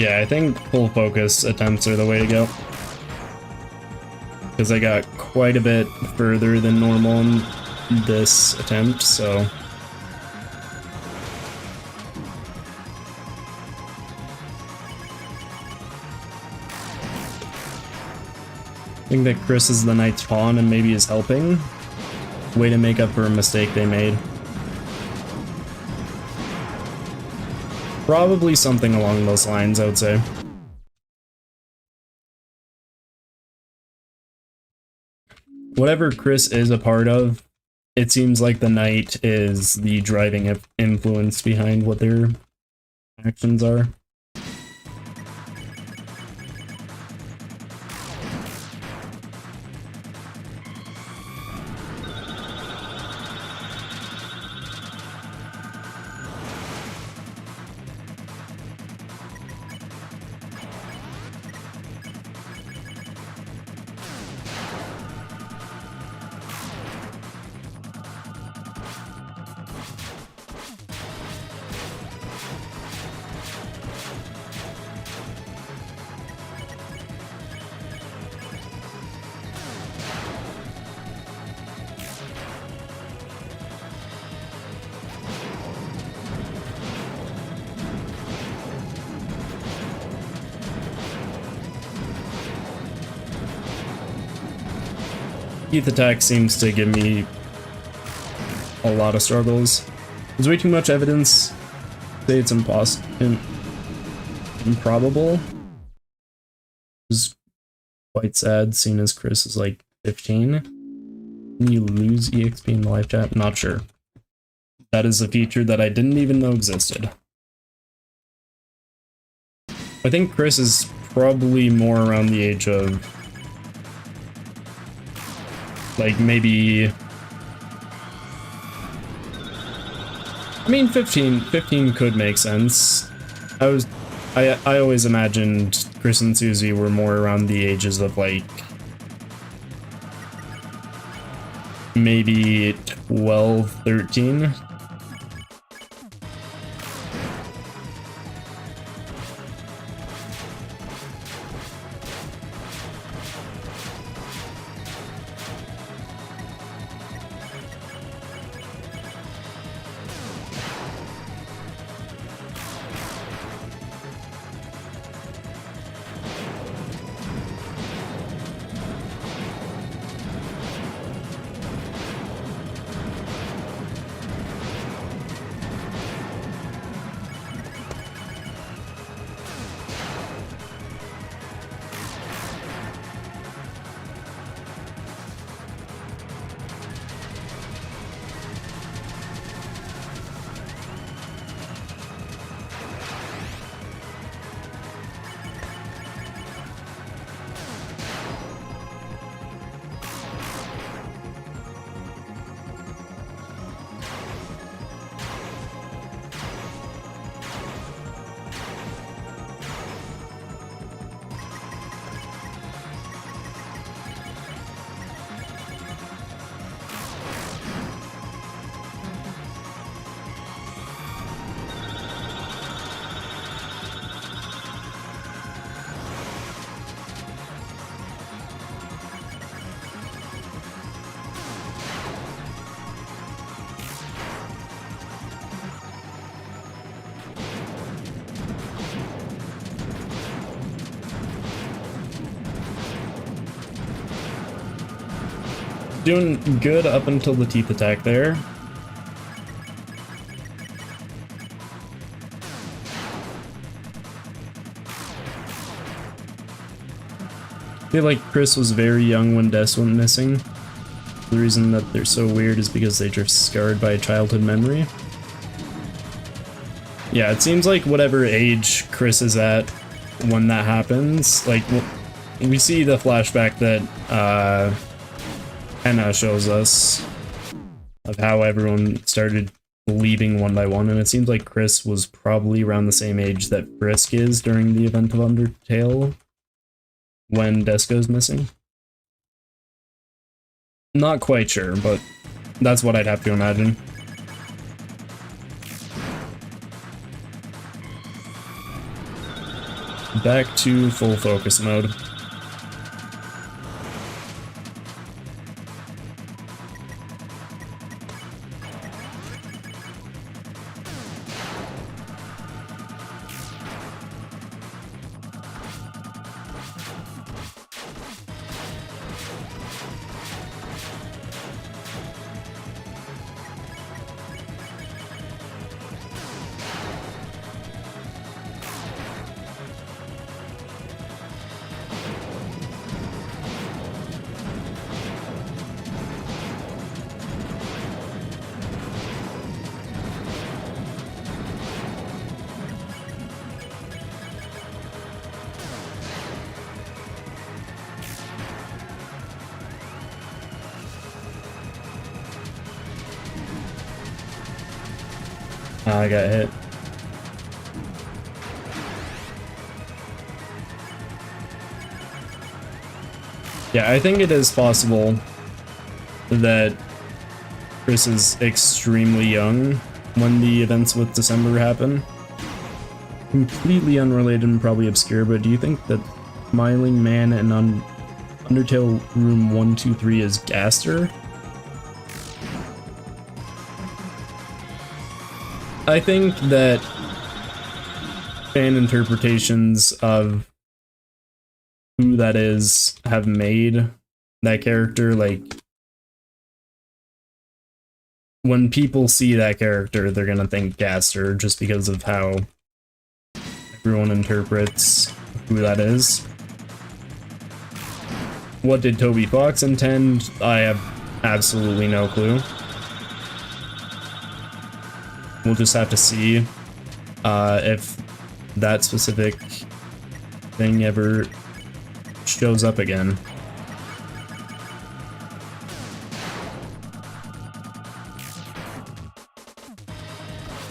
Yeah, I think full focus attempts are the way to go. Because I got quite a bit further than normal in this attempt, so... I think that Chris is the knight's pawn and maybe is helping. Way to make up for a mistake they made. Probably something along those lines, I would say. Whatever Chris is a part of, it seems like the knight is the driving influence behind what their actions are. Teeth attack seems to give me a lot of struggles. There's way too much evidence to say it's improbable. It's quite sad, seeing as Chris is like 15. Can you lose EXP in the live chat? Not sure. That is a feature that I didn't even know existed. I think Chris is probably more around the age of like maybe, I mean 15 could make sense. I always imagined Chris and Susie were more around the ages of like maybe 12, 13. Doing good up until the teeth attack there. I feel like Chris was very young when Des went missing. The reason that they're so weird is because they're just scarred by a childhood memory. Yeah, it seems like whatever age Chris is at when that happens, like, we see the flashback that, Henna shows us of how everyone started leaving one by one, and it seems like Chris was probably around the same age that Frisk is during the event of Undertale when Des goes missing. Not quite sure, but that's what I'd have to imagine. back to full focus mode. I got hit. Yeah, I think it is possible that Chris is extremely young when the events with December happen. Completely unrelated and probably obscure, but do you think that Smiling Man and Undertale Room 123 is Gaster? I think that fan interpretations of who that is have made that character, like, when people see that character, they're gonna think Gaster just because of how everyone interprets who that is. What did Toby Fox intend? I have absolutely no clue. We'll just have to see if that specific thing ever shows up again.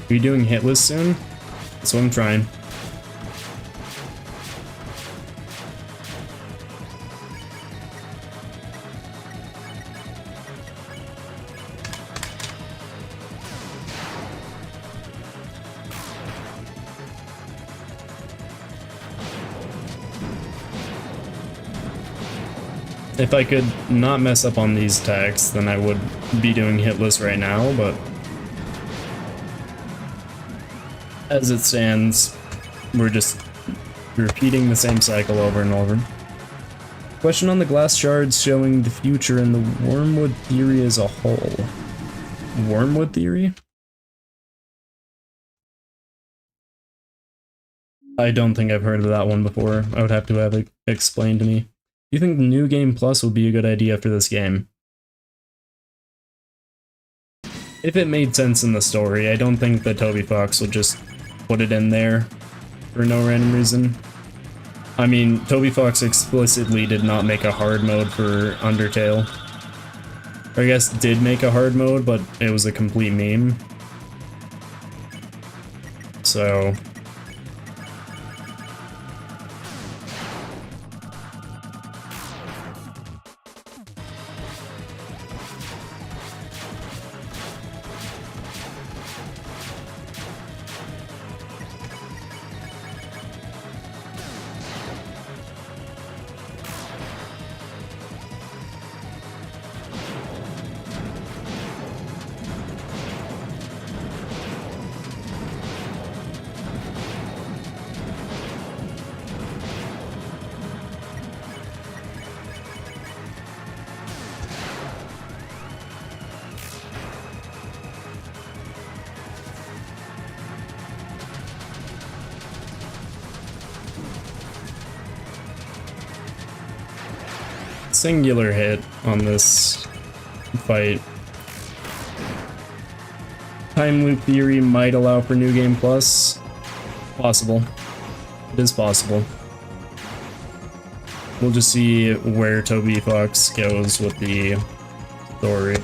Are you doing hit list soon? That's what I'm trying. If I could not mess up on these attacks, then I would be doing hit list right now, but as it stands, we're just repeating the same cycle over and over. Question on the glass shards showing the future and the Wormwood theory as a whole. Wormwood theory? I don't think I've heard of that one before. I would have to have it explained to me. Do you think New Game Plus would be a good idea after this game? If it made sense in the story, I don't think that Toby Fox would just put it in there for no random reason. I mean, Toby Fox explicitly did not make a hard mode for Undertale. Or I guess did make a hard mode, but it was a complete meme. So singular hit on this fight. Time loop theory might allow for New Game Plus. Possible. It is possible. We'll just see where Toby Fox goes with the story.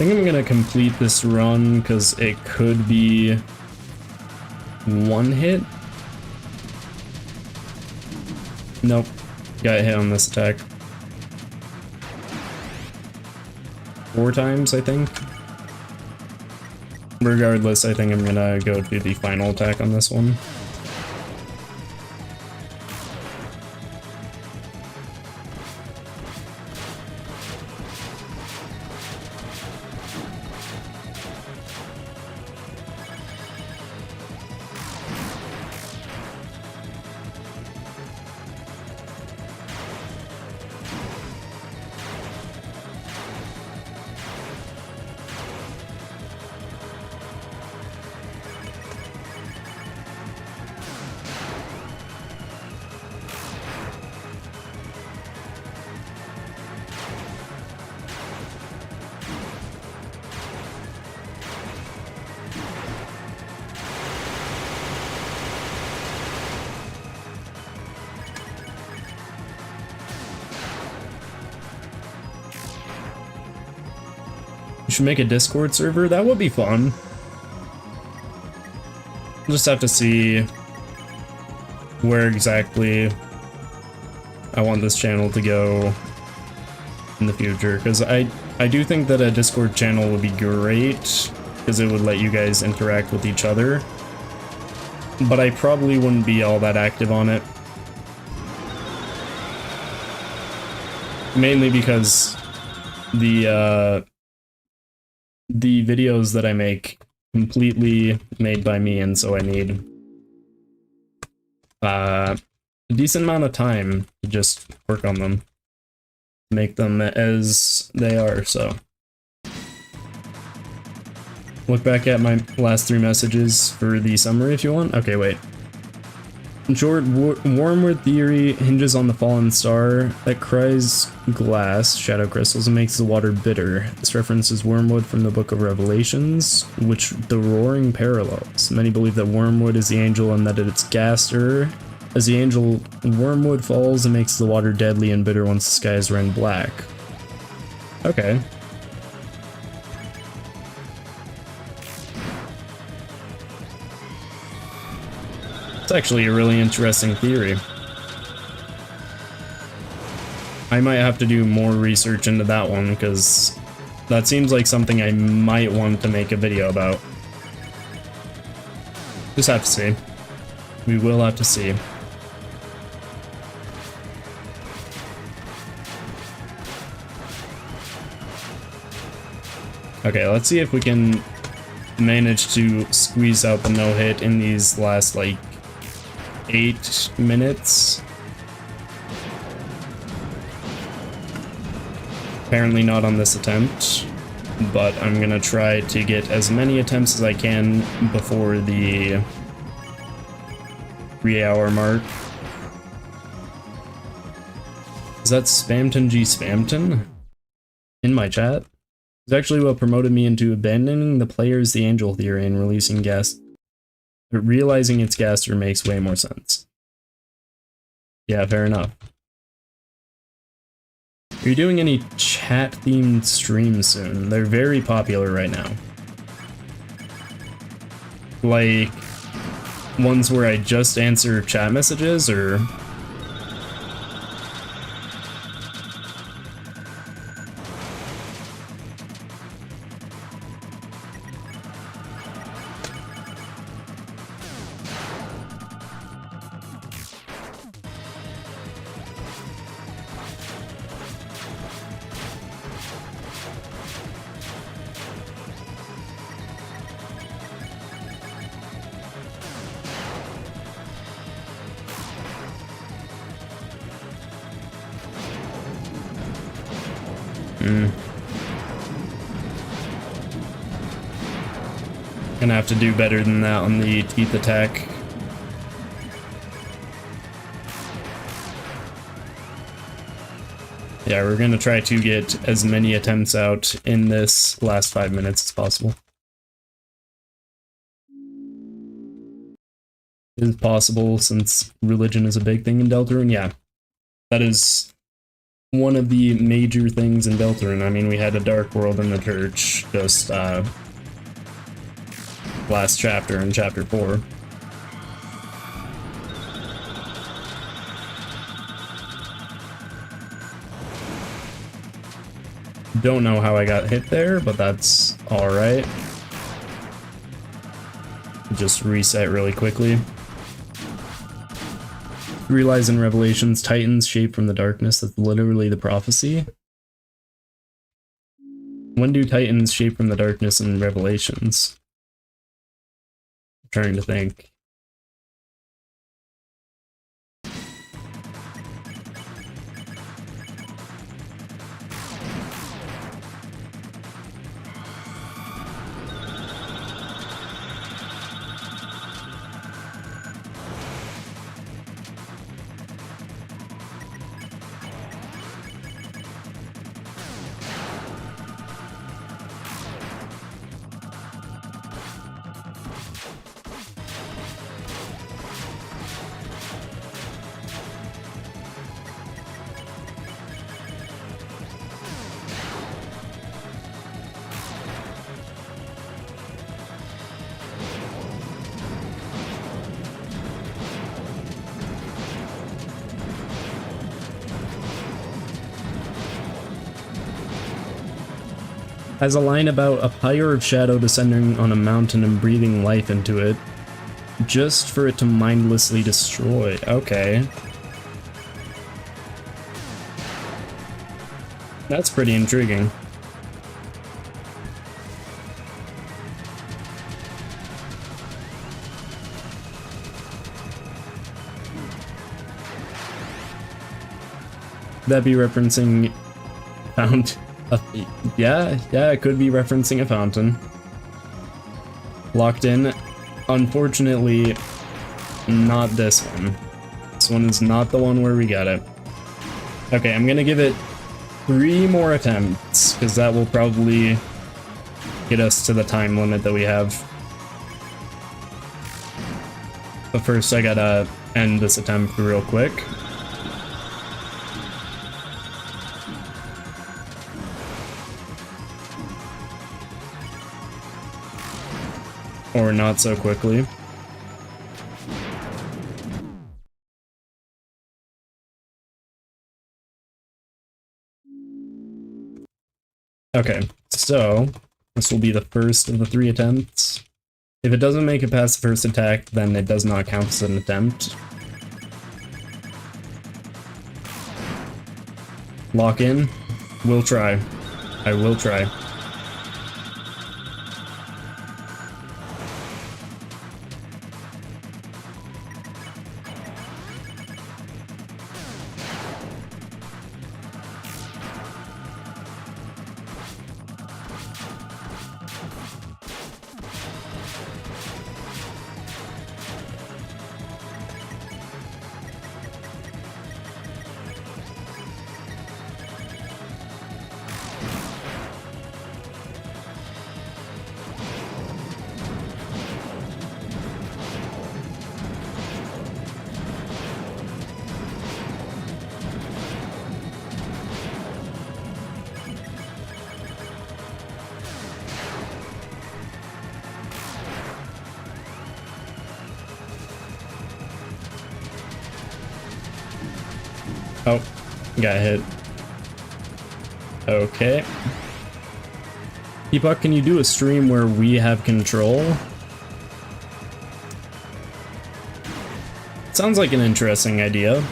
think I'm gonna complete this run because it could be one hit. Nope. Got hit on this attack. 4 times, I think. Regardless, I think I'm gonna go to the final attack on this one. We should make a Discord server. That would be fun. We'll just have to see where exactly I want this channel to go in the future, because I do think that a Discord channel would be great, because it would let you guys interact with each other, but I probably wouldn't be all that active on it. Mainly because the videos that I make completely made by me, and so I need a decent amount of time to just work on them, make them as they are. So look back at my last 3 messages for the summary if you want. Okay, wait. In short, Wormwood theory hinges on the fallen star that cries glass, shadow crystals, and makes the water bitter. This references Wormwood from the Book of Revelations, which the Roaring parallels. Many believe that Wormwood is the angel and that it's Gaster. As the angel, Wormwood falls and makes the water deadly and bitter once the skies run black. Okay. It's actually a really interesting theory. I might have to do more research into that one, because that seems like something I might want to make a video about. Just have to see. We will have to see. Okay, let's see if we can manage to squeeze out the no-hit in these last, like, 8 minutes. Apparently not on this attempt, but I'm gonna try to get as many attempts as I can before the 3-hour mark. Is that Spamton G Spamton in my chat? It's actually what promoted me into abandoning the player's the angel theory and releasing gas. But realizing it's Gaster makes way more sense. Yeah, fair enough. Are you doing any chat-themed streams soon? They're very popular right now. Like, ones where I just answer chat messages, or... Gonna have to do better than that on the teeth attack. Yeah, we're gonna try to get as many attempts out in this last 5 minutes as possible. It is possible, since religion is a big thing in Deltarune. Yeah, that is one of the major things in Deltarune. I mean, we had a dark world in the church just last chapter in chapter 4. Don't know how I got hit there, but that's alright. Just reset really quickly. Realize in Revelations, Titans shaped from the darkness. That's literally the prophecy. When do Titans shape from the darkness in Revelations? I'm trying to think. Has a line about a pyre of shadow descending on a mountain and breathing life into it, just for it to mindlessly destroy. Okay. That's pretty intriguing. That'd be referencing yeah, it could be referencing a fountain. Locked in. Unfortunately, not this one. This one is not the one where we got it. Okay, I'm gonna give it 3 more attempts, because that will probably get us to the time limit that we have. But first, I gotta end this attempt real quick. Or not so quickly. Okay, so this will be the first of the 3 attempts. If it doesn't make it past the first attack, then it does not count as an attempt. Lock in. We'll try. I will try. Oh, got hit. Okay. Epoch, can you do a stream where we have control? Sounds like an interesting idea.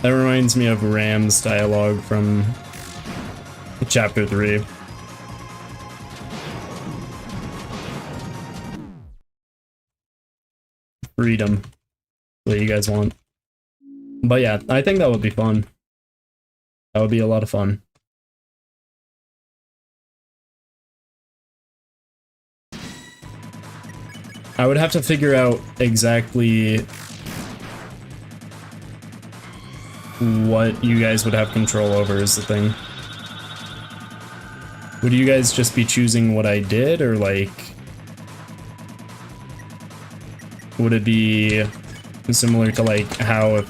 That reminds me of Ram's dialogue from chapter 3. Freedom. What you guys want. But yeah, I think that would be fun. That would be a lot of fun. I would have to figure out exactly what you guys would have control over is the thing. Would you guys just be choosing what I did, or like would it be similar to like how if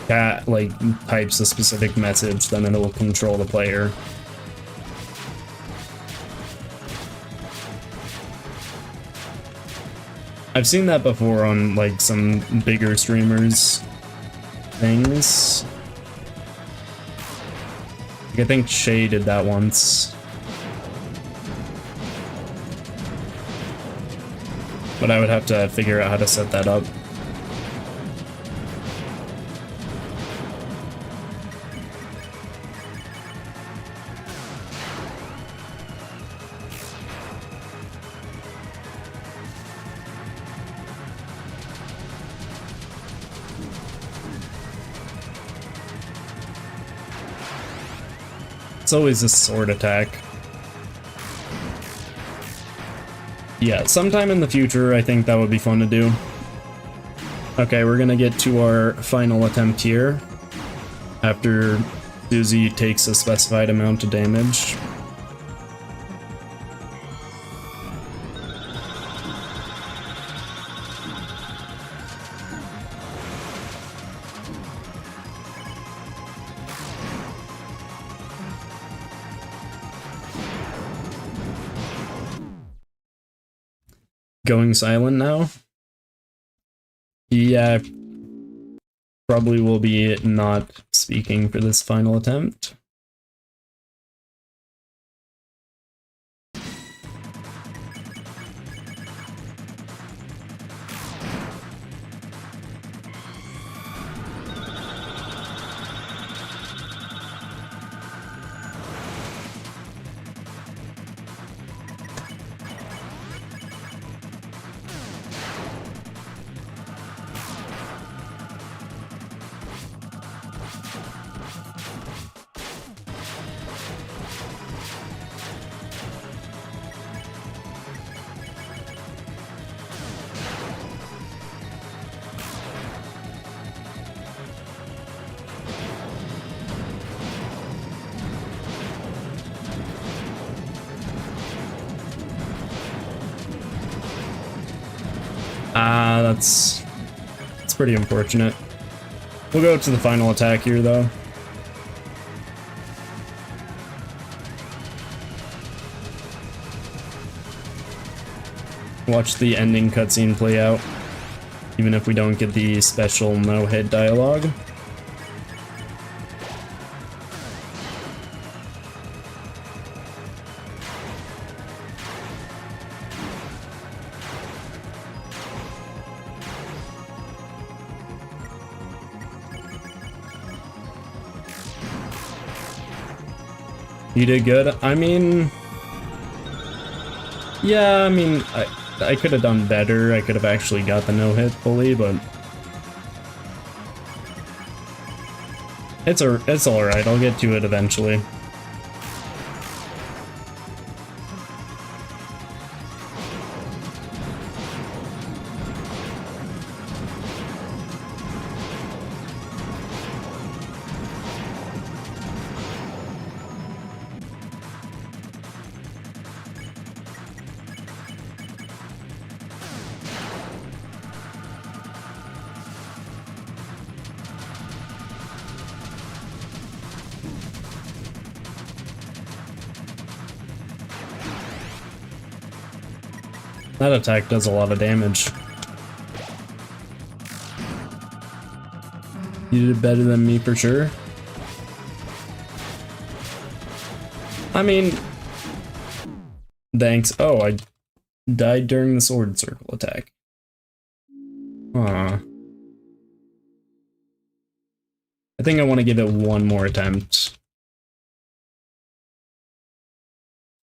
cat like types a specific message, then it'll control the player? I've seen that before on like some bigger streamers things. Like, I think Shay did that once. But I would have to figure out how to set that up. It's always a sword attack. Yeah, sometime in the future, I think that would be fun to do. Okay, we're gonna get to our final attempt here. After Susie takes a specified amount of damage. Going silent now? Yeah, probably will be not speaking for this final attempt. That's pretty unfortunate. We'll go to the final attack here, though. Watch the ending cutscene play out, even if we don't get the special no-hit dialogue. You did good. I mean, yeah, I mean, I could have done better. I could have actually got the no-hit fully, but it's alright. I'll get to it eventually. That attack does a lot of damage. You did better than me for sure. I mean, thanks. Oh, I died during the sword circle attack. Aw. I think I want to give it one more attempt.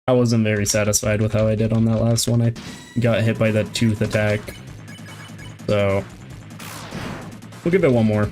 I wasn't very satisfied with how I did on that last one. I got hit by that tooth attack. So, we'll give it one more.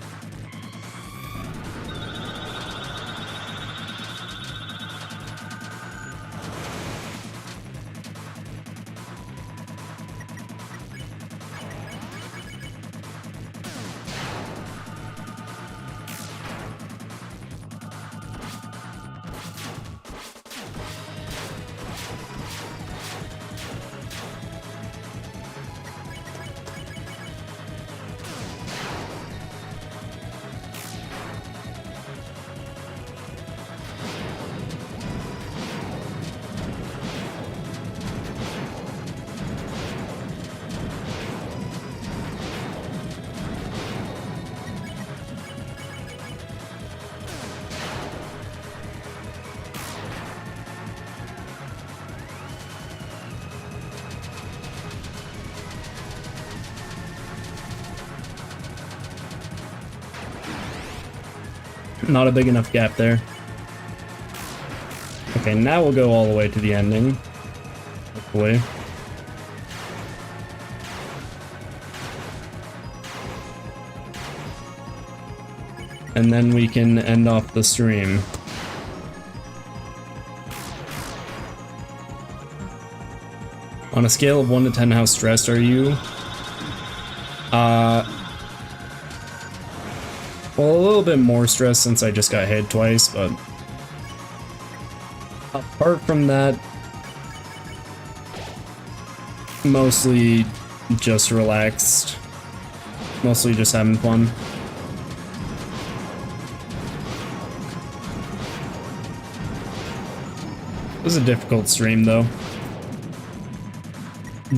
Not a big enough gap there. Okay, now we'll go all the way to the ending. Hopefully. And then we can end off the stream. On a scale of 1 to 10, how stressed are you? Well, a little bit more stressed since I just got hit twice, but apart from that, mostly just relaxed. Mostly just having fun. It was a difficult stream, though.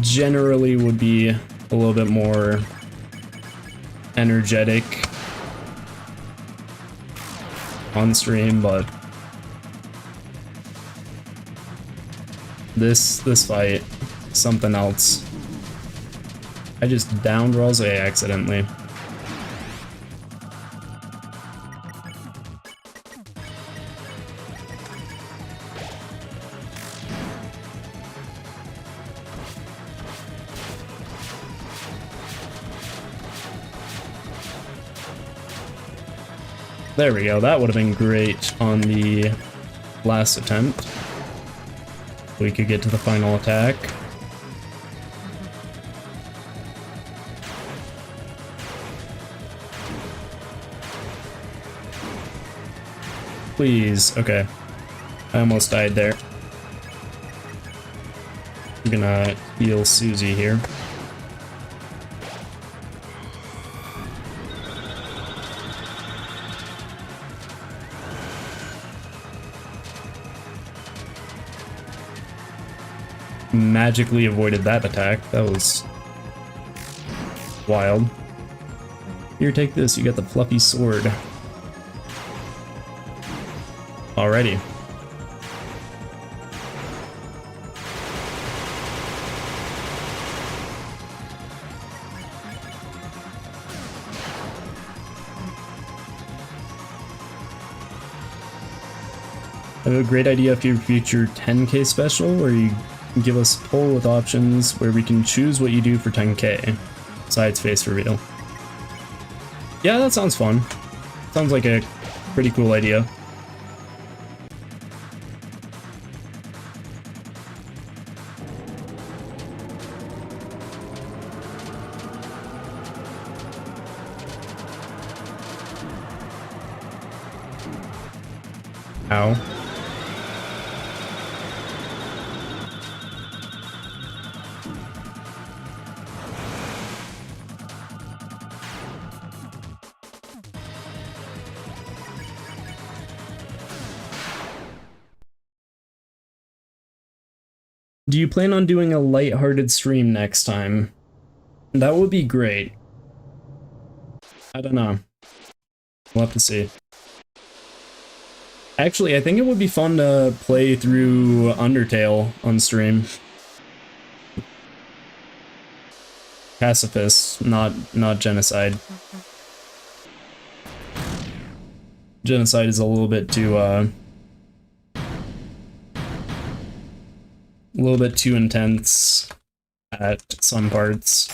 Generally would be a little bit more energetic on stream, but this fight, something else. I just downed Rose accidentally. There we go, that would have been great on the last attempt. We could get to the final attack. Please, okay. I almost died there. I'm gonna heal Susie here. Magically avoided that attack. That was wild. Here, take this. You got the fluffy sword. Alrighty. I have a great idea for your future 10K special where you give us a poll with options where we can choose what you do for 10K, besides face reveal. Yeah, that sounds fun. Sounds like a pretty cool idea. Ow. Do you plan on doing a lighthearted stream next time? That would be great. I don't know. We'll have to see. Actually, I think it would be fun to play through Undertale on stream. Pacifist, not genocide. Genocide is a little bit too intense at some parts.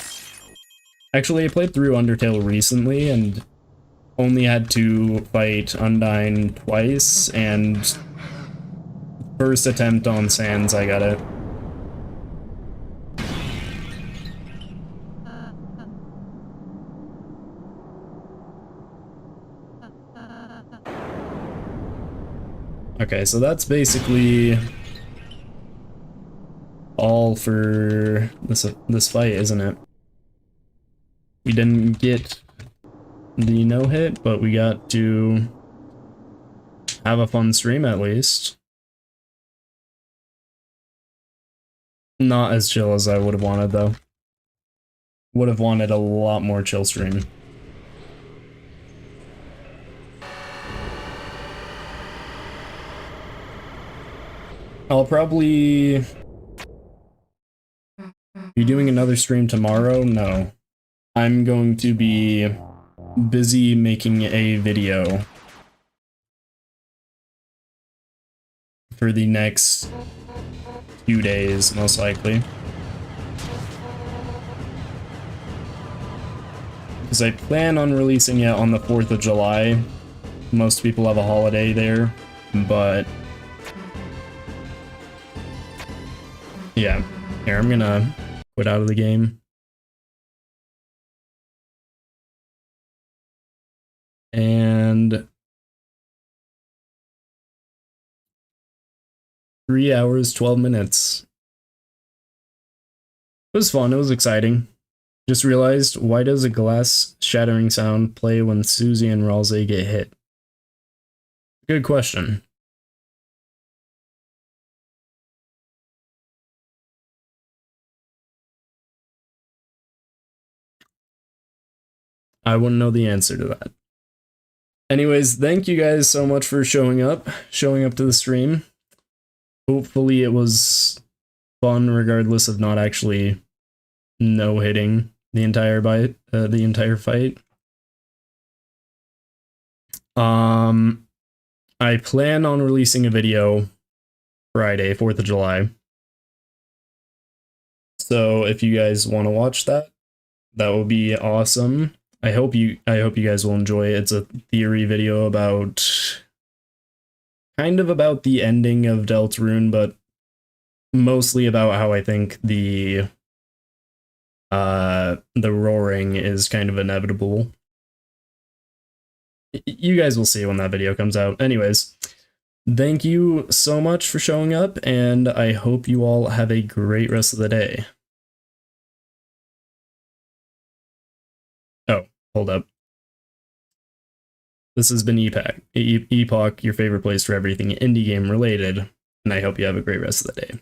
Actually, I played through Undertale recently and only had to fight Undyne twice, and first attempt on Sans, I got it. Okay, so that's basically all for this fight, isn't it? We didn't get the no-hit, but we got to have a fun stream at least. Not as chill as I would have wanted, though. Would have wanted a lot more chill stream. I'll probably be doing another stream tomorrow. No. I'm going to be busy making a video for the next few days, most likely. Because I plan on releasing it on the 4th of July. Most people have a holiday there, but yeah. Here, I'm gonna quit out of the game. And 3 hours, 12 minutes. It was fun, it was exciting. Just realized, why does a glass shattering sound play when Susie and Ralsei get hit? Good question. I wouldn't know the answer to that. Anyways, thank you guys so much for showing up to the stream. Hopefully it was fun regardless of not actually no-hitting the entire fight. I plan on releasing a video Friday, 4th of July. So if you guys want to watch that, that would be awesome. I hope you guys will enjoy it. It's a theory video about kind of about the ending of Deltarune, but mostly about how I think the roaring is kind of inevitable. You guys will see when that video comes out. Anyways, thank you so much for showing up, and I hope you all have a great rest of the day. Oh, hold up. This has been Epoch, your favorite place for everything indie game related, and I hope you have a great rest of the day.